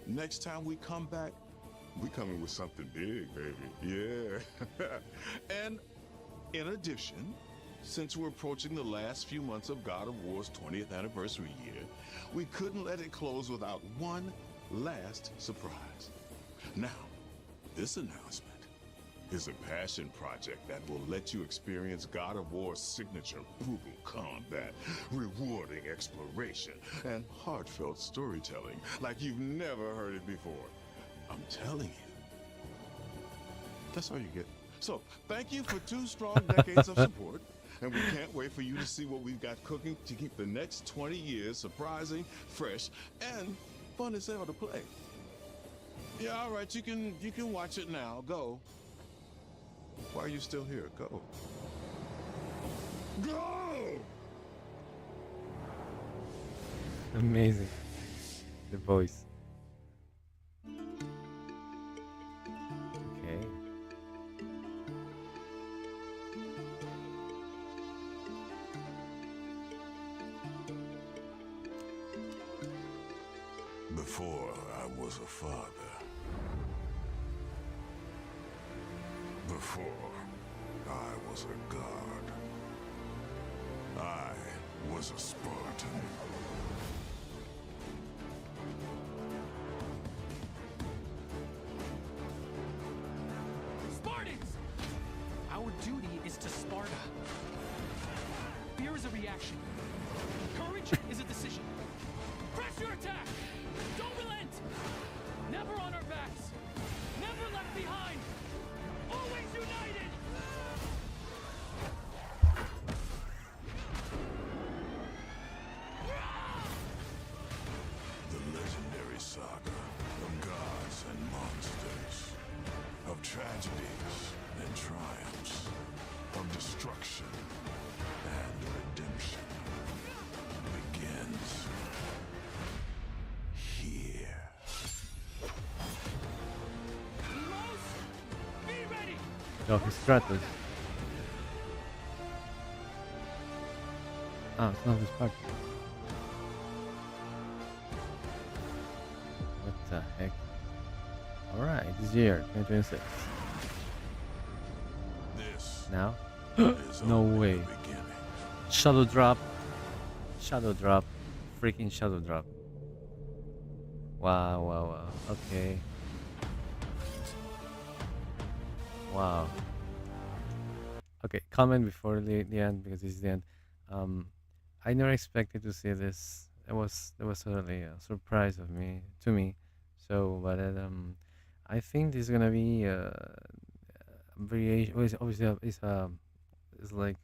next time we come back, we coming with something big, baby. Yeah. And in addition, since we're approaching the last few months of God of War's 20th anniversary year, we couldn't let it close without one last surprise. Now, this announcement is a passion project that will let you experience God of War's signature brutal combat, rewarding exploration, and heartfelt storytelling like you've never heard it before. I'm telling you. That's all you get. So, thank you for 2 strong decades of support, and we can't wait for you to see what we've got cooking to keep the next 20 years surprising, fresh, and fun as hell to play. Yeah, all right, you can watch it now. Go. Why are you still here? Go. Go! Amazing. The voice. Okay. Before I was a father. Before I was a god. I was a Spartan. Spartans! Our duty is to Sparta. Fear is a reaction. Courage is a decision. Press your attack! Don't relent! Never on our backs! Never left behind! Always united! The legendary saga of gods and monsters, of tragedies and triumphs, of destruction and redemption begins here. Be ready! Oh, his Kratos. Ah, it's not his part. What the heck? Alright, this year, 2026. This Now? is No only way. the beginning. Shadow drop. Shadow drop. Freaking shadow drop. Wow, wow, wow. Okay. Wow. Okay, comment before the end, because this is the end. I never expected to see this. It was totally a surprise to me. So, but I think this is gonna be variation. Well, it's obviously it's like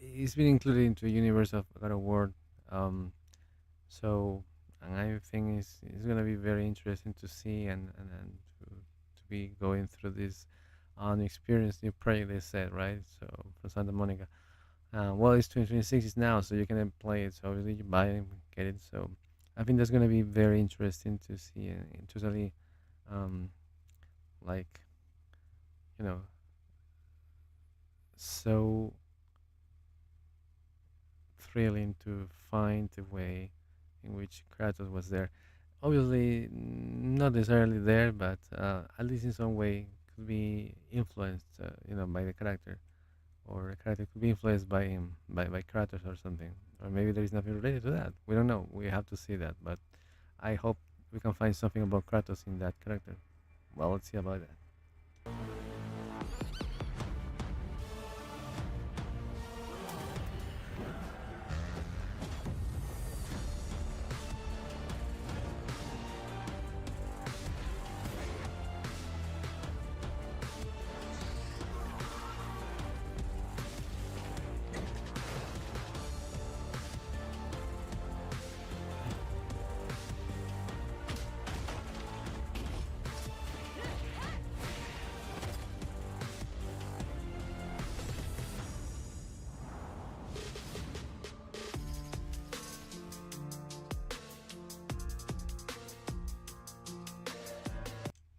it's been included into the universe of God of War. So, and I think it's gonna be very interesting to see and to be going through this experience new project, they said, right? So from Santa Monica. Well, it's 2026 is now, so you can play it. So obviously you buy it, get it. So I think that's gonna be very interesting to see and totally, like, you know, so thrilling to find the way in which Kratos was there. Obviously, not necessarily there, but at least in some way could be influenced, by the character, or the character could be influenced by him, by Kratos or something, or maybe there is nothing related to that. We don't know. We have to see that, but I hope we can find something about Kratos in that character. Well, let's see about that.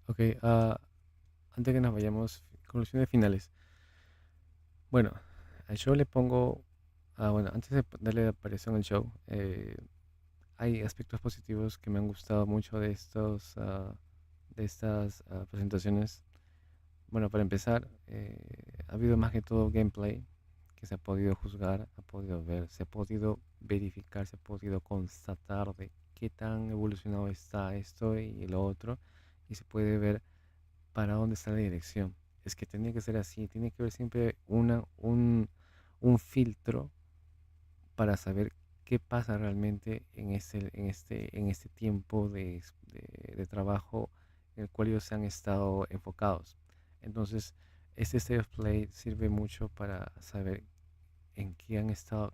Ok, antes que nos vayamos, conclusiones finales. Bueno, al show le pongo, bueno, antes de darle aparición al show, hay aspectos positivos que me han gustado mucho de estas presentaciones. Bueno, para empezar, ha habido más que todo gameplay que se ha podido juzgar, ha podido ver, se ha podido verificar, se ha podido constatar de qué tan evolucionado está esto y lo otro, y se puede ver para dónde está la dirección. Es que tenía que ser así, tiene que haber siempre un filtro para saber qué pasa realmente en este tiempo de trabajo en el cual ellos se han estado enfocados. Entonces, este State of Play sirve mucho para saber en qué han estado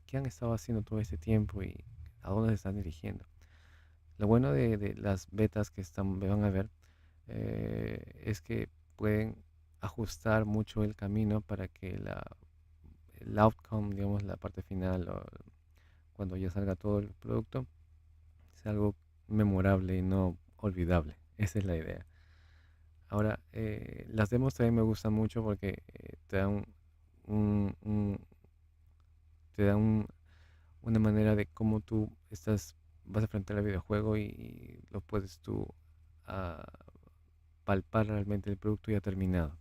haciendo todo este tiempo y a dónde se están dirigiendo. Lo bueno de las betas que van a ver es que pueden ajustar mucho el camino para que el outcome, digamos, la parte final, o cuando ya salga todo el producto, sea algo memorable y no olvidable. Esa es la idea. Ahora, las demos también me gustan mucho porque un- un- te dan una manera de cómo tú vas a enfrentar el videojuego y lo puedes tú ah, palpar realmente el producto ya terminado.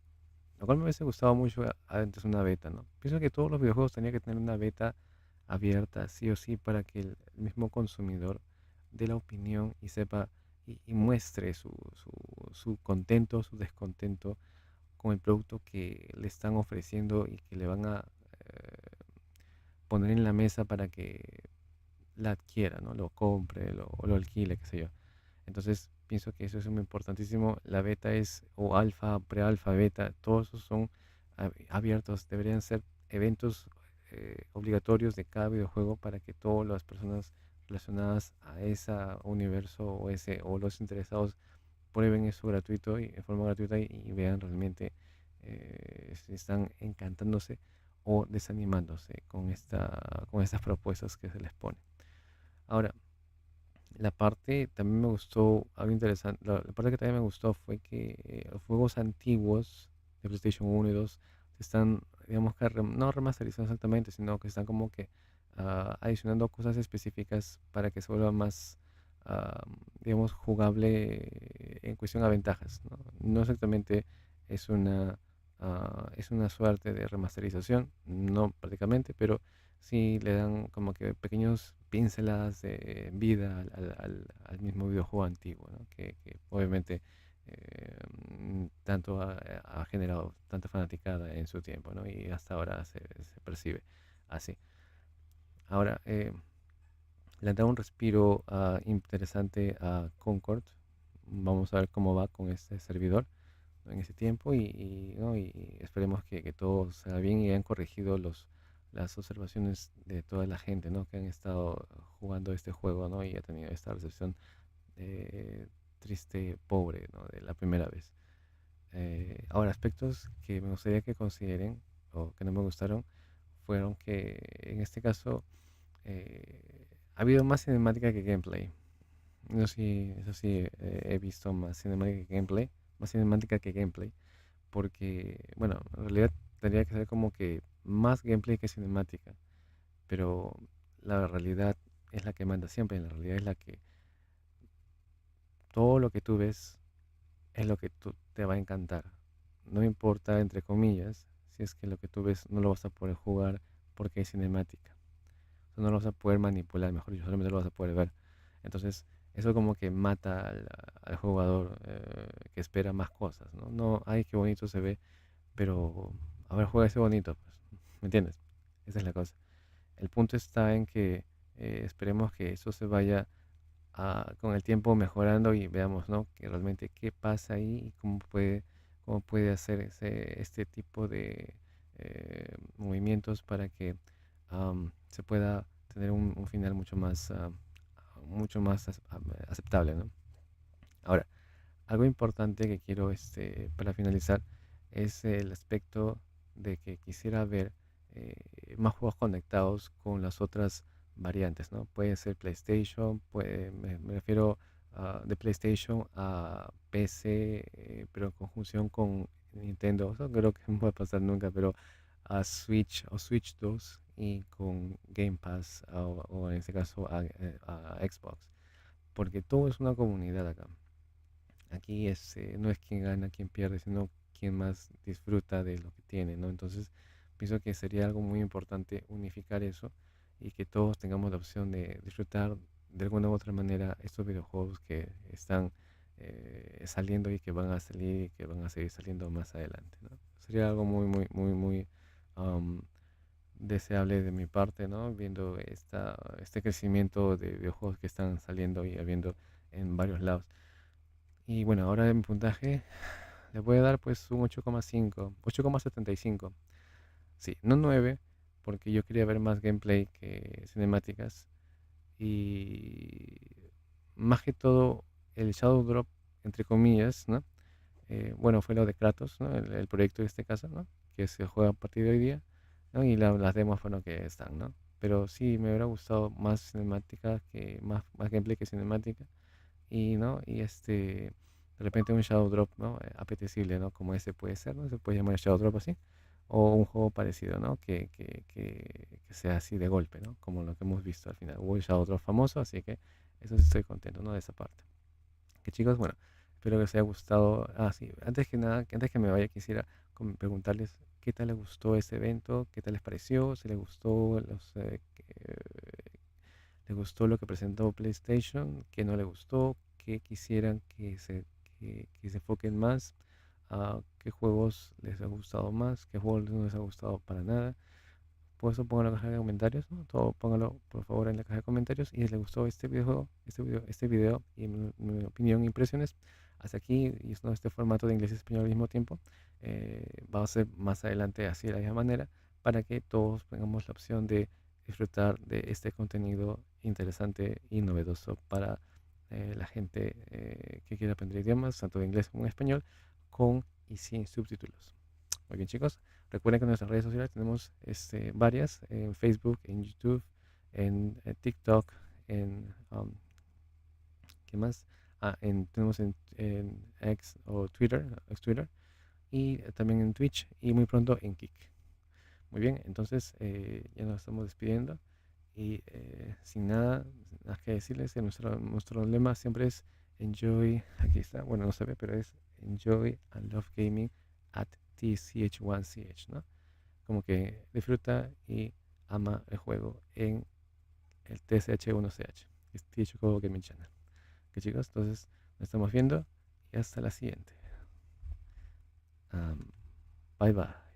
Lo cual me hubiese gustado mucho antes una beta, ¿no? Pienso que todos los videojuegos tenían que tener una beta abierta, sí o sí, para que el mismo consumidor dé la opinión y sepa y muestre su contento, su descontento con el producto que le están ofreciendo y que le van a poner en la mesa para que la adquiera, ¿no? Lo compre, o lo alquile, qué sé yo. Entonces, pienso que eso es muy importantísimo. La beta o alfa, pre-alfa, beta, todos esos son abiertos. Deberían ser eventos obligatorios de cada videojuego para que todas las personas relacionadas a ese universo o los interesados prueben eso gratuito y en forma gratuita y vean realmente si están encantándose o desanimándose con estas propuestas que se les pone. Ahora, la parte también me gustó, algo interesante, la parte que también me gustó fue que los juegos antiguos de PlayStation 1 y 2 se están, digamos que no remasterizando exactamente, sino que están como que adicionando cosas específicas para que se vuelva más, ah, digamos, jugable en cuestión a ventajas, ¿no? No exactamente es una suerte de remasterización, no prácticamente, pero sí le dan como que pequeños pinceladas de vida al mismo videojuego antiguo, ¿no? Que obviamente tanto ha generado tanta fanaticada en su tiempo, ¿no? Y hasta ahora se percibe así. Ahora, le han dado un respiro interesante a Concord. Vamos a ver cómo va con este servidor en ese tiempo ¿no? Y esperemos que todo salga bien y hayan corregido las observaciones de toda la gente, ¿no? Que han estado jugando este juego, ¿no? Y ha tenido esta recepción triste, pobre, ¿no? De la primera vez. Ahora, aspectos que me gustaría que consideren o que no me gustaron fueron que en este caso ha habido más cinemática que gameplay. Eso sí, he visto más cinemática que gameplay, más cinemática que gameplay, porque, bueno, en realidad tendría que ser como que más gameplay que cinemática, pero la realidad es la que manda siempre, la realidad es la que todo lo que tú ves es lo que te va a encantar. No importa, entre comillas, si es que lo que tú ves no lo vas a poder jugar porque hay cinemática. O sea, no lo vas a poder manipular, mejor dicho, solamente lo vas a poder ver. Entonces, eso como que mata al jugador que espera más cosas, ¿no? No, ay, qué bonito se ve, pero a ver, juega ese bonito, pues, ¿me entiendes? Esa es la cosa. El punto está en que esperemos que eso se vaya con el tiempo mejorando y veamos, ¿no? Que realmente qué pasa ahí y cómo puede hacer este tipo de movimientos para que se pueda tener un final mucho más aceptable, ¿no? Ahora, algo importante que quiero para finalizar es el aspecto de que quisiera ver más juegos conectados con las otras variantes, ¿no? Puede ser PlayStation, me refiero de PlayStation a PC, pero en conjunción con Nintendo. Eso creo que no puede pasar nunca, pero a Switch o Switch 2 y con Game Pass o en este caso a Xbox, porque todo es una comunidad acá. Aquí no es quien gana, quien pierde, sino quien más disfruta de lo que tiene, ¿no? Entonces, pienso que sería algo muy importante unificar eso y que todos tengamos la opción de disfrutar de alguna u otra manera estos videojuegos que están saliendo y que van a salir y que van a seguir saliendo más adelante, ¿no? Sería algo muy am, deseable de mi parte, ¿no? Viendo este crecimiento de videojuegos que están saliendo y habiendo en varios lados. Y bueno, ahora en mi puntaje le voy a dar pues un 8,5, 8,75. Sí, no 9, porque yo quería ver más gameplay que cinemáticas. Y más que todo, el Shadow Drop, entre comillas, ¿no? Bueno, fue lo de Kratos, ¿no? El proyecto de este caso, ¿no? Que se juega a partir de hoy día, ¿no? Y las demos fueron que están, ¿no? Pero sí, me hubiera gustado más cinemática más gameplay que cinemática y no y de repente un shadow drop, ¿no? Apetecible, ¿no? Como ese puede ser, ¿no? Se puede llamar shadow drop así, o un juego parecido, ¿no? Que sea así de golpe, ¿no? Como lo que hemos visto al final. Hubo el shadow drop famoso, así que eso sí estoy contento, ¿no? De esa parte. Que chicos, bueno, espero que les haya gustado. Ah, sí, antes que nada, antes que me vaya, quisiera preguntarles qué tal les gustó este evento, qué tal les pareció, si les gustó ¿le gustó lo que presentó PlayStation? ¿Qué no le gustó? ¿Qué quisieran que se enfoquen más? ¿Qué juegos les ha gustado más? ¿Qué juegos no les ha gustado para nada? Por eso pónganlo en la caja de comentarios, ¿no? Todo pónganlo por favor en la caja de comentarios. Y si les gustó este videojuego, este video y mi opinión e impresiones, hasta aquí, y es, ¿no? Este formato de inglés y español al mismo tiempo, va a ser más adelante así de la misma manera, para que todos tengamos la opción de disfrutar de este contenido interesante y novedoso para la gente que quiera aprender idiomas, tanto de inglés como en español, con y sin subtítulos. Muy bien, chicos. Recuerden que en nuestras redes sociales tenemos varias, en Facebook, en YouTube, en TikTok, ¿qué más? Tenemos en X o Twitter, ex Twitter, y también en Twitch y muy pronto en Kick. Muy bien, entonces ya nos estamos despidiendo y sin nada más que decirles que nuestro lema siempre es enjoy, aquí está, bueno, no se ve, pero es enjoy and love gaming at TCH1CH, ¿no? Como que disfruta y ama el juego en el TCH1CH, que es TH Juego Gaming Channel. Que chicos, entonces nos estamos viendo y hasta la siguiente. Bye bye.